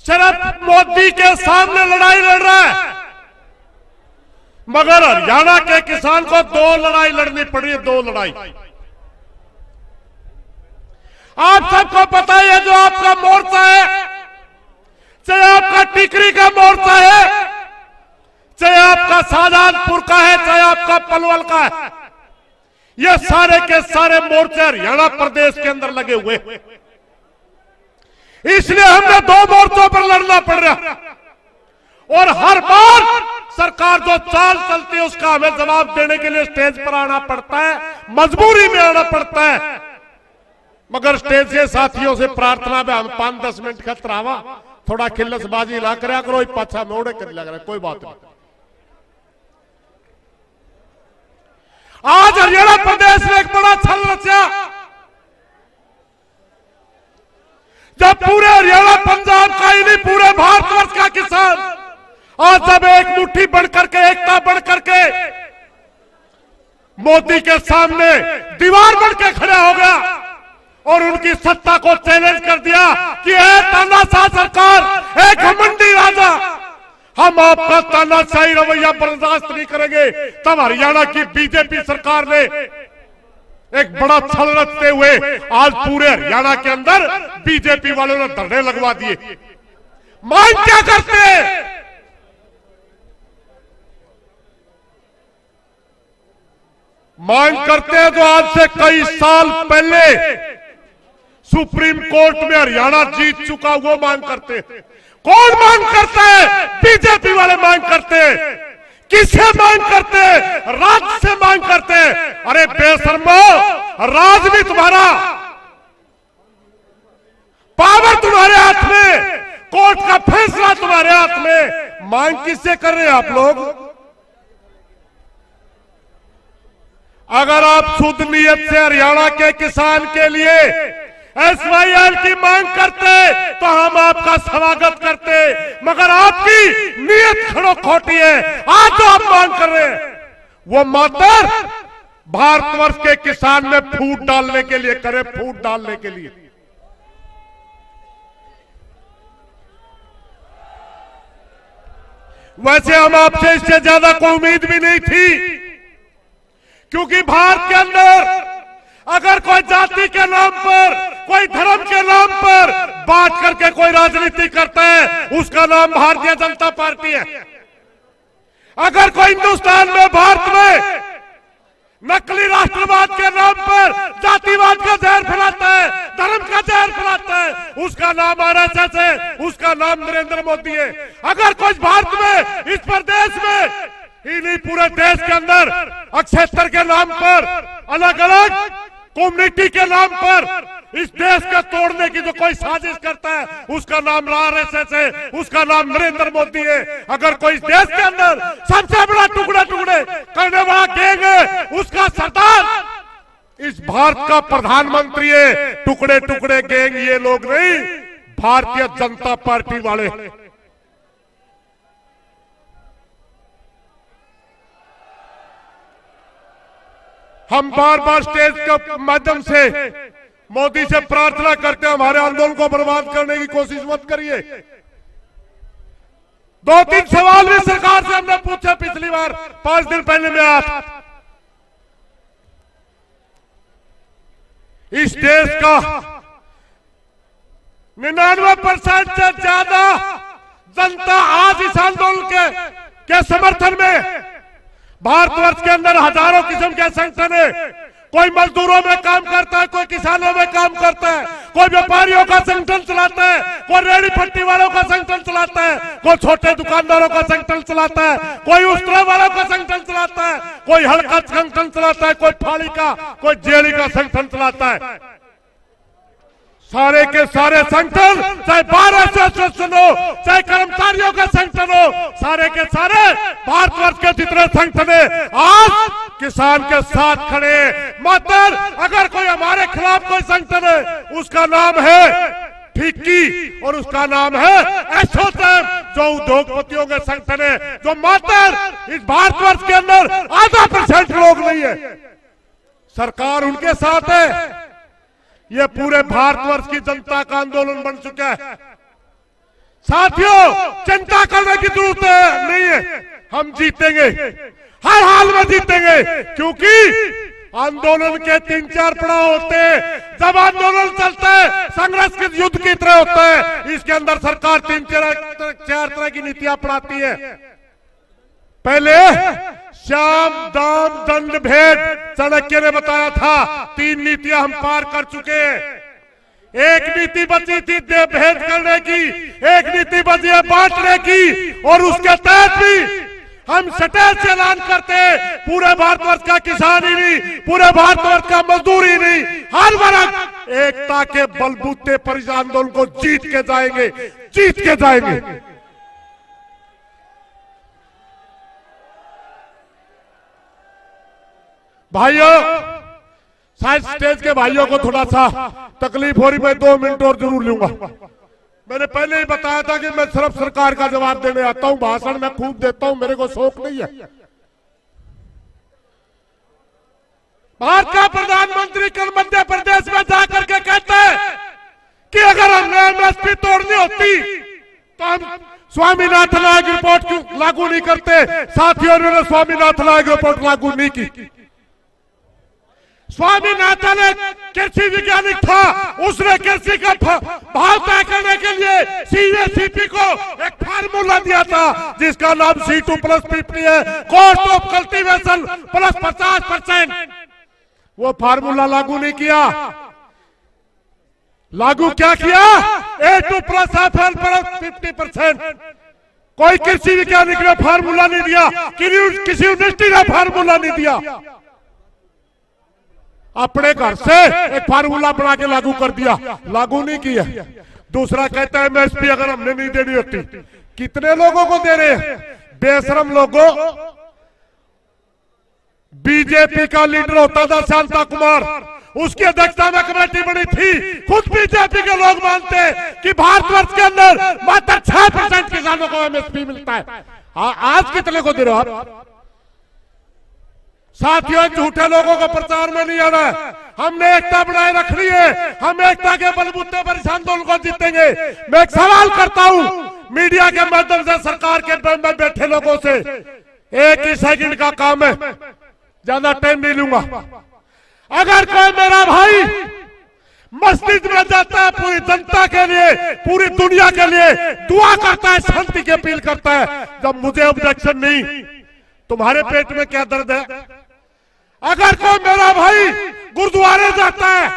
सिर्फ मोदी के सामने लड़ाई लड़ रहा है, मगर हरियाणा के किसान को 2 लड़ाई लड़नी पड़ी है, 2 लड़ाई। आप सबको पता है जो आपका मोर्चा है, चाहे आपका टिकरी का मोर्चा है, चाहे आपका शाहजहांपुर का है, चाहे आपका पलवल का है, ये सारे के सारे मोर्चे हरियाणा प्रदेश के अंदर लगे हुए। इसलिए हमें 2 मोर्चों पर लड़ना पड़ रहा, और हर बार सरकार जो चाल चलती है उसका हमें जवाब देने के लिए स्टेज पर आना पड़ता है, मजबूरी में आना पड़ता है। मगर स्टेज के साथियों से प्रार्थना में हम 5-10 मिनट का तरावा थोड़ा खिल्लसबाजी ना करा करो, पाछा मोड़े कर लग रहा है, कोई बात नहीं। आज हरियाणा प्रदेश में एक बड़ा छल रचा, जब पूरे हरियाणा पंजाब का ही नहीं पूरे भारतवर्ष का किसान आज जब एक मुट्ठी बन करके, एकता बन करके मोदी के सामने दीवार बन के खड़ा हो गया और उनकी सत्ता को चैलेंज कर दिया कि है तानाशाह सरकार, है घमंडी राजा, हम आपका तानाशाही रवैया बर्दाश्त नहीं करेंगे। तब हरियाणा की बीजेपी सरकार ने एक बड़ा छल रचते हुए आज पूरे हरियाणा के अंदर बीजेपी वालों ने धरने लगवा दिए। मांग क्या करते हैं? मांग करते हैं जो आज से कई साल पहले सुप्रीम कोर्ट में हरियाणा जीत चुका, वो मांग करते हैं। कौन मांग करता है? बीजेपी वाले मांग करते हैं। किससे मांग करते हैं? राज्य से मांग करते हैं। अरे बेशर्मो, राज भी तुम्हारा, पावर तुम्हारे हाथ में, कोर्ट का फैसला तुम्हारे हाथ में, मांग किससे कर रहे हैं आप लोग? अगर आप शुद्ध नीयत से हरियाणा के किसान के लिए SYL की मांग करते तो हम आपका स्वागत करते, मगर आपकी नीयत खड़ो खोटी है। आज जो आप मांग कर रहे हैं वो मात्र भारतवर्ष के किसान में फूट डालने के लिए करे, फूट डालने के लिए। वैसे हम आपसे इससे ज्यादा कोई उम्मीद भी नहीं थी, क्योंकि भारत के अंदर अगर कोई जाति के नाम पर, कोई धर्म के नाम पर बांट करके कोई राजनीति करता है, उसका नाम भारतीय जनता पार्टी है। अगर कोई हिंदुस्तान में, भारत में नकली राष्ट्रवाद के नाम पर जातिवाद का जहर फैलाता है, धर्म का जहर फैलाता है, उसका नाम RSS है, उसका नाम नरेंद्र मोदी है। अगर कोई भारत में, इस प्रदेश में ही नहीं पूरे देश के अंदर क्षेत्र के नाम पर, अलग अलग कम्युनिटी के नाम पर इस देश को तोड़ने की जो कोई साजिश करता है, उसका नाम RSS है, उसका नाम नरेंद्र मोदी है। अगर कोई इस देश के अंदर सबसे बड़ा टुकड़े टुकड़े करने वाला गैंग है, उसका सरदार इस भारत का प्रधानमंत्री है। टुकड़े टुकड़े गैंग ये लोग नहीं, भारतीय जनता पार्टी वाले। हम बार बार स्टेज के माध्यम से मोदी से प्रार्थना करते हैं, हमारे आंदोलन को बर्बाद करने की कोशिश मत करिए। 2-3 सवाल भी सरकार से हमने पूछा पिछली बार, 5 दिन पहले मैं आया था। इस देश का 99% से ज्यादा जनता आज इस आंदोलन के समर्थन में, भारतवर्ष के अंदर हजारों किस्म के संगठन है, कोई मजदूरों में काम करता है, कोई किसानों में काम करता है, कोई व्यापारियों का संगठन चलाता है, कोई रेहड़ी पट्टी वालों का संगठन चलाता है, कोई छोटे दुकानदारों का संगठन चलाता है, कोई उस्तरा वालों का संगठन चलाता है, कोई हल्का संगठन चलाता है, कोई फाड़ी का, कोई जेड़ी का संगठन चलाता है। सारे के सारे संगठन, चाहे बार एसोसिएशन हो, चाहे कर्मचारियों का संगठन हो, सारे के सारे भारतवर्ष के जितने संगठन है आज किसान के साथ खड़े। मात्र अगर कोई हमारे खिलाफ कोई संगठन है, उसका नाम है फिक्की और उसका नाम है एसोचैम, जो उद्योगपतियों के संगठन है, जो मात्र इस भारतवर्ष के अंदर 0.5% लोग नहीं है। सरकार उनके साथ है। ये पूरे भारतवर्ष की जनता का आंदोलन बन चुका है। साथियों, चिंता करने की जरूरत नहीं है, हम जीतेंगे, हर हाल में जीतेंगे, क्योंकि आंदोलन के 3-4 पड़ाव होते हैं। जब आंदोलन चलता है संघर्ष के युद्ध की तरह होता है। इसके अंदर सरकार 3-4 तरह की नीतियां अपनाती है। पहले श्याम दाम दंड भेद चाणक्य ने बताया था, 3 नीतियां हम पार कर चुके हैं। एक नीति बची थी भेद करने की, एक नीति बची है बांटने की, और उसके तहत भी हम सटेल से ऐलान करते हैं पूरे भारतवर्ष का किसान ही नहीं, पूरे भारतवर्ष का मजदूर ही नहीं, हर वर्ग एकता के बलबूते पर इस आंदोलन को जीत के जाएंगे, जीत के जाएंगे। भाइयों, शायद स्टेज के भाइयों को थोड़ा सा तकलीफ हो रही, मैं 2 मिनट और जरूर लूंगा। मैंने पहले ही बताया था कि मैं सिर्फ सरकार का जवाब देने आता हूं, भाषण में खूब देता हूं, मेरे को शौक नहीं है। भारत का प्रधानमंत्री कल मध्य प्रदेश में जाकर के कहते हैं कि अगर हमने एमएसपी तोड़नी होती तो हम स्वामीनाथन आयोग रिपोर्ट क्यों लागू नहीं करते। साथियों ने स्वामीनाथन आयोग रिपोर्ट लागू नहीं की। स्वामीनाथन एक कृषि वैज्ञानिक था, उसने कृषि का भाव तय करने के लिए सीवीसीपी को एक फार्मूला दिया था जिसका नाम C2+50 है, कॉस्ट ऑफ कल्टीवेशन प्लस 50%। वो फार्मूला लागू नहीं किया। लागू क्या किया? A2+FL plus 50%। कोई कृषि वैज्ञानिक ने फार्मूला नहीं दिया, किसी यूनिवर्सिटी ने फार्मूला नहीं दिया। अपने घर से एक फार्मूला बना के लागू कर दिया, लागू नहीं किया। दूसरा कहता है एमएसपी अगर हमने नहीं देनी होती। कितने लोगों को दे रहे हैं? बेशरम लोगों। बीजेपी का लीडर होता था शांता कुमार, उसकी अध्यक्षता में कमेटी बनी थी। खुद बीजेपी के लोग मानते हैं कि भारतवर्ष के अंदर मात्र 6% किसानों को एमएसपी मिलता है। आज कितने को दे रहे हो आप? साथियों, झूठे लोगों को प्रचार में नहीं आना है। हमने एकता बनाए रखनी है, हम एकता के बलबूते पर इस आंदोलन को जीतेंगे। मैं एक सवाल करता हूं मीडिया के माध्यम से सरकार के में बैठे लोगों से, 1 ही सेकंड का काम है, ज्यादा टाइम नहीं लूंगा। अगर कोई मेरा भाई मस्जिद में जाता है, पूरी जनता के लिए, पूरी दुनिया के लिए दुआ करता है, शांति की अपील करता है, जब मुझे ऑब्जेक्शन नहीं, तुम्हारे पेट में क्या दर्द है? अगर कोई मेरा भाई गुरुद्वारे जाता है,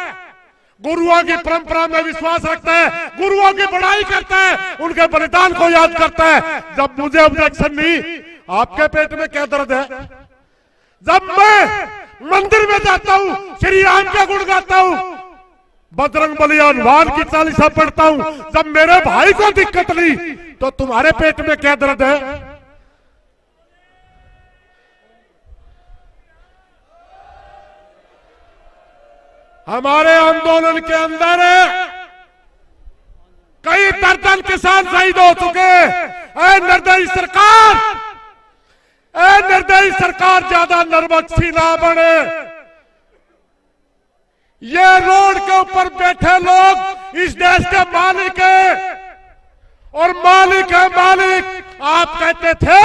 गुरुओं की परंपरा में विश्वास रखता है, गुरुओं की बड़ाई करता है, उनके बलिदान को याद करता है, जब मुझे ऑब्जेक्शन नहीं, आपके पेट में क्या दर्द है? जब मैं मंदिर में जाता हूं, श्री राम का गुण गाता हूं, बजरंग बली हनुमान की चालीसा पढ़ता हूं, जब मेरे भाई को दिक्कत नहीं, तो तुम्हारे पेट में क्या दर्द है? हमारे आंदोलन के अंदर कई दर्जन किसान शहीद हो चुके। निर्दयी सरकार, निर्दयी सरकार ज्यादा नरबख्शी ना बने। ये रोड के ऊपर बैठे लोग इस देश के मालिक है, और मालिक है मालिक। आप कहते थे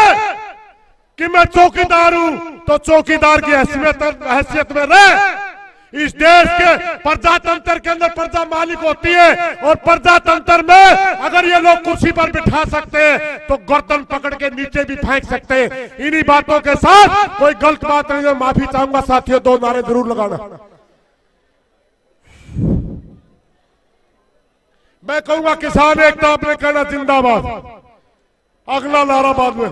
कि मैं चौकीदार हूं, तो चौकीदार की हैसियत में रहे। इस देश के प्रजातंत्र के अंदर प्रजा मालिक होती है, और प्रजातंत्र में अगर ये लोग कुर्सी पर बिठा सकते हैं तो गर्दन पकड़ के नीचे भी फेंक सकते हैं। इन्हीं बातों के साथ कोई गलत बात नहीं है, माफी चाहूंगा साथियों, 2 नारे जरूर लगाना। मैं कहूंगा किसान एकता आपने कहना जिंदाबाद। अगला नारा बाद में,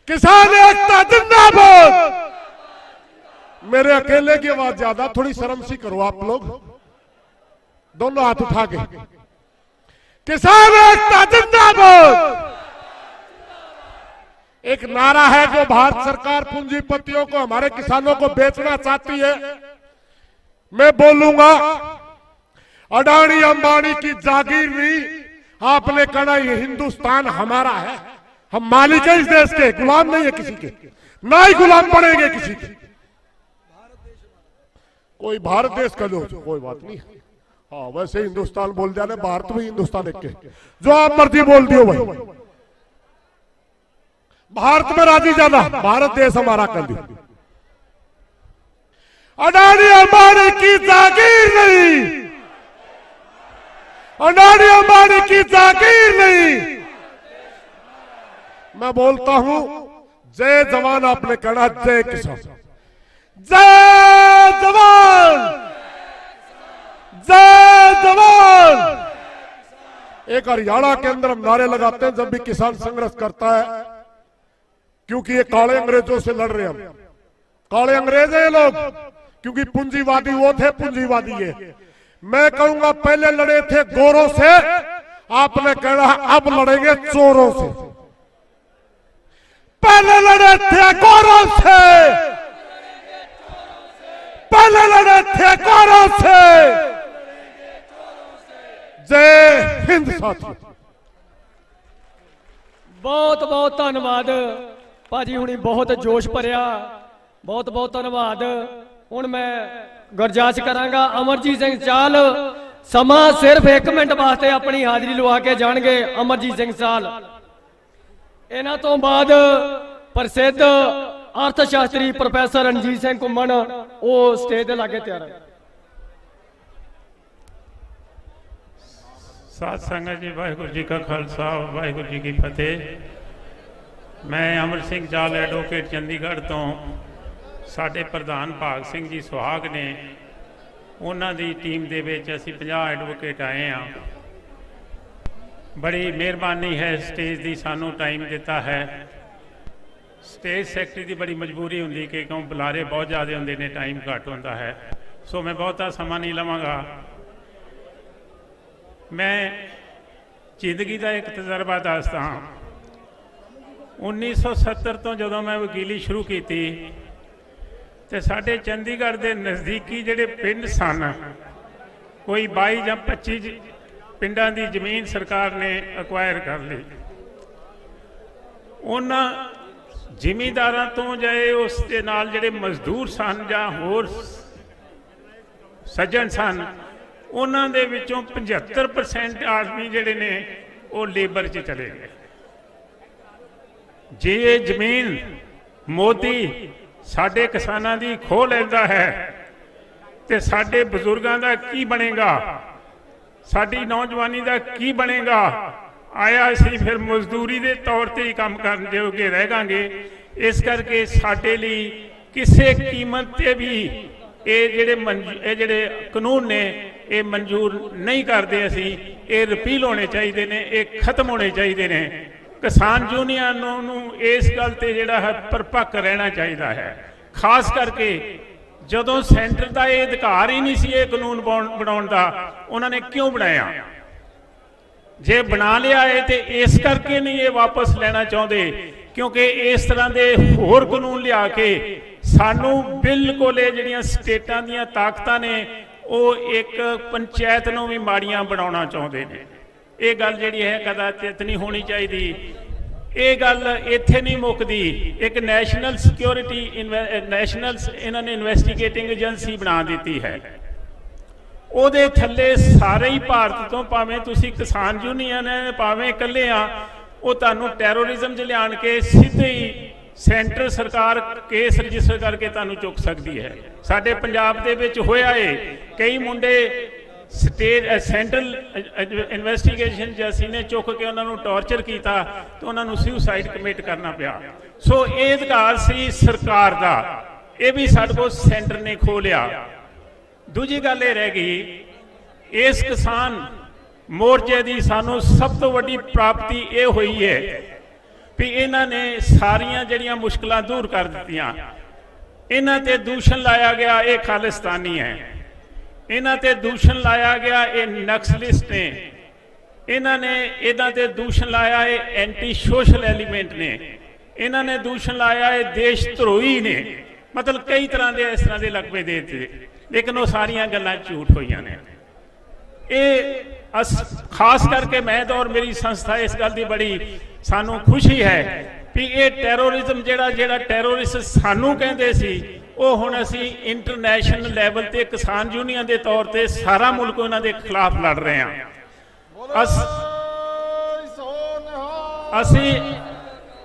किसान एकता जिंदाबाद। मेरे अकेले की आवाज ज्यादा, थोड़ी शर्म सी करो आप लोग, दोनों हाथ उठा के, किसान एकता जिंदाबाद। एक नारा है जो भारत सरकार पूंजीपतियों को, हमारे किसानों को बेचना चाहती है। मैं बोलूंगा अडानी अंबानी की जागीर नहीं, आपने कहना ये हिंदुस्तान हमारा है, हम मालिक है इस देश के, गुलाम नहीं है किसी के, ना ही गुलाम बनेंगे किसी के। कोई भारत देश का जो कोई बात नहीं, हाँ वैसे हिंदुस्तान बोल जाने, भारत में हिंदुस्तान एक के, जो आप मर्जी बोल दियो भाई, भारत में राजी जाना, भारत देश हमारा कर दिया। अडानी अंबानी की जागीर नहीं, अडानी अंबानी की जागीर नहीं। मैं बोलता हूं जय जवान, आपने कहना जय किसान, जय जवान, जय जवान। एक हरियाणा के अंदर हम नारे लगाते हैं जब भी किसान संघर्ष करता है, क्योंकि ये काले अंग्रेजों से लड़ रहे हैं हम, काले अंग्रेज हैं ये लोग, क्योंकि पूंजीवादी वो थे, पूंजीवादी ये। मैं कहूंगा पहले लड़े थे गोरों से, आपने कहना अब लड़ेंगे चोरों से। पहले लड़े थे गोरों से, पहले लड़े थे गोरों से। जय हिंद साथी। बहुत बहुत धन्यवाद भाजी हुणी, बहुत जोश भरिया, बहुत बहुत धन्यवाद। हुण मैं गुरजाच करांगा अमरजीत सिंह चाहल, समा सिर्फ 1 मिनट वास्ते अपनी हाजिरी लवा के जाणगे अमरजीत सिंह चाहल। इन्हां तो बाद प्रसिद्ध अर्थशास्त्री प्रोफैसर रणजीत सिंह घुम्मन वो स्टेज दे लागे तैयार है। साध संगत जी, वाहिगुरू जी का खालसा, वाहिगुरू जी की फतेह। मैं अमर सिंह चाहल एडवोकेट चंडीगढ़ तो, साडे प्रधान भाग सिंह जी सुहाग ने, उन्हां दी टीम दे विच असीं 50 एडवोकेट आए हाँ। बड़ी मेहरबानी है स्टेज की, सानू टाइम दिता है। स्टेज सैकटरी की बड़ी मजबूरी होंदी कि क्यों बुलारे बहुत ज़्यादा होंदे ने, टाइम घट होंदा है, सो मैं बहुता समा नहीं लवांगा। मैं जिंदगी का एक तजर्बा दसदा हाँ। 1970 तो जो मैं वकीली शुरू की तो साढ़े चंडीगढ़ के नज़दीकी जोड़े पिंड सन, कोई 22 या 25 पिंडा की जमीन सरकार ने अक्वायर कर ली। उन्होंने जिमीदारां तो जाए उस दे नाल जिहड़े मजदूर सन या होर सज्जन सन, उन्हां दे विचों 75% आदमी जिहड़े ने वो लेबर च चले गए। जे ये जमीन मोदी साडे किसानां दी खो लैंदा है ते साडे बजुर्गां दा की बनेगा, साडी नौजवानी दा की बनेगा। आया असीं फिर मजदूरी दे तौर ते ही काम करन जोगे रह जांगे। इस करके साडे लई किसी कीमत ते भी ये जिहड़े कानून ने ये मंजूर नहीं करते। असीं ये रिपील होने चाहिए ने, ये खत्म होने चाहिए ने। किसान यूनियन नूं इस गल ते जिहड़ा है परपक्क रहना चाहिए है। खास करके जदों सेंटर का ये अधिकार ही नहीं सी ये कानून बनाउण दा, उन्होंने क्यों बनाया? जे बना लिया है तो इस करके नहीं ये वापस लेना चाहते क्योंकि इस तरह के होर कानून लिया के सानू बिल्कुल जिहड़ियां स्टेटां दीयां ताकतां ने वो एक पंचायत नूं भी माड़ियां बनाउणा चाहुंदे ने। ये गल जिहड़ी है कदाचित नहीं होनी चाहिए। ये गल इत्थे नहीं मुकदी। एक नैशनल सिक्योरिटी नैशनल इन्होंने इन्वेस्टिगेटिंग एजेंसी बना दी है। ਉਹਦੇ थले सारे ही भारत तो भावें तुसी किसान यूनियन है भावें इकल्ले आ, वो तुहानूं टैरोरिज्म च लियाण के सीधे ही सेंटर सरकार केस रजिस्टर करके तुहानूं चुक सकती है। साडे पंजाब दे विच होया है, कई मुंडे स्टेट सेंट्रल इन्वेस्टिगेशन एजेंसी ने चुक के उन्होंने टॉर्चर किया तो उन्होंने सुसाइड कमिट करना पिया। सो ये अधिकार सी सरकार का, ये भी साडे कोल सेंटर ने खो लिया। दूजी गल ये रह गई, इस किसान ਮੋਰਚੇ ਦੀ ਸਾਨੂੰ ਸਭ ਤੋਂ ਵੱਡੀ ਪ੍ਰਾਪਤੀ ਇਹ ਹੋਈ ਹੈ ਵੀ ਇਹਨਾਂ ਨੇ ਸਾਰੀਆਂ ਜਿਹੜੀਆਂ ਮੁਸ਼ਕਲਾਂ ਦੂਰ ਕਰ ਦਿੱਤੀਆਂ। ਇਹਨਾਂ ਤੇ ਦੂਸ਼ਣ ਲਾਇਆ ਗਿਆ ਇਹ ਖਾਲਿਸਤਾਨੀ ਹੈ, ਇਹਨਾਂ ਤੇ ਦੂਸ਼ਣ ਲਾਇਆ ਗਿਆ ਇਹ ਨਕਸਲਿਸਟ ਨੇ, ਇਹਨਾਂ ਨੇ ਇਹਨਾਂ ਤੇ ਦੂਸ਼ਣ ਲਾਇਆ ਇਹ ਐਂਟੀ ਸੋਸ਼ਲ ਐਲੀਮੈਂਟ ਨੇ, ਇਹਨਾਂ ਨੇ ਦੂਸ਼ਣ ਲਾਇਆ ਇਹ ਦੇਸ਼ ਧਰੋਹੀ ਨੇ। ਮਤਲਬ ਕਈ ਤਰ੍ਹਾਂ ਦੇ ਇਸ ਤਰ੍ਹਾਂ ਦੇ ਲਕਬੇ ਦੇ ਦਿੱਤੇ, ਲੇਕਿਨ ਉਹ ਸਾਰੀਆਂ ਗੱਲਾਂ ਝੂਠ ਹੋਈਆਂ ਨੇ। ਇਹ ਖਾਸ ਕਰਕੇ ਮੈਂ ਤਾਂ ਔਰ ਮੇਰੀ ਸੰਸਥਾ ਇਸ ਗੱਲ ਦੀ ਬੜੀ ਸਾਨੂੰ ਖੁਸ਼ੀ ਹੈ ਵੀ ਇਹ ਟੈਰੋਰਿਜ਼ਮ ਜਿਹੜਾ ਟੈਰੋਰਿਸਟ ਸਾਨੂੰ ਕਹਿੰਦੇ ਸੀ, ਉਹ ਹੁਣ ਅਸੀਂ ਇੰਟਰਨੈਸ਼ਨਲ ਲੈਵਲ ਤੇ ਕਿਸਾਨ ਯੂਨੀਅਨ ਦੇ ਤੌਰ ਤੇ ਸਾਰਾ ਮੁਲਕ ਉਹਨਾਂ ਦੇ ਖਿਲਾਫ ਲੜ ਰਹੇ ਹਾਂ।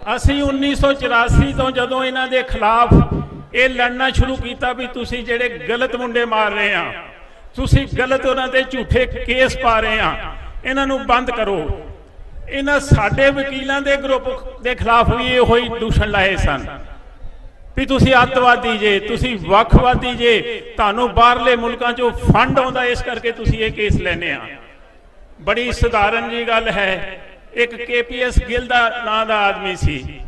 ਅਸੀਂ 1984 ਤੋਂ ਜਦੋਂ ਇਹਨਾਂ ਦੇ ਖਿਲਾਫ ਇਹ ਲੜਨਾ ਸ਼ੁਰੂ ਕੀਤਾ ਵੀ ਤੁਸੀਂ ਜਿਹੜੇ ਗਲਤ ਮੁੰਡੇ ਮਾਰ ਰਹੇ ਆ, ਤੁਸੀਂ ਗਲਤ ਉਹਨਾਂ ਤੇ ਝੂਠੇ ਕੇਸ ਪਾ ਰਹੇ ਆ, ਇਹਨਾਂ ਨੂੰ ਬੰਦ ਕਰੋ। ਇਹਨਾਂ ਸਾਡੇ ਵਕੀਲਾਂ ਦੇ ਗਰੁੱਪ ਦੇ ਖਿਲਾਫ ਵੀ ਇਹੋ ਹੀ ਦੂਸ਼ਣ ਲਾਏ ਸਨ ਵੀ ਤੁਸੀਂ ਅੱਤਵਾਦੀ ਜੇ, ਤੁਸੀਂ ਵੱਖਵਾਦੀ ਜੇ, ਤੁਹਾਨੂੰ ਬਾਹਰਲੇ ਮੁਲਕਾਂ 'ਚੋਂ ਫੰਡ ਆਉਂਦਾ, ਇਸ ਕਰਕੇ ਤੁਸੀਂ ਇਹ ਕੇਸ ਲੈਣੇ ਆ। ਬੜੀ ਸਧਾਰਨ ਜੀ ਗੱਲ ਹੈ, ਇੱਕ KPS ਗਿੱਲ ਦਾ ਨਾਂ ਦਾ ਆਦਮੀ ਸੀ,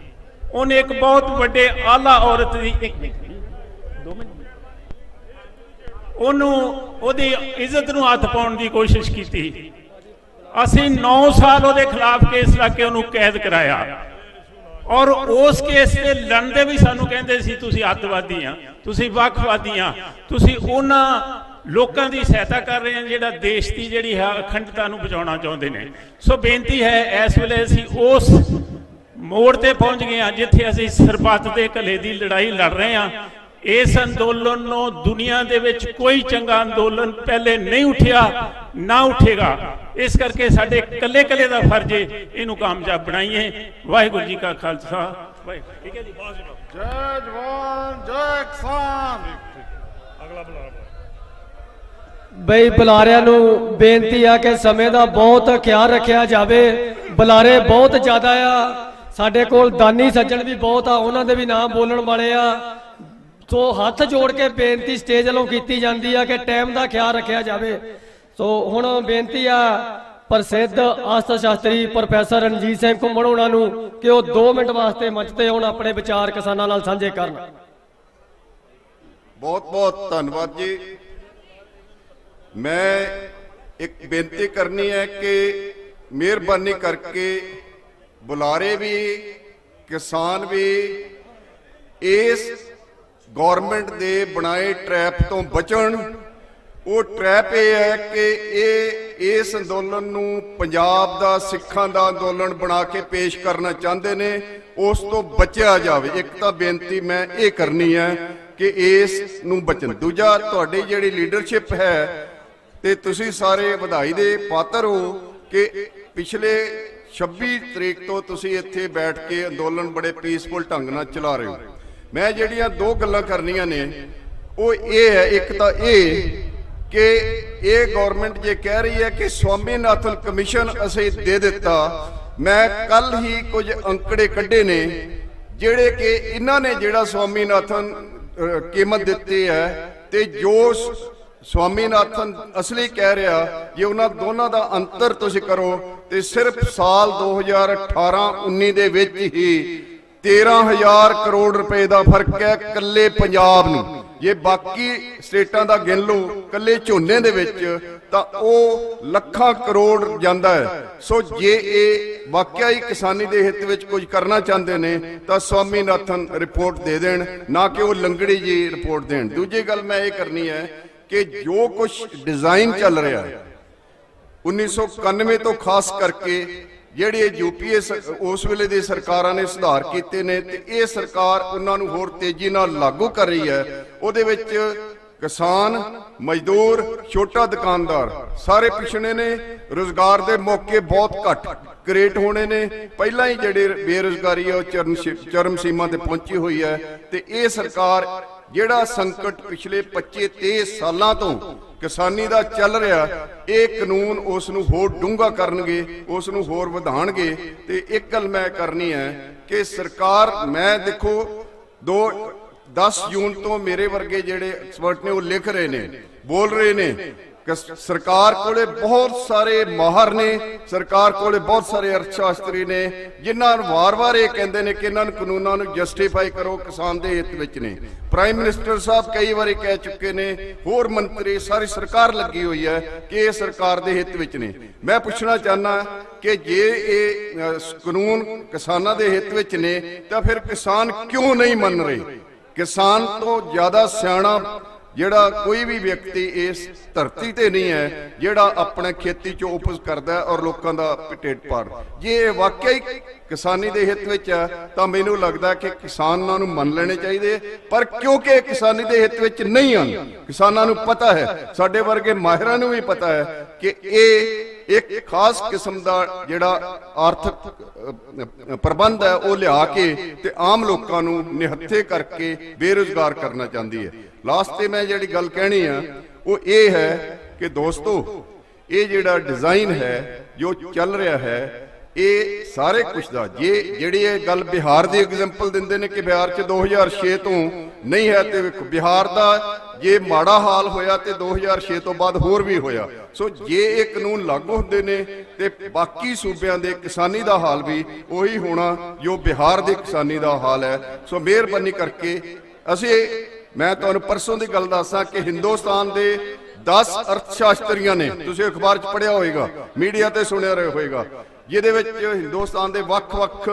ਉਹਨੇ ਇੱਕ ਬਹੁਤ ਵੱਡੇ ਆਲਾ ਔਰਤ ਦੀ ਉਹਨੂੰ ਉਹਦੀ ਇੱਜ਼ਤ ਨੂੰ ਹੱਥ ਪਾਉਣ ਦੀ ਕੋਸ਼ਿਸ਼ ਕੀਤੀ। ਅਸੀਂ 9 ਸਾਲ ਉਹਦੇ ਖਿਲਾਫ ਕੇਸ ਲਾ ਕੇ ਉਹਨੂੰ ਕੈਦ ਕਰਾਇਆ, ਔਰ ਉਸ ਕੇਸ ਤੇ ਲੜਨ ਦੇ ਵੀ ਸਾਨੂੰ ਕਹਿੰਦੇ ਸੀ ਤੁਸੀਂ ਅੱਤਵਾਦੀ ਆ, ਤੁਸੀਂ ਵੱਖਵਾਦੀ ਆ, ਤੁਸੀਂ ਉਹਨਾਂ ਲੋਕਾਂ ਦੀ ਸਹਾਇਤਾ ਕਰ ਰਹੇ ਆ ਜਿਹੜਾ ਦੇਸ਼ ਦੀ ਜਿਹੜੀ ਹੈ ਅਖੰਡਤਾ ਨੂੰ ਬਚਾਉਣਾ ਚਾਹੁੰਦੇ ਨੇ। ਸੋ ਬੇਨਤੀ ਹੈ, ਇਸ ਵੇਲੇ ਅਸੀਂ ਉਸ ਮੋੜ ਤੇ ਪਹੁੰਚ ਗਏ ਹਾਂ ਜਿੱਥੇ ਅਸੀਂ ਸਰਬੱਤ ਦੇ ਘਲੇ ਦੀ ਲੜਾਈ ਲੜ ਰਹੇ ਹਾਂ। ਇਸ ਅੰਦੋਲਨ ਨੂੰ ਦੁਨੀਆ ਦੇ ਵਿੱਚ ਕੋਈ ਚੰਗਾ ਅੰਦੋਲਨ ਪਹਿਲੇ ਨਹੀਂ ਉੱਠਿਆ, ਨਾ ਉੱਠੇਗਾ। ਇਸ ਕਰਕੇ ਸਾਡੇ ਕੱਲੇ ਕੱਲੇ ਦਾ ਫਰਜ਼ ਹੈ ਇਹਨੂੰ ਕਾਮਯਾਬ ਬਣਾਈਏ। ਵਾਹਿਗੁਰੂ ਜੀ ਕਾ ਖਾਲਸਾ, ਠੀਕ ਹੈ ਜੀ। ਜੈ ਜਵਾਨ ਜੈ ਕਿਸਾਨ। ਅਗਲਾ ਬੁਲਾਰਾ ਬਈ ਬੁਲਾਰਿਆਂ ਨੂੰ ਬੇਨਤੀ ਆ ਕਿ ਸਮੇਂ ਦਾ ਬਹੁਤ ਖਿਆਲ ਰੱਖਿਆ ਜਾਵੇ। ਬੁਲਾਰੇ ਬਹੁਤ ਜ਼ਿਆਦਾ ਆ, ਸਾਡੇ ਕੋਲ ਦਾਨੀ ਸੱਜਣ ਵੀ ਬਹੁਤ ਆ, ਉਹਨਾਂ ਦੇ ਵੀ ਨਾਮ ਬੋਲਣ ਵਾਲੇ ਆ। ਸੋ ਹੱਥ ਜੋੜ ਕੇ ਬੇਨਤੀ ਸਟੇਜ ਵੱਲੋਂ ਕੀਤੀ ਜਾਂਦੀ ਆ ਕਿ ਟਾਈਮ ਦਾ ਖਿਆਲ ਰੱਖਿਆ ਜਾਵੇ। ਸੋ ਹੁਣ ਬੇਨਤੀ ਆ ਪ੍ਰਸਿੱਧ ਅਸਤ ਸ਼ਾਸਤਰੀ ਪ੍ਰੋਫੈਸਰ ਰਣਜੀਤ ਸਿੰਘ ਘੁੰਮਣ ਉਹਨਾਂ ਨੂੰ ਕਿ ਉਹ 2 ਮਿੰਟ ਵਾਸਤੇ ਮੰਚ ਤੇ ਹੁਣ ਆਪਣੇ ਵਿਚਾਰ ਕਿਸਾਨਾਂ ਨਾਲ ਸਾਂਝੇ ਕਰਨ। ਬਹੁਤ ਬਹੁਤ ਧੰਨਵਾਦ ਜੀ। ਮੈਂ ਇੱਕ ਬੇਨਤੀ ਕਰਨੀ ਹੈ ਕਿ ਮਿਹਰਬਾਨੀ ਕਰਕੇ ਬੁਲਾਰੇ ਵੀ ਕਿਸਾਨ ਵੀ ਇਸ ਗਵਰਨਮੈਂਟ ਦੇ ਬਣਾਏ ਟਰੈਪ ਤੋਂ ਬਚਣ। ਉਹ ਟਰੈਪ ਇਹ ਹੈ ਕਿ ਇਹ ਇਸ ਅੰਦੋਲਨ ਨੂੰ ਪੰਜਾਬ ਦਾ ਸਿੱਖਾਂ ਦਾ ਅੰਦੋਲਨ ਬਣਾ ਕੇ ਪੇਸ਼ ਕਰਨਾ ਚਾਹੁੰਦੇ ਨੇ, ਉਸ ਤੋਂ ਬਚਿਆ ਜਾਵੇ। ਇੱਕ ਤਾਂ ਬੇਨਤੀ ਮੈਂ ਇਹ ਕਰਨੀ ਹੈ ਕਿ ਇਸ ਨੂੰ ਬਚਣ। ਦੂਜਾ, ਤੁਹਾਡੀ ਜਿਹੜੀ ਲੀਡਰਸ਼ਿਪ ਹੈ ਤੇ ਤੁਸੀਂ ਸਾਰੇ ਵਧਾਈ ਦੇ ਪਾਤਰ ਹੋ ਕਿ ਪਿਛਲੇ 26 ਤਰੀਕ ਤੋਂ ਤੁਸੀਂ ਇੱਥੇ ਬੈਠ ਕੇ ਅੰਦੋਲਨ ਬੜੇ ਪੀਸਫੁਲ ਢੰਗ ਨਾਲ ਚਲਾ ਰਹੇ ਹੋ। ਮੈਂ ਜਿਹੜੀਆਂ 2 ਗੱਲਾਂ ਕਰਨੀਆਂ ਨੇ ਉਹ ਇਹ ਹੈ, ਇੱਕ ਤਾਂ ਇਹ ਕਿ ਇਹ ਗਵਰਨਮੈਂਟ ਜੇ ਕਹਿ ਰਹੀ ਹੈ ਕਿ ਸਵਾਮੀਨਾਥਨ ਕਮਿਸ਼ਨ ਅਸੀਂ ਦੇ ਦਿੱਤਾ, ਮੈਂ ਕੱਲ ਹੀ ਕੁਝ ਅੰਕੜੇ ਕੱਢੇ ਨੇ ਜਿਹੜੇ ਕਿ ਇਹਨਾਂ ਨੇ ਜਿਹੜਾ ਸਵਾਮੀਨਾਥਨ ਕੀਮਤ ਦਿੱਤੀ ਹੈ ਤੇ ਜੋ ਸਵਾਮੀਨਾਥਨ ਅਸਲੀ ਕਹਿ ਰਿਹਾ, ਜੇ ਉਹਨਾਂ ਦੋਨਾਂ ਦਾ ਅੰਤਰ ਤੁਸੀਂ ਕਰੋ ਤੇ ਸਿਰਫ ਸਾਲ 2018-19 ਦੇ ਵਿੱਚ ਹੀ 13,000 ਕਰੋੜ ਰੁਪਏ ਦਾ ਫਰਕ ਹੈ ਕੱਲੇ ਪੰਜਾਬ ਨੂੰ। ਜੇ ਬਾਕੀ ਸਟੇਟਾਂ ਦਾ ਗਿਣ ਲਓ ਕੱਲੇ ਝੋਨੇ ਦੇ ਵਿੱਚ ਤਾਂ ਉਹ ਲੱਖਾਂ ਕਰੋੜ ਜਾਂਦਾ ਹੈ। ਸੋ ਜੇ ਇਹ ਵਾਕਿਆ ਹੀ ਕਿਸਾਨੀ ਦੇ ਹਿੱਤ ਵਿੱਚ ਕੁਝ ਕਰਨਾ ਚਾਹੁੰਦੇ ਨੇ ਤਾਂ ਸਵਾਮੀਨਾਥਨ ਰਿਪੋਰਟ ਦੇ ਦੇਣ, ਨਾ ਕਿ ਉਹ ਲੰਗੜੀ ਜੀ ਰਿਪੋਰਟ ਦੇਣ। ਦੂਜੀ ਗੱਲ ਮੈਂ ਇਹ ਕਰਨੀ ਹੈ ਕਿ ਜੋ ਕੁਝ ਡਿਜ਼ਾਈਨ ਚੱਲ ਰਿਹਾ 1991 ਤੋਂ ਖਾਸ ਕਰਕੇ ਜਿਹੜੇ ਯੂਪੀਏ ਉਸ ਵੇਲੇ ਦੀ ਸਰਕਾਰਾਂ ਨੇ ਸੁਧਾਰ ਕੀਤੇ ਨੇ ਤੇ ਇਹ ਸਰਕਾਰ ਉਹਨਾਂ ਨੂੰ ਹੋਰ ਤੇਜ਼ੀ ਨਾਲ ਲਾਗੂ ਕਰ ਰਹੀ ਹੈ। ਉਹਦੇ ਵਿੱਚ ਕਿਸਾਨ, ਮਜ਼ਦੂਰ, ਛੋਟਾ ਦੁਕਾਨਦਾਰ ਸਾਰੇ ਪਿਛੜੇ ਨੇ। ਰੁਜ਼ਗਾਰ ਦੇ ਮੌਕੇ ਬਹੁਤ ਘੱਟ ਕ੍ਰੀਏਟ ਹੋਣੇ ਨੇ। ਪਹਿਲਾਂ ਹੀ ਜਿਹੜੇ ਬੇਰੁਜ਼ਗਾਰੀ ਹੈ ਉਹ ਚਰਮ ਸੀਮਾ ਤੇ ਪਹੁੰਚੀ ਹੋਈ ਹੈ ਤੇ ਇਹ ਸਰਕਾਰ ਜਿਹੜਾ ਸੰਕਟ ਪਿਛਲੇ 25-23 ਸਾਲਾਂ ਤੋਂ ਕਿਸਾਨੀ ਦਾ ਚੱਲ ਰਿਹਾ, ਇਹ ਕਾਨੂੰਨ ਉਸ ਨੂੰ ਹੋਰ ਡੂੰਘਾ ਕਰਨਗੇ, ਉਸ ਨੂੰ ਹੋਰ ਵਧਾਣਗੇ। ਤੇ ਇੱਕ ਗੱਲ ਮੈਂ ਕਰਨੀ ਹੈ ਕਿ ਸਰਕਾਰ, ਮੈਂ ਦੇਖੋ 10 ਜੂਨ ਤੋਂ ਮੇਰੇ ਵਰਗੇ ਜਿਹੜੇ ਐਕਸਪਰਟ ਨੇ ਉਹ ਲਿਖ ਰਹੇ ਨੇ, ਬੋਲ ਰਹੇ ਨੇ ਸਰਕਾਰ ਕੋਲੇ ਬਹੁਤ ਸਾਰੇ ਮਾਹਰ ਨੇ, ਸਰਕਾਰ ਕੋਲੇ ਬਹੁਤ ਸਾਰੇ ਅਰਥਸ਼ਾਸਤਰੀ ਨੇ ਜਿਨ੍ਹਾਂ ਨੂੰ ਵਾਰ-ਵਾਰ ਇਹ ਕਹਿੰਦੇ ਨੇ ਕਿ ਇਹਨਾਂ ਨੂੰ ਕਾਨੂੰਨਾਂ ਨੂੰ ਜਸਟੀਫਾਈ ਕਰੋ, ਕਿਸਾਨ ਦੇ ਹਿੱਤ ਵਿੱਚ ਨੇ। ਪ੍ਰਾਈਮ ਮਿਨਿਸਟਰ ਸਾਹਿਬ ਕਈ ਵਾਰੀ ਕਹਿ ਚੁੱਕੇ ਨੇ, ਹੋਰ ਮੰਤਰੀ, ਸਾਰੀ ਸਰਕਾਰ ਲੱਗੀ ਹੋਈ ਹੈ ਕਿ ਇਹ ਸਰਕਾਰ ਦੇ ਹਿੱਤ ਵਿੱਚ ਨੇ। ਮੈਂ ਪੁੱਛਣਾ ਚਾਹੁੰਦਾ ਕਿ ਜੇ ਇਹ ਕਾਨੂੰਨ ਕਿਸਾਨਾਂ ਦੇ ਹਿੱਤ ਵਿੱਚ ਨੇ ਤਾਂ ਫਿਰ ਕਿਸਾਨ ਕਿਉਂ ਨਹੀਂ ਮੰਨ ਰਹੇ? ਕਿਸਾਨ ਤੋਂ ਜ਼ਿਆਦਾ ਸਿਆਣਾ ਜਿਹੜਾ ਕੋਈ ਵੀ ਵਿਅਕਤੀ ਇਸ ਧਰਤੀ ਤੇ ਨਹੀਂ ਹੈ ਜਿਹੜਾ ਆਪਣੇ ਖੇਤੀ ਚੋਂ ਉਪਜ ਕਰਦਾ ਔਰ ਲੋਕਾਂ ਦਾ ਢਿੱਡ ਪਾੜ। ਜੇ ਇਹ ਵਾਕਿਆ ਹੀ ਕਿਸਾਨੀ ਦੇ ਹਿੱਤ ਵਿੱਚ ਹੈ ਤਾਂ ਮੈਨੂੰ ਲੱਗਦਾ ਕਿ ਕਿਸਾਨਾਂ ਨੂੰ ਮੰਨ ਲੈਣੇ ਚਾਹੀਦੇ, ਪਰ ਕਿਉਂਕਿ ਕਿਸਾਨੀ ਦੇ ਹਿੱਤ ਵਿੱਚ ਨਹੀਂ ਹਨ, ਕਿਸਾਨਾਂ ਨੂੰ ਪਤਾ ਹੈ, ਸਾਡੇ ਵਰਗੇ ਮਾਹਿਰਾਂ ਨੂੰ ਵੀ ਪਤਾ ਹੈ ਕਿ ਇਹ ਇੱਕ ਖਾਸ ਕਿਸਮ ਦਾ ਜਿਹੜਾ ਆਰਥਿਕ ਪ੍ਰਬੰਧ ਹੈ ਉਹ ਲਿਆ ਕੇ ਤੇ ਆਮ ਲੋਕਾਂ ਨੂੰ ਨਿਹੱਥੇ ਕਰਕੇ ਬੇਰੁਜ਼ਗਾਰ ਕਰਨਾ ਚਾਹੁੰਦੀ ਹੈ। ਲਾਸਟ ਤੇ ਮੈਂ ਜਿਹੜੀ ਗੱਲ ਕਹਿਣੀ ਆ ਉਹ ਇਹ ਹੈ ਕਿ ਦੋਸਤੋ, ਇਹ ਜਿਹੜਾ ਡਿਜ਼ਾਈਨ ਹੈ ਜੋ ਚੱਲ ਰਿਹਾ ਹੈ ਇਹ ਸਾਰੇ ਕੁਝ ਦਾ, ਜੇ ਜਿਹੜੀ ਇਹ ਗੱਲ ਬਿਹਾਰ ਦੀ ਐਗਜ਼ਾਮਪਲ ਦਿੰਦੇ ਨੇ ਕਿ ਬਿਹਾਰ 'ਚ 2006 ਤੋਂ ਨਹੀਂ ਹੈ, ਤੇ ਵੇਖੋ ਬਿਹਾਰ ਦਾ ਜੇ ਮਾੜਾ ਹਾਲ ਹੋਇਆ ਤੇ 2006 ਤੋਂ ਬਾਅਦ ਹੋਰ ਵੀ ਹੋਇਆ। ਸੋ ਜੇ ਇਹ ਕਾਨੂੰਨ ਲਾਗੂ ਹੁੰਦੇ ਨੇ ਤੇ ਬਾਕੀ ਸੂਬਿਆਂ ਦੇ ਕਿਸਾਨੀ ਦਾ ਹਾਲ ਵੀ ਉਹੀ ਹੋਣਾ ਜੋ ਬਿਹਾਰ ਦੇ ਕਿਸਾਨੀ ਦਾ ਹਾਲ ਹੈ। ਸੋ ਮਿਹਰਬਾਨੀ ਕਰਕੇ ਮੈਂ ਤੁਹਾਨੂੰ ਪਰਸੋਂ ਦੀ ਗੱਲ ਦੱਸਾਂ ਕਿ ਹਿੰਦੁਸਤਾਨ ਦੇ 10 ਅਰਥਸ਼ਾਸਤਰੀਆਂ ਨੇ, ਤੁਸੀਂ ਅਖਬਾਰ 'ਚ ਪੜ੍ਹਿਆ ਹੋਏਗਾ, ਮੀਡੀਆ ਤੇ ਸੁਣਿਆ ਹੋਏਗਾ, ਜਿਹਦੇ ਵਿੱਚ ਹਿੰਦੁਸਤਾਨ ਦੇ ਵੱਖ-ਵੱਖ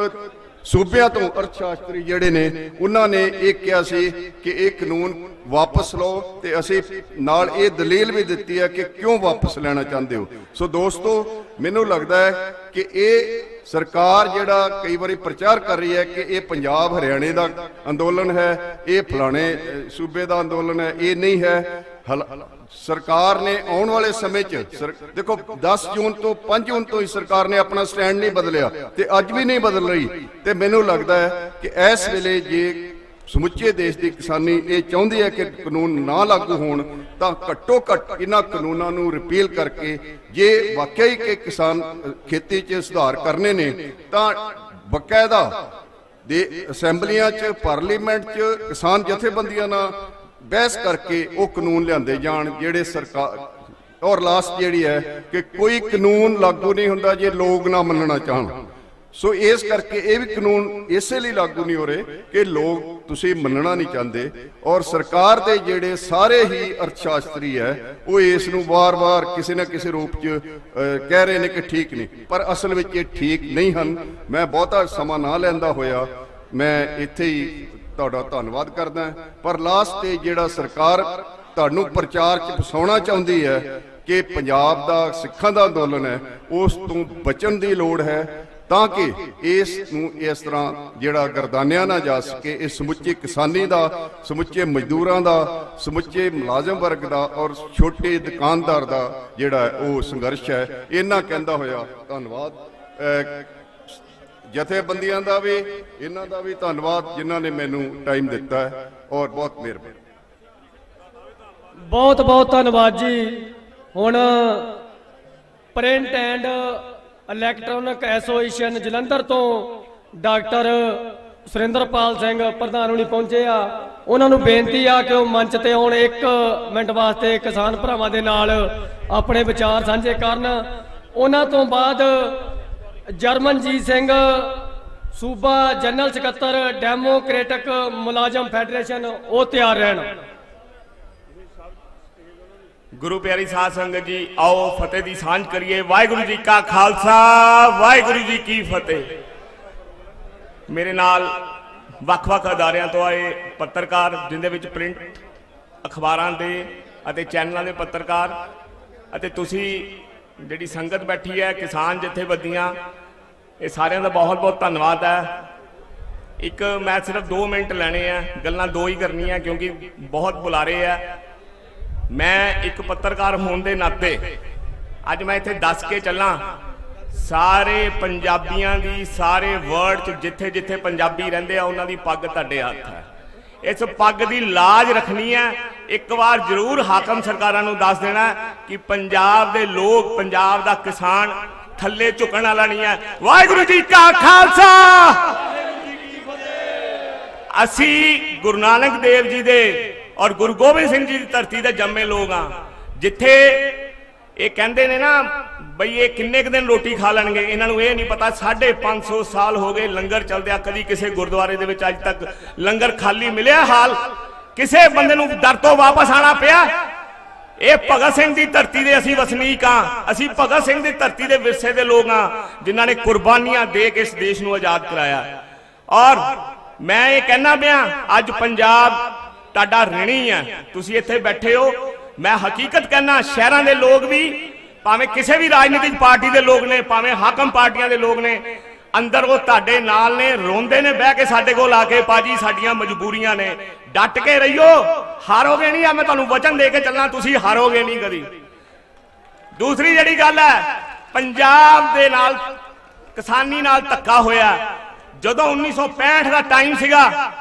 ਸੂਬਿਆਂ ਤੋਂ ਅਰਥਸ਼ਾਸਤਰੀ ਜਿਹੜੇ ਨੇ ਉਹਨਾਂ ਨੇ ਇਹ ਕਿਹਾ ਸੀ ਕਿ ਇਹ ਕਾਨੂੰਨ ਵਾਪਸ ਲਓ, ਤੇ ਅਸੀਂ ਨਾਲ ਇਹ ਦਲੀਲ ਵੀ ਦਿੱਤੀ ਹੈ ਕਿ ਕਿਉਂ ਵਾਪਸ ਲੈਣਾ ਚਾਹੁੰਦੇ ਹੋ। ਸੋ ਦੋਸਤੋ, ਮੈਨੂੰ ਲੱਗਦਾ ਹੈ ਕਿ ਇਹ ਸਰਕਾਰ ਜਿਹੜਾ ਕਈ ਵਾਰੀ ਪ੍ਰਚਾਰ ਕਰ ਰਹੀ ਹੈ ਕਿ ਇਹ ਪੰਜਾਬ ਹਰਿਆਣੇ ਦਾ ਅੰਦੋਲਨ ਹੈ, ਇਹ ਫਲਾਣੇ ਸੂਬੇ ਦਾ ਅੰਦੋਲਨ ਹੈ, ਇਹ ਨਹੀਂ ਹੈ। ਸਰਕਾਰ ਨੇ ਆਉਣ ਵਾਲੇ ਸਮੇਂ 'ਚ ਦੇਖੋ 10 ਜੂਨ ਤੋਂ 5 ਜੂਨ ਤੋਂ ਹੀ ਸਰਕਾਰ ਨੇ ਆਪਣਾ ਸਟੈਂਡ ਨਹੀਂ ਬਦਲਿਆ ਤੇ ਅੱਜ ਵੀ ਨਹੀਂ ਬਦਲ ਰਹੀ, ਤੇ ਮੈਨੂੰ ਲੱਗਦਾ ਹੈ ਕਿ ਇਸ ਵੇਲੇ ਜੇ ਸਮੁੱਚੇ ਦੇਸ਼ ਦੀ ਕਿਸਾਨੀ ਇਹ ਚਾਹੁੰਦੀ ਹੈ ਕਿ ਕਾਨੂੰਨ ਨਾ ਲਾਗੂ ਹੋਣ ਤਾਂ ਘੱਟੋ ਘੱਟ ਇਹਨਾਂ ਕਾਨੂੰਨਾਂ ਨੂੰ ਰਿਪੀਲ ਕਰਕੇ ਜੇ ਵਾਕਿਆ ਹੀ ਕਿ ਕਿਸਾਨ ਖੇਤੀ 'ਚ ਸੁਧਾਰ ਕਰਨੇ ਨੇ ਤਾਂ ਬਕਾਇਦਾ ਦੇ ਅਸੈਂਬਲੀਆਂ 'ਚ, ਪਾਰਲੀਮੈਂਟ 'ਚ ਕਿਸਾਨ ਜਥੇਬੰਦੀਆਂ ਨਾਲ ਬਹਿਸ ਕਰਕੇ ਉਹ ਕਾਨੂੰਨ ਲਿਆਂਦੇ ਜਾਣ ਜਿਹੜੇ ਸਰਕਾਰ। ਔਰ ਲਾਸਟ ਜਿਹੜੀ ਹੈ ਕਿ ਕੋਈ ਕਾਨੂੰਨ ਲਾਗੂ ਨਹੀਂ ਹੁੰਦਾ ਜੇ ਲੋਕ ਨਾ ਮੰਨਣਾ ਚਾਹਣ। ਸੋ ਇਸ ਕਰਕੇ ਇਹ ਵੀ ਕਾਨੂੰਨ ਇਸੇ ਲਈ ਲਾਗੂ ਨਹੀਂ ਹੋ ਰਹੇ ਕਿ ਲੋਕ ਤੁਸੀਂ ਮੰਨਣਾ ਨਹੀਂ ਚਾਹੁੰਦੇ, ਔਰ ਸਰਕਾਰ ਦੇ ਜਿਹੜੇ ਸਾਰੇ ਹੀ ਅਰਥਸ਼ਾਸਤਰੀ ਹੈ ਉਹ ਇਸ ਨੂੰ ਵਾਰ-ਵਾਰ ਕਿਸੇ ਨਾ ਕਿਸੇ ਰੂਪ 'ਚ ਕਹਿ ਰਹੇ ਨੇ ਕਿ ਠੀਕ ਨਹੀਂ, ਪਰ ਅਸਲ ਵਿੱਚ ਇਹ ਠੀਕ ਨਹੀਂ ਹਨ। ਮੈਂ ਬਹੁਤਾ ਸਮਾਂ ਨਾ ਲੈਂਦਾ ਹੋਇਆ ਮੈਂ ਇੱਥੇ ਹੀ ਤੁਹਾਡਾ ਧੰਨਵਾਦ ਕਰਦਾ, ਪਰ ਲਾਸਟ ਤੇ ਜਿਹੜਾ ਸਰਕਾਰ ਤੁਹਾਨੂੰ ਪ੍ਰਚਾਰ 'ਚ ਫਸਾਉਣਾ ਚਾਹੁੰਦੀ ਹੈ ਕਿ ਪੰਜਾਬ ਦਾ ਸਿੱਖਾਂ ਦਾ ਅੰਦੋਲਨ ਹੈ, ਉਸ ਤੋਂ ਬਚਣ ਦੀ ਲੋੜ ਹੈ ਤਾਂ ਕਿ ਇਸ ਨੂੰ ਇਸ ਤਰ੍ਹਾਂ ਜਿਹੜਾ ਗਰਦਾਨਿਆ ਨਾ ਜਾ ਸਕੇ। ਇਹ ਸਮੁੱਚੀ ਕਿਸਾਨੀ ਦਾ, ਸਮੁੱਚੇ ਮਜ਼ਦੂਰਾਂ ਦਾ, ਸਮੁੱਚੇ ਮੁਲਾਜ਼ਮ ਵਰਗ ਦਾ ਔਰ ਛੋਟੇ ਦੁਕਾਨਦਾਰ ਦਾ ਜਿਹੜਾ ਉਹ ਸੰਘਰਸ਼ ਹੈ। ਇਹਨਾਂ ਕਹਿੰਦਾ ਹੋਇਆ ਧੰਨਵਾਦ ਜਥੇਬੰਦੀਆਂ ਦਾ ਵੀ, ਇਹਨਾਂ ਦਾ ਵੀ ਧੰਨਵਾਦ ਜਿਨ੍ਹਾਂ ਨੇ ਮੈਨੂੰ ਟਾਈਮ ਦਿੱਤਾ ਹੈ, ਔਰ ਬਹੁਤ ਮਿਹਰਬਾਨੀ। ਬਹੁਤ ਬਹੁਤ ਧੰਨਵਾਦ ਜੀ। ਹੁਣ print and electronic association Jalandhar ਤੋਂ ਡਾਕਟਰ ਸੁਰਿੰਦਰਪਾਲ ਸਿੰਘ ਪ੍ਰਧਾਨ ਹੋਣੀ ਪਹੁੰਚੇ ਆ, ਉਹਨਾਂ ਨੂੰ ਬੇਨਤੀ ਆ ਕਿ ਉਹ ਮੰਚ ਤੇ ਆਉਣ, 1 ਮਿੰਟ ਵਾਸਤੇ ਕਿਸਾਨ ਭਰਾਵਾਂ ਦੇ ਨਾਲ ਆਪਣੇ ਵਿਚਾਰ ਸਾਂਝੇ ਕਰਨ। ਉਹਨਾਂ ਤੋਂ ਬਾਅਦ ਜਰਮਨਜੀਤ ਸਿੰਘ ਸੂਬਾ ਜਨਰਲ ਸਕੱਤਰ ਡੈਮੋਕ੍ਰੈਟਿਕ ਮੁਲਾਜ਼ਮ ਫੈਡਰੇਸ਼ਨ ਉਹ ਤਿਆਰ ਰਹਿਣ। ਗੁਰੂ ਪਿਆਰੀ ਸਾਧ ਸੰਗਤ ਜੀ, ਆਓ ਫਤਿਹ ਦੀ ਸਾਂਝ ਕਰੀਏ। ਵਾਹਿਗੁਰੂ ਜੀ ਕਾ ਖਾਲਸਾ, ਵਾਹਿਗੁਰੂ ਜੀ ਕੀ ਫਤਿਹ। ਮੇਰੇ ਨਾਲ ਵੱਖ-ਵੱਖ ਅਦਾਰਿਆਂ ਤੋਂ ਆਏ ਪੱਤਰਕਾਰ, ਜਿਨ੍ਹਾਂ ਵਿੱਚ ਪ੍ਰਿੰਟ ਅਖਬਾਰਾਂ ਦੇ ਅਤੇ ਚੈਨਲਾਂ ਦੇ ਪੱਤਰਕਾਰ, ਅਤੇ ਤੁਸੀਂ ਜਿਹੜੀ ਸੰਗਤ ਬੈਠੀ ਹੈ, ਕਿਸਾਨ ਜਥੇਬੰਦੀਆਂ, ਇਹ ਸਾਰਿਆਂ ਦਾ ਬਹੁਤ-ਬਹੁਤ ਧੰਨਵਾਦ ਹੈ। ਇੱਕ ਮੈਂ ਸਿਰਫ 2 ਮਿੰਟ ਲੈਣੇ ਆ, ਗੱਲਾਂ 2 ਹੀ ਕਰਨੀਆਂ ਕਿਉਂਕਿ ਬਹੁਤ ਬੁਲਾਰੇ ਆ। ਮੈਂ ਇੱਕ ਪੱਤਰਕਾਰ ਹੋਣ ਦੇ ਨਾਤੇ ਅੱਜ ਮੈਂ ਇੱਥੇ ਦੱਸ ਕੇ ਚੱਲਾਂ, ਸਾਰੇ ਪੰਜਾਬੀਆਂ ਦੀ, ਸਾਰੇ ਵਰਲਡ 'ਚ ਜਿੱਥੇ ਜਿੱਥੇ ਪੰਜਾਬੀ ਰਹਿੰਦੇ ਆ ਉਹਨਾਂ ਦੀ ਪੱਗ ਤੁਹਾਡੇ ਹੱਥ ਹੈ। ਇਸ ਪੱਗ ਦੀ ਲਾਜ ਰੱਖਣੀ ਹੈ। ਇੱਕ ਵਾਰ ਜ਼ਰੂਰ ਹਾਕਮ ਸਰਕਾਰਾਂ ਨੂੰ ਦੱਸ ਦੇਣਾ ਕਿ ਪੰਜਾਬ ਦੇ ਲੋਕ, ਪੰਜਾਬ ਦਾ ਕਿਸਾਨ ਥੱਲੇ ਝੁਕਣ ਵਾਲਾ ਨਹੀਂ ਹੈ। ਵਾਹਿਗੁਰੂ ਜੀ ਕਾ ਖਾਲਸਾ। ਅਸੀਂ ਗੁਰੂ ਨਾਨਕ ਦੇਵ ਜੀ ਦੇ ਔਰ ਗੁਰੂ ਗੋਬਿੰਦ ਸਿੰਘ ਜੀ ਦੀ ਧਰਤੀ ਦੇ ਜੰਮੇ ਲੋਕ ਹਾਂ, ਜਿੱਥੇ ਇਹ ਕਹਿੰਦੇ ਨੇ ਨਾ ਬਈ ਇਹ ਕਿੰਨੇ ਕੁ ਦਿਨ ਰੋਟੀ ਖਾ ਲੈਣਗੇ, ਇਹਨਾਂ ਨੂੰ ਇਹ ਨਹੀਂ ਪਤਾ 550 ਸਾਲ ਹੋ ਗਏ ਲੰਗਰ ਚੱਲਦਿਆਂ, ਕਦੀ ਕਿਸੇ ਗੁਰਦੁਆਰੇ ਦੇ ਵਿੱਚ ਅੱਜ ਤੱਕ ਲੰਗਰ ਖਾਲੀ ਮਿਲਿਆ ਹਾਲ? ਕਿਸੇ ਬੰਦੇ ਨੂੰ ਦਰ ਤੋਂ ਵਾਪਸ ਆਣਾ ਪਿਆ? ਇਹ ਭਗਤ ਸਿੰਘ ਦੀ ਧਰਤੀ ਦੇ ਅਸੀਂ ਵਸਨੀਕ ਹਾਂ, ਅਸੀਂ ਭਗਤ ਸਿੰਘ ਦੀ ਧਰਤੀ ਦੇ ਵਿਰਸੇ ਦੇ ਲੋਕ ਹਾਂ ਜਿਨ੍ਹਾਂ ਨੇ ਕੁਰਬਾਨੀਆਂ ਦੇ ਕੇ ਇਸ ਦੇਸ਼ ਨੂੰ ਆਜ਼ਾਦ ਕਰਾਇਆ। ਔਰ ਮੈਂ ਇਹ ਕਹਿਣਾ ਪਿਆ ਅੱਜ ਪੰਜਾਬ ਤੁਹਾਡਾ ਰਿਣੀ ਹੈ, ਤੁਸੀਂ ਇੱਥੇ ਬੈਠੇ ਹੋ। ਮੈਂ ਹਕੀਕਤ ਕਹਿਣਾ, ਸ਼ਹਿਰਾਂ ਦੇ ਲੋਕ ਵੀ ਭਾਵੇਂ ਕਿਸੇ ਵੀ ਰਾਜਨੀਤਿਕ ਪਾਰਟੀ ਦੇ ਲੋਕ ਨੇ, ਭਾਵੇਂ ਹਾਕਮ ਪਾਰਟੀਆਂ ਦੇ ਲੋਕ ਨੇ, ਅੰਦਰ ਉਹ ਤੁਹਾਡੇ ਨਾਲ ਨੇ, ਰੋਂਦੇ ਨੇ ਬਹਿ ਕੇ ਸਾਡੇ ਕੋਲ ਆ ਕੇ, ਪਾਜੀ ਸਾਡੀਆਂ ਮਜਬੂਰੀਆਂ ਨੇ, ਡਟ ਕੇ ਰਹੀਓ, ਹਾਰੋਗੇ ਨਹੀਂ। ਆ ਮੈਂ ਤੁਹਾਨੂੰ ਵਚਨ ਦੇ ਕੇ ਚੱਲਣਾ, ਤੁਸੀਂ ਹਾਰੋਗੇ ਨਹੀਂ ਕਦੀ। ਦੂਸਰੀ ਜਿਹੜੀ ਗੱਲ ਹੈ, ਪੰਜਾਬ ਦੇ ਨਾਲ ਕਿਸਾਨੀ ਨਾਲ ਧੱਕਾ ਹੋਇਆ। ਜਦੋਂ 1965 ਦਾ ਟਾਈਮ ਸੀਗਾ,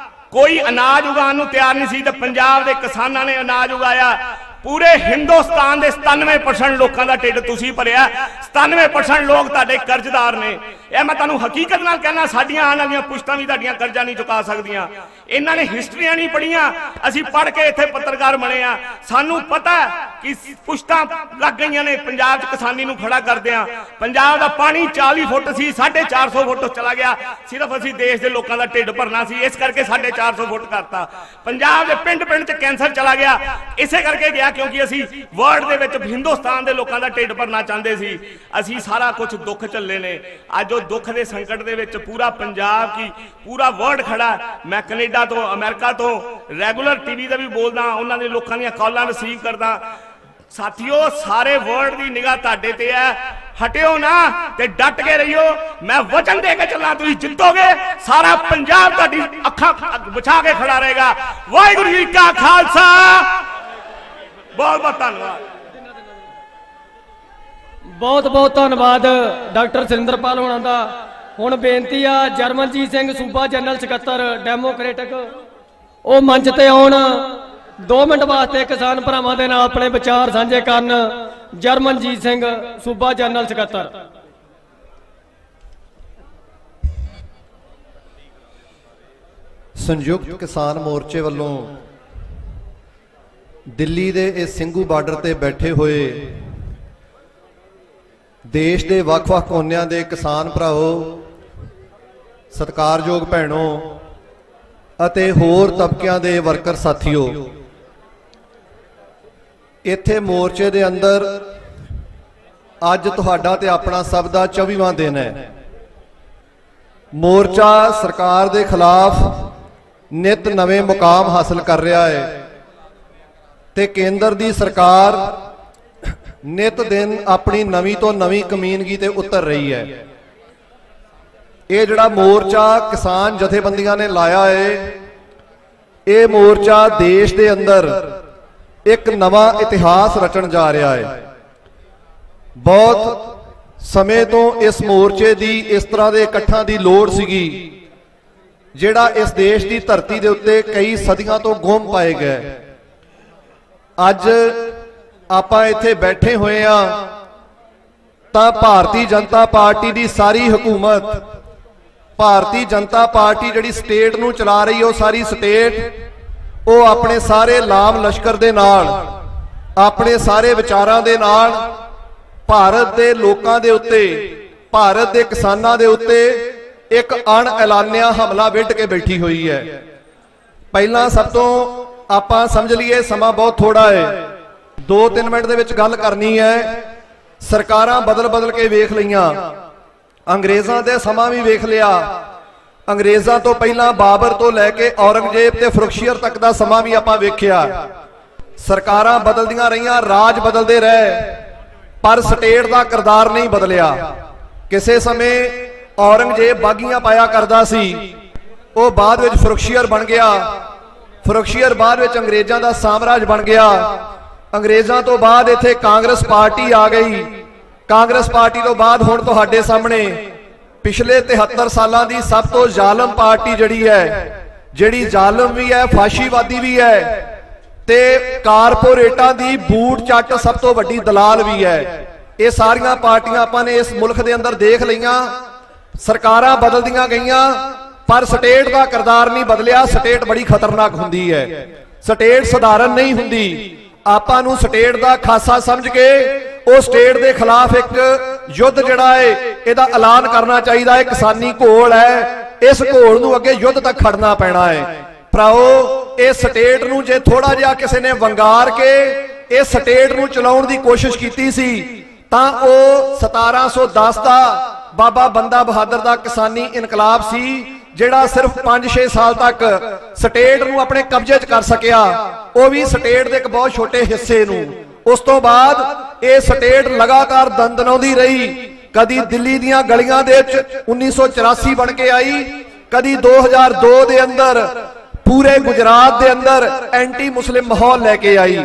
ਕੋਈ ਅਨਾਜ ਉਗਾਉਣ ਨੂੰ ਤਿਆਰ ਨਹੀਂ ਸੀ, ਤੇ ਪੰਜਾਬ ਦੇ ਕਿਸਾਨਾਂ ਨੇ ਅਨਾਜ ਉਗਾਇਆ। ਪੂਰੇ ਹਿੰਦੁਸਤਾਨ ਦੇ 97% ਲੋਕਾਂ ਦਾ ਢਿੱਡ ਤੁਸੀਂ ਭਰਿਆ। 97% ਲੋਕ ਤੁਹਾਡੇ ਕਰਜ਼ਦਾਰ ਨੇ। ਇਹ ਮੈਂ ਤੁਹਾਨੂੰ ਹਕੀਕਤ ਨਾਲ ਕਹਿਣਾ, ਸਾਡੀਆਂ ਆਉਣ ਵਾਲੀਆਂ ਪੁਸ਼ਤਾਂ ਵੀ ਤੁਹਾਡੀਆਂ ਕਰਜ਼ਾ ਨਹੀਂ ਚੁਕਾ ਸਕਦੀਆਂ। ਇਹਨਾਂ ਨੇ ਹਿਸਟਰੀਆਂ ਨਹੀਂ ਪੜ੍ਹੀਆਂ, ਅਸੀਂ ਪੜ੍ਹ ਕੇ ਇੱਥੇ ਪੱਤਰਕਾਰ ਬਣੇ ਆ। ਸਾਨੂੰ ਪਤਾ ਕਿ ਪੁਸ਼ਤਾਂ ਲੱਗ ਗਈਆਂ ਨੇ ਪੰਜਾਬ 'ਚ ਕਿਸਾਨੀ ਨੂੰ ਖੜਾ ਕਰਦਿਆਂ। ਪੰਜਾਬ ਦਾ ਪਾਣੀ 40 ਫੁੱਟ ਸੀ, 450 ਫੁੱਟ ਚਲਾ ਗਿਆ। ਸਿਰਫ ਅਸੀਂ ਦੇਸ਼ ਦੇ ਲੋਕਾਂ ਦਾ ਢਿੱਡ ਭਰਨਾ ਸੀ, ਇਸ ਕਰਕੇ 450 ਫੁੱਟ ਕਰਤਾ। ਪੰਜਾਬ ਦੇ ਪਿੰਡ ਪਿੰਡ 'ਚ ਕੈਂਸਰ ਚਲਾ ਗਿਆ, ਇਸੇ ਕਰਕੇ ਗਿਆ ਕਿਉਂਕਿ ਅਸੀਂ ਵਰਲਡ ਦੇ ਵਿੱਚ ਹਿੰਦੁਸਤਾਨ ਦੇ ਲੋਕਾਂ ਦਾ ਢਿੱਡ ਭਰਨਾ ਚਾਹੁੰਦੇ ਸੀ। ਅਸੀਂ ਸਾਰਾ ਕੁਝ ਦੁੱਖ ਝੱਲੇ ਨੇ। ਅੱਜ ਉਹ ਦੁੱਖ ਦੇ ਸੰਕਟ ਦੇ ਵਿੱਚ ਪੂਰਾ ਪੰਜਾਬ ਕੀ ਪੂਰਾ ਵਰਲਡ ਖੜਾ। ਮੈਂ ਕੈਨੇਡਾ ਤੋਂ, ਅਮਰੀਕਾ ਤੋਂ ਰੈਗੂਲਰ ਟੀਵੀ ਤੇ ਵੀ ਬੋਲਦਾ, ਉਹਨਾਂ ਦੇ ਲੋਕਾਂ ਦੀਆਂ ਕਾਲਾਂ ਰਿਸੀਵ ਕਰਦਾ। ਸਾਥੀਓ, ਸਾਰੇ ਵਰਲਡ ਦੀ ਨਿਗਾਹ ਤੁਹਾਡੇ ਤੇ ਹੈ। ਹਟਿਓ ਨਾ ਤੇ ਡਟ ਕੇ ਰਹੀਓ। ਮੈਂ ਵਚਨ ਦੇ ਕੇ ਚੱਲਾਂ, ਤੁਸੀਂ ਜਿੱਤੋਗੇ। ਸਾਰਾ ਪੰਜਾਬ ਤੁਹਾਡੀ ਅੱਖਾਂ ਵਿਛਾ ਕੇ ਖੜਾ ਰਹੇਗਾ। ਵਾਹਿਗੁਰੂ ਜੀ ਕਾ ਖਾਲਸਾ, ਬਹੁਤ ਬਹੁਤ ਧੰਨਵਾਦ। ਬਹੁਤ ਬਹੁਤ ਧੰਨਵਾਦ ਡਾਕਟਰ ਸੁਰਿੰਦਰਪਾਲ ਹੋਣਾ ਦਾ। ਹੁਣ ਬੇਨਤੀ ਆ ਜਰਮਨਜੀਤ ਸਿੰਘ ਸੂਬਾ ਜਨਰਲ ਸਕੱਤਰ ਡੈਮੋਕ੍ਰੈਟਿਕ, ਉਹ ਮੰਚ ਤੇ ਆਉਣ। 2 ਮਿੰਟ ਵਾਸਤੇ ਕਿਸਾਨ ਭਰਾਵਾਂ ਦੇ ਨਾਲ ਆਪਣੇ ਵਿਚਾਰ ਸਾਂਝੇ ਕਰਨ। ਜਰਮਨਜੀਤ ਸਿੰਘ ਸੂਬਾ ਜਨਰਲ ਸਕੱਤਰ। ਸੰਯੁਕਤ ਕਿਸਾਨ ਮੋਰਚੇ ਵੱਲੋਂ ਦਿੱਲੀ ਦੇ ਇਸ ਸਿੰਘੂ ਬਾਰਡਰ ਤੇ ਬੈਠੇ ਹੋਏ ਦੇਸ਼ ਦੇ ਵੱਖ-ਵੱਖ ਕੋਨਿਆਂ ਦੇ ਕਿਸਾਨ ਭਰਾਓ, ਸਤਿਕਾਰਯੋਗ ਭੈਣੋ ਅਤੇ ਹੋਰ ਤਬਕਿਆਂ ਦੇ ਵਰਕਰ ਸਾਥੀਓ, ਇੱਥੇ ਮੋਰਚੇ ਦੇ ਅੰਦਰ ਅੱਜ ਤੁਹਾਡਾ ਤੇ ਆਪਣਾ ਸਭ ਦਾ 24ਵਾਂ ਦਿਨ ਹੈ। ਮੋਰਚਾ ਸਰਕਾਰ ਦੇ ਖਿਲਾਫ ਨਿਤ ਨਵੇਂ ਮੁਕਾਮ ਹਾਸਲ ਕਰ ਰਿਹਾ ਹੈ ਤੇ ਕੇਂਦਰ ਦੀ ਸਰਕਾਰ ਨਿਤ ਦਿਨ ਆਪਣੀ ਨਵੀਂ ਤੋਂ ਨਵੀਂ ਕਮੀਨਗੀ ਤੇ ਉਤਰ ਰਹੀ ਹੈ। ਇਹ ਜਿਹੜਾ ਮੋਰਚਾ ਕਿਸਾਨ ਜਥੇਬੰਦੀਆਂ ਨੇ ਲਾਇਆ ਹੈ, ਇਹ ਮੋਰਚਾ ਦੇਸ਼ ਦੇ ਅੰਦਰ ਇੱਕ ਨਵਾਂ ਇਤਿਹਾਸ ਰਚਣ ਜਾ ਰਿਹਾ ਹੈ। ਬਹੁਤ ਸਮੇਂ ਤੋਂ ਇਸ ਮੋਰਚੇ ਦੀ ਇਸ ਤਰ੍ਹਾਂ ਦੇ ਇਕੱਠਾਂ ਦੀ ਲੋੜ ਸੀਗੀ, ਜਿਹੜਾ ਇਸ ਦੇਸ਼ ਦੀ ਧਰਤੀ ਦੇ ਉੱਤੇ ਕਈ ਸਦੀਆਂ ਤੋਂ ਗੁੰਮ ਪਾਏ ਗਏ। ਅੱਜ ਆਪਾਂ ਇੱਥੇ ਬੈਠੇ ਹੋਏ ਆ ਤਾਂ ਭਾਰਤੀ ਜਨਤਾ ਪਾਰਟੀ ਦੀ ਸਾਰੀ ਹਕੂਮਤ, ਭਾਰਤੀ ਜਨਤਾ ਪਾਰਟੀ ਜਿਹੜੀ ਸਟੇਟ ਨੂੰ ਚਲਾ ਰਹੀ ਹੈ, ਉਹ ਸਾਰੀ ਸਟੇਟ ਉਹ ਆਪਣੇ ਸਾਰੇ ਲਾਮ ਲਸ਼ਕਰ ਦੇ ਨਾਲ, ਆਪਣੇ ਸਾਰੇ ਵਿਚਾਰਾਂ ਦੇ ਨਾਲ ਭਾਰਤ ਦੇ ਲੋਕਾਂ ਦੇ ਉੱਤੇ, ਭਾਰਤ ਦੇ ਕਿਸਾਨਾਂ ਦੇ ਉੱਤੇ ਇੱਕ ਅਣਐਲਾਨਿਆ ਹਮਲਾ ਵਿੱਢ ਕੇ ਬੈਠੀ ਹੋਈ ਹੈ। ਪਹਿਲਾਂ ਸਭ ਤੋਂ ਆਪਾਂ ਸਮਝ ਲਈਏ, ਸਮਾਂ ਬਹੁਤ ਥੋੜਾ ਹੈ, 2-3 ਮਿੰਟ ਦੇ ਵਿੱਚ ਗੱਲ ਕਰਨੀ ਹੈ। ਸਰਕਾਰਾਂ ਬਦਲ ਕੇ ਵੇਖ ਲਈਆਂ, ਅੰਗਰੇਜ਼ਾਂ ਦੇ ਸਮਾਂ ਵੀ ਵੇਖ ਲਿਆ, ਅੰਗਰੇਜ਼ਾਂ ਤੋਂ ਪਹਿਲਾਂ ਬਾਬਰ ਤੋਂ ਲੈ ਕੇ ਔਰੰਗਜ਼ੇਬ ਤੇ ਫਰੁਖਸ਼ੀਅਰ ਤੱਕ ਦਾ ਸਮਾਂ ਵੀ ਆਪਾਂ ਵੇਖਿਆ। ਸਰਕਾਰਾਂ ਬਦਲਦੀਆਂ ਰਹੀਆਂ, ਰਾਜ ਬਦਲਦੇ ਰਹੇ, ਪਰ ਸਟੇਟ ਦਾ ਕਿਰਦਾਰ ਨਹੀਂ ਬਦਲਿਆ। ਕਿਸੇ ਸਮੇਂ ਔਰੰਗਜ਼ੇਬ ਬਾਗੀਆਂ ਪਾਇਆ ਕਰਦਾ ਸੀ, ਉਹ ਬਾਅਦ ਵਿੱਚ ਫਰੁਖਸ਼ੀਅਰ ਬਣ ਗਿਆ, ਫਰੁਖਸ਼ੀਅਰ ਬਾਅਦ ਵਿੱਚ ਅੰਗਰੇਜ਼ਾਂ ਦਾ ਸਾਮਰਾਜ ਬਣ ਗਿਆ। ਅੰਗਰੇਜ਼ਾਂ ਤੋਂ ਬਾਅਦ ਇੱਥੇ ਕਾਂਗਰਸ ਪਾਰਟੀ ਆ ਗਈ, ਕਾਂਗਰਸ ਪਾਰਟੀ ਤੋਂ ਬਾਅਦ ਹੁਣ ਤੁਹਾਡੇ ਸਾਹਮਣੇ ਪਿਛਲੇ 73 ਸਾਲਾਂ ਦੀ ਸਭ ਤੋਂ ਜ਼ਾਲਮ ਪਾਰਟੀ ਜਿਹੜੀ ਹੈ, ਜਿਹੜੀ ਜ਼ਾਲਮ ਵੀ ਹੈ, ਫਾਸ਼ੀਵਾਦੀ ਵੀ ਹੈ ਤੇ ਕਾਰਪੋਰੇਟਾਂ ਦੀ ਬੂਟ ਚੱਟ ਸਭ ਤੋਂ ਵੱਡੀ ਦਲਾਲ ਵੀ ਹੈ। ਇਹ ਸਾਰੀਆਂ ਪਾਰਟੀਆਂ ਆਪਾਂ ਨੇ ਇਸ ਮੁਲਕ ਦੇ ਅੰਦਰ ਦੇਖ ਲਈਆਂ। ਸਰਕਾਰਾਂ ਬਦਲਦੀਆਂ ਗਈਆਂ ਪਰ ਸਟੇਟ ਦਾ ਕਿਰਦਾਰ ਨਹੀਂ ਬਦਲਿਆ। ਸਟੇਟ ਬੜੀ ਖਤਰਨਾਕ ਹੁੰਦੀ ਹੈ, ਸਟੇਟ ਸਧਾਰਨ ਨਹੀਂ ਹੁੰਦੀ। ਆਪਾਂ ਨੂੰ ਸਟੇਟ ਦਾ ਖਾਸਾ ਸਮਝ ਕੇ ਉਹ ਸਟੇਟ ਦੇ ਖਿਲਾਫ ਇੱਕ ਯੁੱਧ ਜਿਹੜਾ ਹੈ ਇਹਦਾ ਐਲਾਨ ਕਰਨਾ ਚਾਹੀਦਾ ਹੈ। ਕਿਸਾਨੀ ਘੋਲ ਹੈ, ਇਸ ਘੋਲ ਨੂੰ ਅੱਗੇ ਯੁੱਧ ਤੱਕ ਖੜਨਾ ਪੈਣਾ ਹੈ। ਭਰਾਓ, ਇਹ ਸਟੇਟ ਨੂੰ ਜੇ ਥੋੜਾ ਜਿਹਾ ਕਿਸੇ ਨੇ ਵੰਗਾਰ ਕੇ ਇਹ ਸਟੇਟ ਨੂੰ ਚਲਾਉਣ ਦੀ ਕੋਸ਼ਿਸ਼ ਕੀਤੀ ਸੀ ਤਾਂ ਉਹ 1710 ਦਾ ਬਾਬਾ ਬੰਦਾ ਬਹਾਦਰ ਦਾ ਕਿਸਾਨੀ ਇਨਕਲਾਬ ਸੀ, ਜਿਹੜਾ ਸਿਰਫ 5-6 ਸਾਲ ਤੱਕ ਸਟੇਟ ਨੂੰ ਆਪਣੇ ਕਬਜ਼ੇ 'ਚ ਕਰ ਸਕਿਆ, ਉਹ ਵੀ ਸਟੇਟ ਦੇ ਇੱਕ ਬਹੁਤ ਛੋਟੇ ਹਿੱਸੇ ਨੂੰ। ਉਸ ਤੋਂ ਬਾਅਦ ਇਹ ਸਟੇਟ ਲਗਾਤਾਰ ਦੰਦਨਾਉਂਦੀ ਰਹੀ। ਕਦੀ ਦਿੱਲੀ ਦੀਆਂ ਗਲੀਆਂ ਦੇ ਵਿੱਚ 1984 ਬਣ ਕੇ ਆਈ, ਕਦੀ 2002 ਦੇ ਅੰਦਰ ਪੂਰੇ ਗੁਜਰਾਤ ਦੇ ਅੰਦਰ ਐਂਟੀ ਮੁਸਲਿਮ ਮਾਹੌਲ ਲੈ ਕੇ ਆਈ।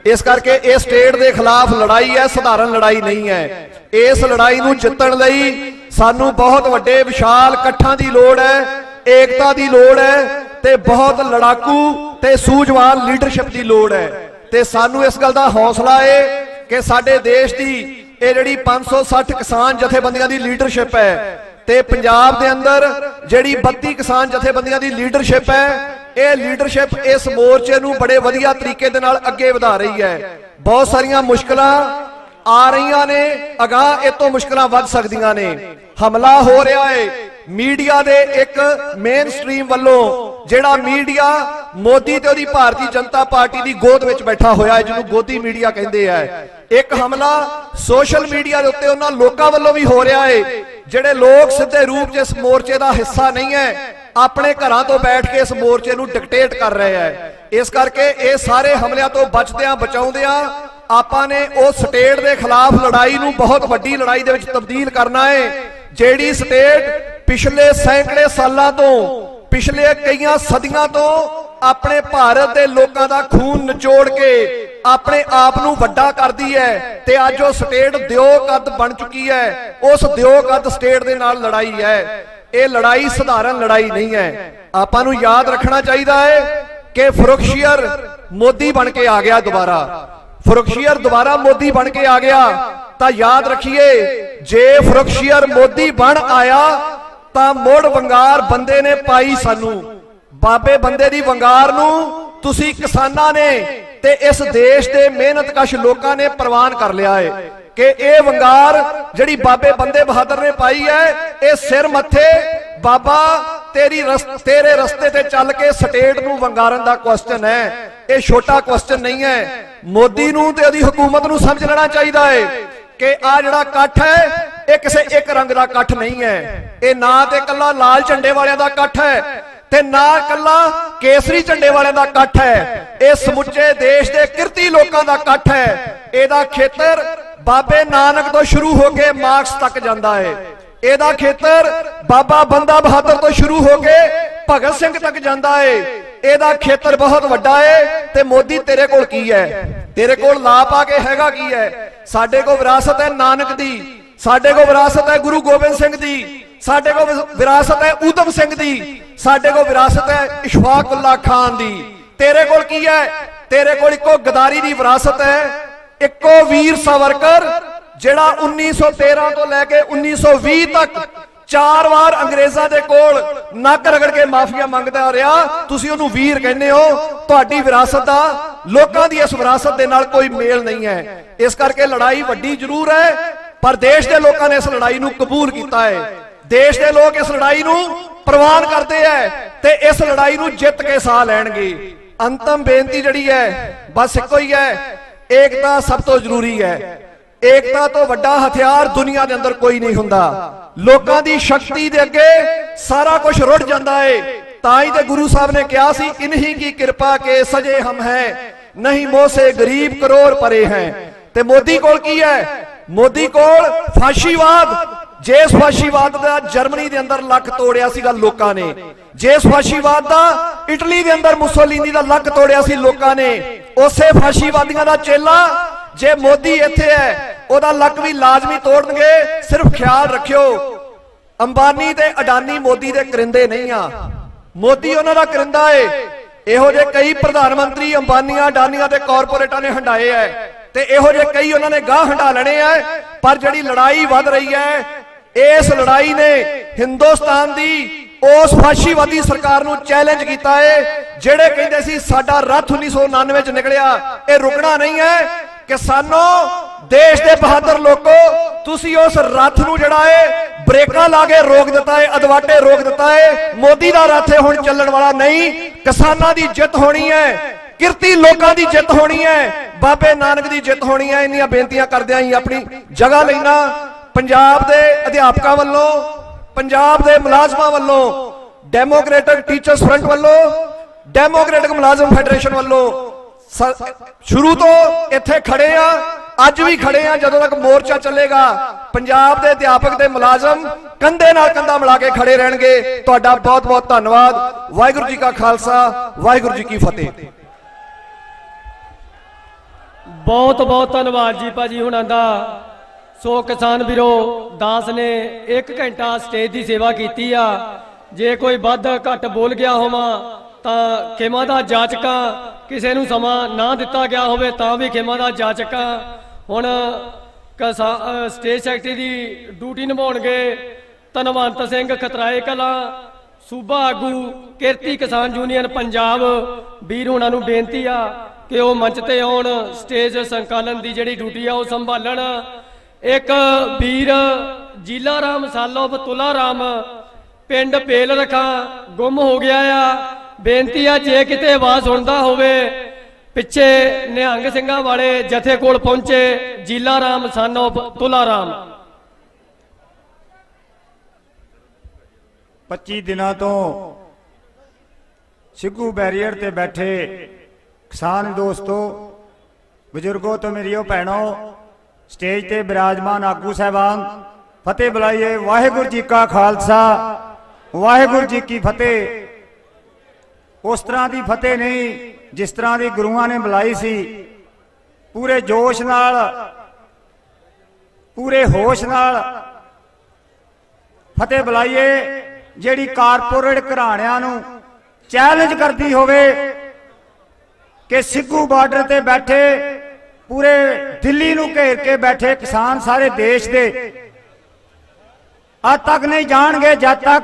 ਇਸ ਕਰਕੇ ਇਹ ਸਟੇਟ ਦੇ ਖਿਲਾਫ ਲੜਾਈ ਹੈ, ਸਧਾਰਨ ਲੜਾਈ ਨਹੀਂ ਹੈ। ਇਸ ਲੜਾਈ ਨੂੰ ਜਿੱਤਣ ਲਈ ਸਾਨੂੰ ਬਹੁਤ ਵੱਡੇ ਵਿਸ਼ਾਲ ਇਕੱਠਾਂ ਦੀ ਲੋੜ ਹੈ, ਏਕਤਾ ਦੀ ਲੋੜ ਹੈ ਤੇ ਬਹੁਤ ਲੜਾਕੂ ਤੇ ਸੂਝਵਾਨ ਲੀਡਰਸ਼ਿਪ ਦੀ ਲੋੜ ਹੈ। ਤੇ ਸਾਨੂੰ ਇਸ ਗੱਲ ਦਾ ਹੌਸਲਾ ਹੈ ਕਿ ਸਾਡੇ ਦੇਸ਼ ਦੀ ਇਹ ਜਿਹੜੀ 560 ਕਿਸਾਨ ਜਥੇਬੰਦੀਆਂ ਦੀ ਲੀਡਰਸ਼ਿਪ ਹੈ ਤੇ ਪੰਜਾਬ ਦੇ ਅੰਦਰ ਜਿਹੜੀ 32 ਕਿਸਾਨ ਜਥੇਬੰਦੀਆਂ ਦੀ ਲੀਡਰਸ਼ਿਪ ਹੈ, ਇਹ ਲੀਡਰਸ਼ਿਪ ਇਸ ਮੋਰਚੇ ਨੂੰ ਬੜੇ ਵਧੀਆ ਤਰੀਕੇ ਦੇ ਨਾਲ ਅੱਗੇ ਵਧਾ ਰਹੀ ਹੈ। ਬਹੁਤ ਸਾਰੀਆਂ ਮੁਸ਼ਕਲਾਂ ਆ ਰਹੀਆਂ ਨੇ, ਅਗਾਂਹ ਇਹ ਤੋਂ ਮੁਸ਼ਕਲਾਂ ਵੱਧ ਸਕਦੀਆਂ ਨੇ। ਹਮਲਾ ਹੋ ਰਿਹਾ ਹੈ ਮੀਡੀਆ ਦੇ ਇੱਕ ਮੇਨ ਸਟ੍ਰੀਮ ਵੱਲੋਂ, ਜਿਹੜਾ ਮੀਡੀਆ ਮੋਦੀ ਤੇ ਉਹਦੀ ਭਾਰਤੀ ਜਨਤਾ ਪਾਰਟੀ ਦੀ ਗੋਦ ਵਿੱਚ ਬੈਠਾ ਹੋਇਆ ਹੈ, ਜਿਹਨੂੰ ਗੋਦੀ ਮੀਡੀਆ ਕਹਿੰਦੇ ਆ। ਇੱਕ ਹਮਲਾ ਸੋਸ਼ਲ ਮੀਡੀਆ ਦੇ ਉੱਤੇ ਉਹਨਾਂ ਲੋਕਾਂ ਵੱਲੋਂ ਵੀ ਹੋ ਰਿਹਾ ਹੈ ਜਿਹੜੇ ਲੋਕ ਸਿੱਧੇ ਰੂਪ 'ਚ ਇਸ ਮੋਰਚੇ ਦਾ ਹਿੱਸਾ ਨਹੀਂ ਹੈ, ਆਪਣੇ ਘਰਾਂ ਤੋਂ ਬੈਠ ਕੇ ਇਸ ਮੋਰਚੇ ਨੂੰ ਡਿਕਟੇਟ ਕਰ ਰਹੇ ਹੈ। ਇਸ ਕਰਕੇ ਇਹ ਸਾਰੇ ਹਮਲਿਆਂ ਤੋਂ ਬਚਦਿਆਂ ਬਚਾਉਂਦਿਆਂ ਆਪਾਂ ਨੇ ਉਹ ਸਟੇਟ ਦੇ ਖਿਲਾਫ ਲੜਾਈ ਨੂੰ ਬਹੁਤ ਵੱਡੀ ਲੜਾਈ ਦੇ ਵਿੱਚ ਤਬਦੀਲ ਕਰਨਾ ਹੈ, ਜਿਹੜੀ ਸਟੇਟ ਪਿਛਲੇ ਸੈਂਕੜੇ ਸਾਲਾਂ ਤੋਂ, ਪਿਛਲੇ ਕਈਆਂ ਸਦੀਆਂ ਤੋਂ ਆਪਣੇ ਭਾਰਤ ਦੇ ਲੋਕਾਂ ਦਾ ਖੂਨ ਨਿਚੋੜ ਕੇ ਆਪਣੇ ਆਪ ਨੂੰ ਵੱਡਾ ਕਰਦੀ ਹੈ ਤੇ ਅੱਜ ਉਹ ਸਟੇਟ ਦਿਓਕਦ ਬਣ ਚੁੱਕੀ ਹੈ। ਉਸ ਦਿਓਕਦ ਸਟੇਟ ਦੇ ਨਾਲ ਲੜਾਈ ਹੈ। ਇਹ ਲੜਾਈ ਸਧਾਰਨ ਲੜਾਈ ਨਹੀਂ ਹੈ। ਆਪਾਂ ਨੂੰ ਯਾਦ ਰੱਖਣਾ ਚਾਹੀਦਾ ਹੈ ਕਿ ਫਰੁਖਸ਼ੀਅਰ ਮੋਦੀ ਬਣ ਕੇ ਆ ਗਿਆ ਦੁਬਾਰਾ। ਫਰੁਖਸ਼ੀਅਰ ਦੁਬਾਰਾ ਮੋਦੀ ਬਣ ਕੇ ਆ ਗਿਆ ਤਾਂ ਯਾਦ ਰੱਖੀਏ, ਜੇ ਫਰੁਖਸ਼ੀਅਰ ਮੋਦੀ ਬਣ ਆਇਆ ਤਾਂ ਮੁੜ ਵੰਗਾਰ ਬੰਦੇ ਨੇ ਪਾਈ ਸਾਨੂੰ। ਬਾਬੇ ਬੰਦੇ ਦੀ ਵੰਗਾਰ ਨੂੰ ਤੁਸੀਂ ਕਿਸਾਨਾਂ ਨੇ ਤੇ ਇਸ ਦੇਸ਼ ਦੇ ਮਿਹਨਤਕਸ਼ ਲੋਕਾਂ ਨੇ ਪ੍ਰਵਾਨ ਕਰ ਲਿਆ ਹੈ ਕਿ ਇਹ ਵੰਗਾਰ ਜਿਹੜੀ ਬਾਬੇ ਬੰਦੇ ਬਹਾਦਰ ਨੇ ਪਾਈ ਹੈ, ਇਹ ਸਿਰ ਮੱਥੇ ਬਾਬਾ ਤੇਰੇ ਰਸਤੇ ਤੇ ਚੱਲ ਕੇ ਸਟੇਟ ਨੂੰ ਵੰਗਾਰਨ ਦਾ ਕੁਐਸਚਨ ਹੈ। ਇਹ ਛੋਟਾ ਕੁਐਸਚਨ ਨਹੀਂ ਹੈ। ਮੋਦੀ ਨੂੰ ਤੇ ਉਹਦੀ ਹਕੂਮਤ ਨੂੰ ਸਮਝ ਲੈਣਾ ਚਾਹੀਦਾ ਹੈ ਕਿ ਆ ਜਿਹੜਾ ਇਕੱਠ ਹੈ ਇਹ ਕਿਸੇ ਇੱਕ ਰੰਗ ਦਾ ਇਕੱਠ ਨਹੀਂ ਹੈ। ਇਹ ਨਾ ਤੇ ਕੱਲਾ ਲਾਲ ਝੰਡੇ ਵਾਲਿਆਂ ਦਾ ਇਕੱਠ ਹੈ ਤੇ ਨਾ ਕੱਲਾ ਕੇਸਰੀ ਝੰਡੇ ਵਾਲਿਆਂ ਦਾ ਇਕੱਠ ਹੈ। ਇਹ ਸਮੁੱਚੇ ਦੇਸ਼ ਦੇ ਕਿਰਤੀ ਲੋਕਾਂ ਦਾ ਇਕੱਠ ਹੈ। ਇਹਦਾ ਖੇਤਰ ਬਾਬੇ ਨਾਨਕ ਤੋਂ ਸ਼ੁਰੂ ਹੋ ਕੇ ਮਾਰਕਸ ਤੱਕ ਜਾਂਦਾ ਹੈ। ਇਹਦਾ ਖੇਤਰ ਬਾਬਾ ਬੰਦਾ ਬਹਾਦਰ ਤੋਂ ਸ਼ੁਰੂ ਹੋ ਕੇ ਭਗਤ ਸਿੰਘ ਤੱਕ ਜਾਂਦਾ ਹੈ। ਇਹਦਾ ਖੇਤਰ ਬਹੁਤ ਵੱਡਾ ਹੈ। ਤੇ ਮੋਦੀ ਤੇਰੇ ਕੋਲ ਕੀ ਹੈ? ਤੇਰੇ ਕੋਲ ਲਾ ਪਾ ਕੇ ਹੈਗਾ ਕੀ ਹੈ? ਸਾਡੇ ਕੋਲ ਵਿਰਾਸਤ ਹੈ ਨਾਨਕ ਦੀ, ਸਾਡੇ ਕੋਲ ਵਿਰਾਸਤ ਹੈ ਗੁਰੂ ਗੋਬਿੰਦ ਸਿੰਘ ਦੀ, ਸਾਡੇ ਕੋਲ ਵਿਰਾਸਤ ਹੈ ਊਧਮ ਸਿੰਘ ਦੀ, ਸਾਡੇ ਕੋਲ ਵਿਰਾਸਤ ਹੈ ਇਸ਼ਫਾਕੁੱਲਾ ਖਾਨ ਦੀ। ਤੇਰੇ ਕੋਲ ਕੀ ਹੈ? ਤੇਰੇ ਕੋਲ ਇੱਕੋ ਗਦਾਰੀ ਦੀ ਵਿਰਾਸਤ ਹੈ, ਇੱਕੋ ਵੀਰ ਸਾਵਰਕਰ ਜਿਹੜਾ 1913 ਤੋਂ ਲੈ ਕੇ 1920 ਤੱਕ 4 ਵਾਰ ਅੰਗਰੇਜ਼ਾਂ ਦੇ ਕੋਲ ਨੱਕ ਰਗੜ ਕੇ ਮਾਫੀਆ ਮੰਗਦਾ ਰਿਹਾ। ਤੁਸੀਂ ਉਹਨੂੰ ਵੀਰ ਕਹਿੰਦੇ ਹੋ। ਤੁਹਾਡੀ ਵਿਰਾਸਤ ਦਾ ਲੋਕਾਂ ਦੀ ਇਸ ਵਿਰਾਸਤ ਦੇ ਨਾਲ ਕੋਈ ਮੇਲ ਨਹੀਂ ਹੈ। ਇਸ ਕਰਕੇ ਲੜਾਈ ਵੱਡੀ ਜ਼ਰੂਰ ਹੈ, ਪਰ ਦੇਸ਼ ਦੇ ਲੋਕਾਂ ਨੇ ਇਸ ਲੜਾਈ ਨੂੰ ਕਬੂਲ ਕੀਤਾ ਹੈ। ਦੇਸ਼ ਦੇ ਲੋਕ ਇਸ ਲੜਾਈ ਨੂੰ ਪ੍ਰਵਾਨ ਕਰਦੇ ਹੈ ਤੇ ਇਸ ਲੜਾਈ ਨੂੰ ਜਿੱਤ ਕੇ ਸਾਹ ਲੈਣਗੇ। ਅੰਤਮ ਬੇਨਤੀ ਜਿਹੜੀ ਹੈ ਬਸ ਇੱਕੋ ਹੀ ਹੈ, ਏਕਤਾ ਸਭ ਤੋਂ ਜ਼ਰੂਰੀ ਹੈ। ਏਕਤਾ ਤੋਂ ਵੱਡਾ ਹਥਿਆਰ ਦੁਨੀਆ ਦੇ ਅੰਦਰ ਕੋਈ ਨਹੀਂ ਹੁੰਦਾ। ਲੋਕਾਂ ਦੀ ਸ਼ਕਤੀ ਦੇ ਅੱਗੇ ਸਾਰਾ ਕੁਝ ਰੁੜ ਜਾਂਦਾ ਹੈ। ਤਾਂ ਹੀ ਤੇ ਗੁਰੂ ਸਾਹਿਬ ਨੇ ਕਿਹਾ ਸੀ, ਇਨਹੀ ਕੀ ਕਿਰਪਾ ਕੇ ਸਜੇ ਹਮ ਹੈ, ਨਹੀਂ ਮੋਹ ਸੇ ਗਰੀਬ ਕਰੋੜ ਪਰੇ ਹੈ। ਤੇ ਮੋਦੀ ਕੋਲ ਕੀ ਹੈ? ਮੋਦੀ ਕੋਲ ਫਾਸ਼ੀਵਾਦ। ਜਿਸ ਫਾਸ਼ੀਵਾਦ ਦਾ ਜਰਮਨੀ ਦੇ ਅੰਦਰ ਲੱਕ ਤੋੜਿਆ ਸੀਗਾ ਲੋਕਾਂ ਨੇ, ਜਿਸ ਫਾਸ਼ੀਵਾਦ ਦਾ ਇਟਲੀ ਦੇ ਅੰਦਰ ਮੁਸੋਲੀਨੀ ਦਾ ਲੱਕ ਤੋੜਿਆ ਸੀ ਲੋਕਾਂ ਨੇ, ਉਸੇ ਫਾਸ਼ੀਵਾਦੀਆਂ ਦਾ ਚੇਲਾ ਜੇ ਮੋਦੀ ਇੱਥੇ ਹੈ ਉਹਦਾ ਲੱਕ ਵੀ ਲਾਜ਼ਮੀ ਤੋੜਨਗੇ। ਸਿਰਫ ਖਿਆਲ ਰੱਖਿਓ, ਅੰਬਾਨੀ ਤੇ ਅਡਾਨੀ ਮੋਦੀ ਦੇ ਕਰਿੰਦੇ ਨਹੀਂ ਆ, ਮੋਦੀ ਉਹਨਾਂ ਦਾ ਕਰਿੰਦਾ ਏ। ਇਹੋ ਜਿਹੇ ਕਈ ਪ੍ਰਧਾਨ ਮੰਤਰੀ ਅੰਬਾਨੀਆਂ ਅਡਾਨੀਆਂ ਤੇ ਕਾਰਪੋਰੇਟਾਂ ਨੇ ਹੰਡਾਏ ਐ ਤੇ ਇਹੋ ਜਿਹੇ ਕਈ ਉਹਨਾਂ ਨੇ ਗਾਹ ਹੰਡਾ ਲੈਣੇ ਐ। ਪਰ ਜਿਹੜੀ ਲੜਾਈ ਵੱਧ ਰਹੀ ਹੈ, ਇਸ ਲੜਾਈ ਨੇ ਹਿੰਦੁਸਤਾਨ ਦੀ ਉਸ ਫਾਸ਼ੀਵਾਦੀ ਸਰਕਾਰ ਨੂੰ ਚੈਲੰਜ ਕੀਤਾ ਹੈ ਜਿਹੜੇ ਕਹਿੰਦੇ ਸੀ ਸਾਡਾ ਰੱਥ 1999 ਚ ਨਿਕਲਿਆ, ਇਹ ਰੁਕਣਾ ਨਹੀਂ ਹੈ। ਕਿ ਸਾਨੂੰ ਦੇਸ਼ ਦੇ ਬਹਾਦਰ ਲੋਕੋ, ਤੁਸੀਂ ਉਸ ਰੱਥ ਨੂੰ ਜਿਹੜਾ ਹੈ ਬ੍ਰੇਕਾਂ ਲਾ ਕੇ ਰੋਕ ਦਿੱਤਾ ਹੈ, ਅਦਵਾਟੇ ਰੋਕ ਦਿੱਤਾ ਹੈ। ਮੋਦੀ ਦਾ ਰੱਥ ਹੁਣ ਚੱਲਣ ਵਾਲਾ ਨਹੀਂ। ਕਿਸਾਨਾਂ ਦੀ ਜਿੱਤ ਹੋਣੀ ਹੈ, ਕਿਰਤੀ ਲੋਕਾਂ ਦੀ ਜਿੱਤ ਹੋਣੀ ਹੈ, ਬਾਬੇ ਨਾਨਕ ਦੀ ਜਿੱਤ ਹੋਣੀ ਹੈ। ਇੰਨੀਆਂ ਬੇਨਤੀਆਂ ਕਰਦਿਆਂ ਹੀ ਆਪਣੀ ਜਗ੍ਹਾ ਲੈਣਾ। ਪੰਜਾਬ ਦੇ ਅਧਿਆਪਕਾਂ ਵੱਲੋਂ, ਪੰਜਾਬ ਦੇ ਮੁਲਾਜ਼ਮਾਂ ਵੱਲੋਂ, ਡੈਮੋਕ੍ਰੈਟਿਕ ਟੀਚਰਸ ਫਰੰਟ ਵੱਲੋਂ, ਡੈਮੋਕ੍ਰੈਟਿਕ ਮੁਲਾਜ਼ਮ ਫੈਡਰੇਸ਼ਨ ਵੱਲੋਂ ਸ਼ੁਰੂ ਤੋਂ ਇੱਥੇ ਖੜੇ ਆ, ਅੱਜ ਵੀ ਖੜੇ ਆ। ਜਦੋਂ ਤੱਕ ਮੋਰਚਾ ਚੱਲੇਗਾ ਪੰਜਾਬ ਦੇ ਅਧਿਆਪਕ ਤੇ ਮੁਲਾਜ਼ਮ ਕੰਧੇ ਨਾਲ ਕੰਧਾ ਮਿਲਾ ਕੇ ਖੜੇ ਰਹਿਣਗੇ। ਤੁਹਾਡਾ ਬਹੁਤ ਬਹੁਤ ਧੰਨਵਾਦ। ਵਾਹਿਗੁਰੂ ਜੀ ਕਾ ਖਾਲਸਾ, ਵਾਹਿਗੁਰੂ ਜੀ ਕੀ ਫਤਿਹ। ਬਹੁਤ ਬਹੁਤ ਧੰਨਵਾਦ ਜੀ ਭਾਜੀ ਹੁਣਾਂ ਦਾ। ਸੋ ਕਿਸਾਨ ਵੀਰੋ, ਦਾਸ ਨੇ 1 ਘੰਟਾ ਸਟੇਜ ਦੀ ਸੇਵਾ ਕੀਤੀ ਆ। ਜੇ ਕੋਈ ਵੱਧ ਘੱਟ ਬੋਲ ਗਿਆ ਹੋਵਾਂ ਤਾਂ ਖਿਮਾ ਦਾ ਜਾਚਕਾਂ, ਕਿਸੇ ਨੂੰ ਸਮਾਂ ਨਾ ਦਿੱਤਾ ਗਿਆ ਹੋਵੇ ਤਾਂ ਵੀ ਖਿਮਾ ਦਾ ਜਾਚਕਾਂ। ਹੁਣ ਸਟੇਜ ਸੈਕਟਰੀ ਦੀ ਡਿਊਟੀ ਨਿਭਾਉਣਗੇ ਧਨਵੰਤ ਸਿੰਘ ਖਤਰਾਏ ਕਲਾਂ, ਸੂਬਾ ਆਗੂ ਕਿਰਤੀ ਕਿਸਾਨ ਯੂਨੀਅਨ ਪੰਜਾਬ। ਵੀਰ ਹੁਣਾਂ ਨੂੰ ਬੇਨਤੀ ਆ ਕਿ ਉਹ ਮੰਚ ਤੇ ਆਉਣ, ਸਟੇਜ ਸੰਚਾਲਨ ਦੀ ਜਿਹੜੀ ਡਿਊਟੀ ਆ ਉਹ ਸੰਭਾਲਣ। ਇੱਕ ਵੀਰ ਜੀਲਾ ਰਾਮ ਸਾਲੋ ਬਤੁਲਾ ਰਾਮ, ਪਿੰਡ ਪੇਲ ਰਖਾ, ਗੁੰਮ ਹੋ ਗਿਆ ਆ। ਬੇਨਤੀ ਆ ਜੇ ਕਿਤੇ ਆਵਾਜ਼ ਸੁਣਦਾ ਹੋਵੇ, ਪਿੱਛੇ ਨਿਹੰਗ ਸਿੰਘਾਂ ਵਾਲੇ ਜਥੇ ਕੋਲ ਪਹੁੰਚੇ ਜੀਲਾ ਰਾਮ ਸਨ ਆਫ ਤੁਲਾ ਰਾਮ। 25 ਦਿਨਾਂ ਤੋਂ ਸਿੱਗੂ ਬੈਰੀਅਰ ਤੇ ਬੈਠੇ ਕਿਸਾਨ ਦੋਸਤੋ, ਬਜ਼ੁਰਗੋ ਤੇ ਮੇਰੀਓ ਭੈਣੋ, ਸਟੇਜ ਤੇ ਬਿਰਾਜਮਾਨ ਆਗੂ ਸਾਹਿਬਾਨ, ਫਤਿਹ ਬੁਲਾਈਏ। ਵਾਹਿਗੁਰੂ ਜੀ ਕਾ ਖਾਲਸਾ, ਵਾਹਿਗੁਰੂ ਜੀ ਕੀ ਫਤਿਹ। ਉਸ ਤਰ੍ਹਾਂ ਦੀ ਫਤਿਹ ਨਹੀਂ ਜਿਸ ਤਰ੍ਹਾਂ ਦੀ ਗੁਰੂਆਂ ਨੇ ਬੁਲਾਈ ਸੀ। ਪੂਰੇ ਜੋਸ਼ ਨਾਲ, ਪੂਰੇ ਹੋਸ਼ ਨਾਲ ਫਤਿਹ ਬੁਲਾਈਏ, ਜਿਹੜੀ ਕਾਰਪੋਰੇਟ ਘਰਾਣਿਆਂ ਨੂੰ ਚੈਲੰਜ ਕਰਦੀ ਹੋਵੇ ਕਿ ਸਿੱਗੂ ਬਾਰਡਰ ਤੇ ਬੈਠੇ, ਪੂਰੇ ਦਿੱਲੀ ਨੂੰ ਘੇਰ ਕੇ ਬੈਠੇ ਕਿਸਾਨ ਸਾਰੇ ਦੇਸ਼ ਦੇ ਅੱਜ ਤੱਕ ਨਹੀਂ ਜਾਣਗੇ ਜਦ ਤੱਕ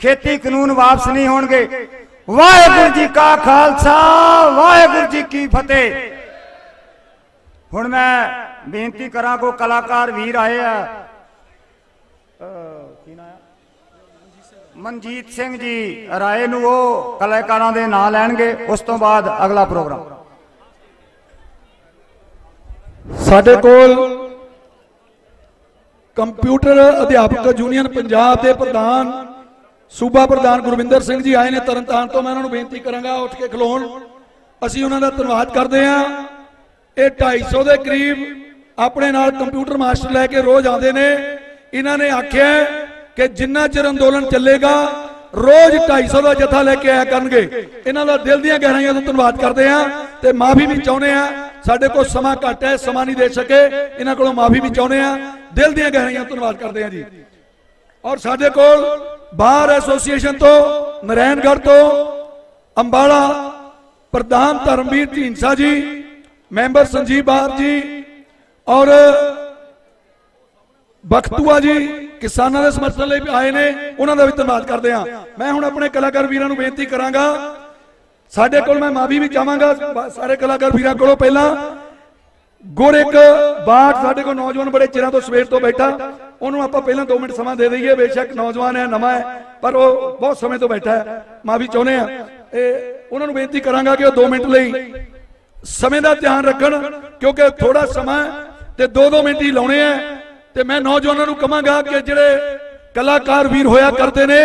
ਖੇਤੀ ਕਾਨੂੰਨ ਵਾਪਸ ਨਹੀਂ ਹੋਣਗੇ। ਵਾਹਿਗੁਰੂ ਜੀ ਕਾ ਖਾਲਸਾ, ਵਾਹਿਗੁਰੂ ਜੀ ਕੀ ਫਤਿਹ। ਹੁਣ ਮੈਂ ਬੇਨਤੀ ਕਰਾਂ ਕੋ ਕਲਾਕਾਰ ਵੀਰ ਆਏ ਆ, ਕੀ ਨਾਮ ਮਨਜੀਤ ਸਿੰਘ ਜੀ ਰਾਏ ਨੂੰ, ਉਹ ਕਲਾਕਾਰਾਂ ਦੇ ਨਾਂ ਲੈਣਗੇ। ਉਸ ਤੋਂ ਬਾਅਦ ਅਗਲਾ ਪ੍ਰੋਗਰਾਮ। ਸਾਡੇ ਕੋਲ ਕੰਪਿਊਟਰ ਅਧਿਆਪਕ ਯੂਨੀਅਨ ਪੰਜਾਬ ਦੇ ਪ੍ਰਧਾਨ, ਸੂਬਾ ਪ੍ਰਧਾਨ ਗੁਰਵਿੰਦਰ ਸਿੰਘ ਜੀ ਆਏ ਨੇ ਤਰਨਤਾਰਨ ਤੋਂ। ਮੈਂ ਉਹਨਾਂ ਨੂੰ ਬੇਨਤੀ ਕਰਾਂਗਾ ਉੱਠ ਕੇ ਖਲੋਣ। ਅਸੀਂ ਉਹਨਾਂ ਦਾ ਧੰਨਵਾਦ ਕਰਦੇ ਹਾਂ। ਇਹ 250 ਦੇ ਕਰੀਬ ਆਪਣੇ ਨਾਲ ਕੰਪਿਊਟਰ ਮਾਸਟਰ ਲੈ ਕੇ ਰੋਜ਼ ਆਉਂਦੇ ਨੇ। ਇਹਨਾਂ ਨੇ ਆਖਿਆ ਕਿ ਜਿੰਨਾ ਚਿਰ ਅੰਦੋਲਨ ਚੱਲੇਗਾ ਰੋਜ਼ 250 ਦਾ ਜਥਾ ਲੈ ਕੇ ਆਇਆ ਕਰਨਗੇ। ਇਹਨਾਂ ਦਾ ਦਿਲ ਦੀਆਂ ਗਹਿਰਾਈਆਂ ਤੋਂ ਧੰਨਵਾਦ ਕਰਦੇ ਹਾਂ ਤੇ ਮਾਫੀ ਵੀ ਚਾਹੁੰਦੇ ਹਾਂ। ਸਾਡੇ ਕੋਲ ਸਮਾਂ ਘੱਟ ਹੈ, ਸਮਾਂ ਨਹੀਂ ਦੇ ਸਕੇ, ਇਹਨਾਂ ਕੋਲੋਂ ਮਾਫੀ ਵੀ ਚਾਹੁੰਦੇ ਹਾਂ। ਦਿਲ ਦੀਆਂ ਗਹਿਰਾਈਆਂ ਤੋਂ ਧੰਨਵਾਦ ਕਰਦੇ ਹਾਂ ਜੀ। ਔਰ ਸਾਡੇ ਕੋਲ ਬਾਰ ਐਸੋਸੀਏਸ਼ਨ ਤੋਂ, ਨਰੈਣਗੜ੍ਹ ਤੋਂ ਅੰਬਾਲਾ ਪ੍ਰਧਾਨ ਧਰਮਵੀਰ ਢੀਂਡਸਾ ਜੀ, ਮੈਂਬਰ ਸੰਜੀਵ ਬਾਰ ਜੀ ਔਰ ਬਖਤੂਆ ਜੀ ਕਿਸਾਨਾਂ ਦੇ ਸਮਰਥਨ ਲਈ ਆਏ ਨੇ, ਉਹਨਾਂ ਦਾ ਵੀ ਧੰਨਵਾਦ ਕਰਦੇ ਹਾਂ। ਮੈਂ ਹੁਣ ਆਪਣੇ ਕਲਾਕਾਰ ਵੀਰਾਂ ਨੂੰ ਬੇਨਤੀ ਕਰਾਂਗਾ, ਸਾਡੇ ਕੋਲ ਮੈਂ ਮਾਫੀ ਵੀ ਚਾਹਾਂਗਾ ਸਾਰੇ ਕਲਾਕਾਰ ਵੀਰਾਂ ਕੋਲੋਂ। ਪਹਿਲਾਂ ਗੁਰਿਕ ਬਾਟ ਸਾਡੇ ਕੋਲ ਨੌਜਵਾਨ ਬੜੇ ਚਿਰਾਂ ਤੋਂ ਸਵੇਰ ਤੋਂ ਬੈਠਾ, ਉਹਨੂੰ ਆਪਾਂ ਪਹਿਲਾਂ 2 ਮਿੰਟ ਸਮਾਂ ਦੇ ਦਈਏ। ਬੇਸ਼ੱਕ ਨੌਜਵਾਨ ਹੈ, ਨਵਾਂ ਹੈ, ਪਰ ਉਹ ਬਹੁਤ ਸਮੇਂ ਤੋਂ ਬੈਠਾ ਹੈ। ਮਾਫੀ ਚਾਹੁੰਦੇ ਆ। ਉਹਨਾਂ ਨੂੰ ਬੇਨਤੀ ਕਰਾਂਗਾ ਕਿ ਉਹ 2 ਮਿੰਟ ਲਈ ਸਮੇਂ ਦਾ ਧਿਆਨ ਰੱਖਣ, ਕਿਉਂਕਿ ਥੋੜਾ ਸਮਾਂ ਤੇ 2-2 ਮਿੰਟ ਹੀ ਲਾਉਣੇ ਆ। ਤੇ ਮੈਂ ਨੌਜਵਾਨਾਂ ਨੂੰ ਕਹਾਂਗਾ ਕਿ ਜਿਹੜੇ ਕਲਾਕਾਰ ਵੀਰ ਹੋਇਆ ਕਰਦੇ ਨੇ,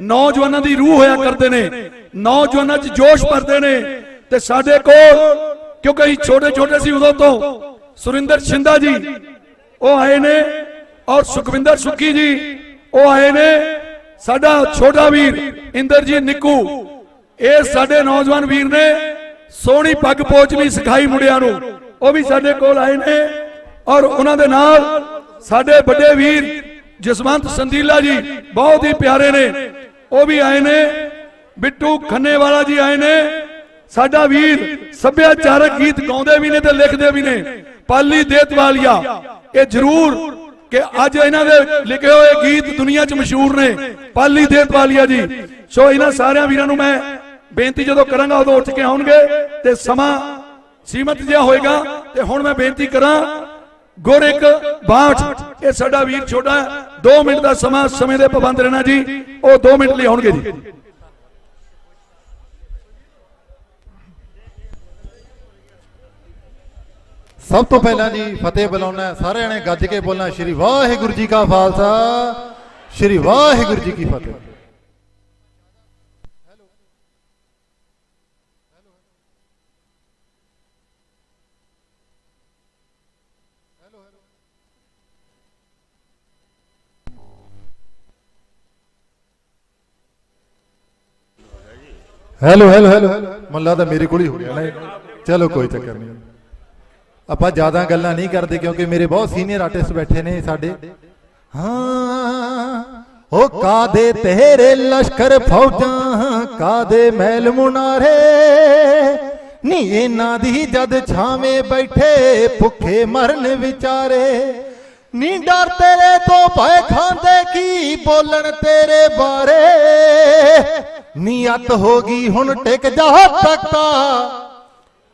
ਨੌਜਵਾਨਾਂ ਦੀ ਰੂਹ ਹੋਇਆ ਕਰਦੇ ਨੇ, ਨੌਜਵਾਨਾਂ 'ਚ ਜੋਸ਼ ਭਰਦੇ ਨੇ। ਤੇ ਸਾਡੇ ਕੋਲ, ਕਿਉਂਕਿ ਅਸੀਂ ਛੋਟੇ ਛੋਟੇ ਸੀ ਉਦੋਂ ਤੋਂ, ਸੁਰਿੰਦਰ ਸ਼ਿੰਦਾ ਜੀ ਉਹ ਆਏ ਨੇ ਔਰ ਸੁਖਵਿੰਦਰ ਸੁੱਖੀ ਜੀ ਉਹ ਆਏ ਨੇ। ਸਾਡਾ ਛੋਟਾ ਵੀਰ ਇੰਦਰਜੀਤ ਨਿੱਕੂ, ਇਹ ਸਾਡੇ ਨੌਜਵਾਨ ਵੀਰ ਨੇ। ਸੋਹਣੀ ਪੱਗ ਪੋਚਣੀ ਸਿਖਾਈ ਮੁੰਡਿਆਂ ਨੂੰ, ਉਹ ਵੀ ਸਾਡੇ ਕੋਲ ਆਏ ਨੇ। ਔਰ ਉਹਨਾਂ ਦੇ ਨਾਲ ਸਾਡੇ ਵੱਡੇ ਵੀਰ ਜਸਵੰਤ ਸੰਦੀਲਾ ਜੀ ਬਹੁਤ ਹੀ ਪਿਆਰੇ ਨੇ, ਉਹ ਵੀ ਆਏ ਨੇ। ਬਿੱਟੂ ਖੰਨੇਵਾਲਾ ਜੀ ਆਏ ਨੇ। ਸਾਡਾ ਵੀਰ ਸੱਭਿਆਚਾਰਕ ਗੀਤ ਗਾਉਂਦੇ ਵੀ ਨੇ ਤੇ ਲਿਖਦੇ ਵੀ ਨੇ, ਪਾਲੀ ਦੇਤਵਾਲੀਆ। ਇਹ ਜ਼ਰੂਰ ਕਿ ਅੱਜ ਇਹਨਾਂ ਦੇ ਲਿਖੇ ਹੋਏ ਗੀਤ ਦੁਨੀਆ 'ਚ ਮਸ਼ਹੂਰ ਨੇ, ਪਾਲੀ ਦੇਤਵਾਲੀਆ ਜੀ। ਸੋ ਇਹਨਾਂ ਸਾਰਿਆਂ ਵੀਰਾਂ ਨੂੰ ਮੈਂ ਬੇਨਤੀ ਜਦੋਂ ਕਰਾਂਗਾ ਉਦੋਂ ਉੱਠ ਕੇ ਆਉਣਗੇ ਤੇ ਸਮਾਂ ਸੀਮਤ ਜਿਹਾ ਹੋਏਗਾ। ਤੇ ਹੁਣ ਮੈਂ ਬੇਨਤੀ ਕਰਾਂ ਗੁਰਿਕ ਬਾਠ ਇਹ ਸਾਡਾ ਵੀਰ ਛੋਟਾ 2 ਮਿੰਟ ਦਾ ਸਮਾਂ ਸਮੇਂ ਦੇ ਪਾਬੰਦ ਰਹਿਣਾ ਜੀ ਉਹ 2 ਮਿੰਟ ਲਈ ਆਉਣਗੇ ਜੀ। ਸਭ ਤੋਂ ਪਹਿਲਾਂ ਜੀ ਫਤਿਹ ਬੁਲਾਉਣਾ ਸਾਰਿਆਂ ਨੇ ਗੱਜ ਕੇ ਬੋਲਣਾ ਸ਼੍ਰੀ ਵਾਹਿਗੁਰੂ ਜੀ ਕਾ ਖਾਲਸਾ ਸ਼੍ਰੀ ਵਾਹਿਗੁਰੂ ਜੀ ਕੀ ਫਤਿਹ। ਹੈਲੋ ਹੈਲੋ ਹੈਲੋ ਮੈਨੂੰ ਲੱਗਦਾ ਮੇਰੇ ਕੋਲ ਹੀ ਹੋ ਗਿਆ ਨਾ। ਚਲੋ ਕੋਈ ਚੱਕਰ ਨਹੀਂ, ਆਪਾਂ ਜ਼ਿਆਦਾ ਗੱਲਾਂ ਨਹੀਂ ਕਰਦੇ ਕਿਉਂਕਿ ਮੇਰੇ ਬਹੁਤ ਸੀਨੀਅਰ ਆਰਟਿਸਟ ਬੈਠੇ ਨੇ ਸਾਡੇ। ਹਾਂ ਉਹ ਕਾਦੇ ਤੇਰੇ ਲਸ਼ਕਰ ਫੌਜਾਂ ਕਾਦੇ ਮਹਿਲ ਮੁਨਾਰੇ ਨੀ ਇਹਨਾਂ ਦੀ ਜਦ ਛਾਵੇਂ ਬੈਠੇ ਭੁੱਖੇ ਮਰਨ ਵਿਚਾਰੇ ਨੀ ਡਰ ਤੇਰੇ ਤੋਂ ਭੈ ਖਾਂਦੇ ਕੀ ਬੋਲਣ ਤੇਰੇ ਬਾਰੇ ਨੀ ਅੱਤ ਹੋ ਗਈ ਹੁਣ ਟਿਕ ਜਾ ਤੱਕਾ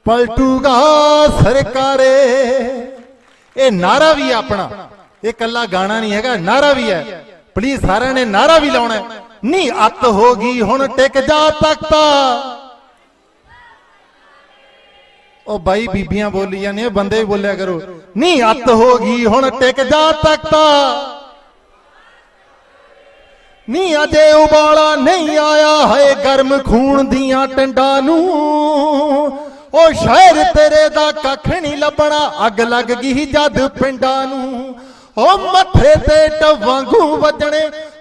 ਪਲਟੂਗਾ ਸਰਕਾਰੇ। ਇਹ ਨਾਰਾ ਵੀ ਆਪਣਾ, ਇਹ ਕੱਲਾ ਗਾਣਾ ਨਹੀਂ ਹੈਗਾ, ਨਾਰਾ ਵੀ ਹੈ। ਪਲੀਜ਼ ਸਾਰਿਆਂ ਨੇ ਨਾਰਾ ਵੀ ਲਾਉਣਾ ਨੀ ਅੱਤ ਹੋ ਗਈ ਹੁਣ ਟਿਕ ਜਾ ਤੱਕਾ। ਉਹ ਬਾਈ ਬੀਬੀਆਂ ਬੋਲੀ ਜਾਂਦੀਆਂ ਬੰਦੇ ਵੀ ਬੋਲਿਆ ਕਰੋ ਨੀ ਅੱਤ ਹੋ ਗਈ ਹੁਣ ਟਿਕ ਜਾ ਤੱਕਾ। ਨੀ ਅਜੇ ਉਬਾਲਾ ਨਹੀਂ ਆਇਆ ਹੈ ਗਰਮ ਖੂਨ ਦੀਆਂ ਟੰਡਾਂ ਨੂੰ ਉਹ ਸ਼ਹਿਰ ਤੇਰੇ ਦਾ ਕੱਖ ਨਹੀਂ ਲੱਭਣਾ ਅੱਗ ਲੱਗ ਗਈ ਜਦ ਪਿੰਡਾਂ ਨੂੰ ਉਹ ਮੱਥੇ ਤੇ ਟਵਾਂਗੂ ਵੱਜਣੇ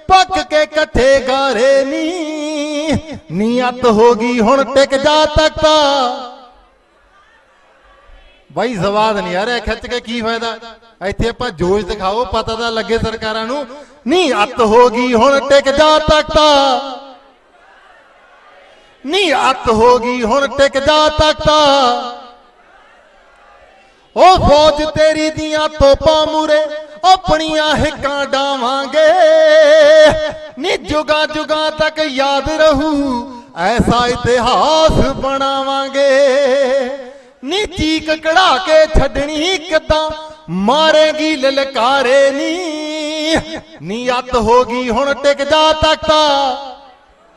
ਪੱਕ ਕੇ ਇਕੱਠੇ ਗਾਰੇ ਨੀ ਅੱਤ ਹੋ ਗਈ ਹੁਣ ਟਿਕ ਜਾ ਤੱਕਾ। ਬਾਈ ਸਵਾਦ ਨਹੀਂ ਆ ਰਿਹਾ ਖਿੱਚ ਕੇ ਕੀ ਫਾਇਦਾ, ਇੱਥੇ ਆਪਾਂ ਜੋਸ਼ ਦਿਖਾਓ ਪਤਾ ਤਾਂ ਲੱਗੇ ਸਰਕਾਰਾਂ ਨੂੰ ਨੀ ਅੱਤ ਹੋ ਗਈ ਹੁਣ ਟਿਕ ਜਾ ਤੱਕਾ। ਨੀ ਅੱਤ ਹੋ ਗਈ ਹੁਣ ਟਿਕ ਜਾ ਤੱਕਾ। ਉਹ ਫੌਜ ਤੇਰੀ ਦੀਆਂ ਤੋਪਾਂ ਮੂਰੇ ਆਪਣੀਆਂ ਹਿੱਕਾਂ ਡਾਵਾਂਗੇ ਨੀ ਜੁਗਾਂ ਜੁਗਾਂ ਤੱਕ ਯਾਦ ਰਹੂ ਐਸਾ ਇਤਿਹਾਸ ਬਣਾਵਾਂਗੇ ਨੀ ਚੀਕ ਕਢਾ ਕੇ ਛੱਡਣੀ ਕਿੱਦਾਂ ਮਾਰੇਗੀ ਲਲਕਾਰੇ ਨੀ ਅੱਤ ਹੋ ਗਈ ਹੁਣ ਟਿਕ ਜਾ ਤੱਕਾ।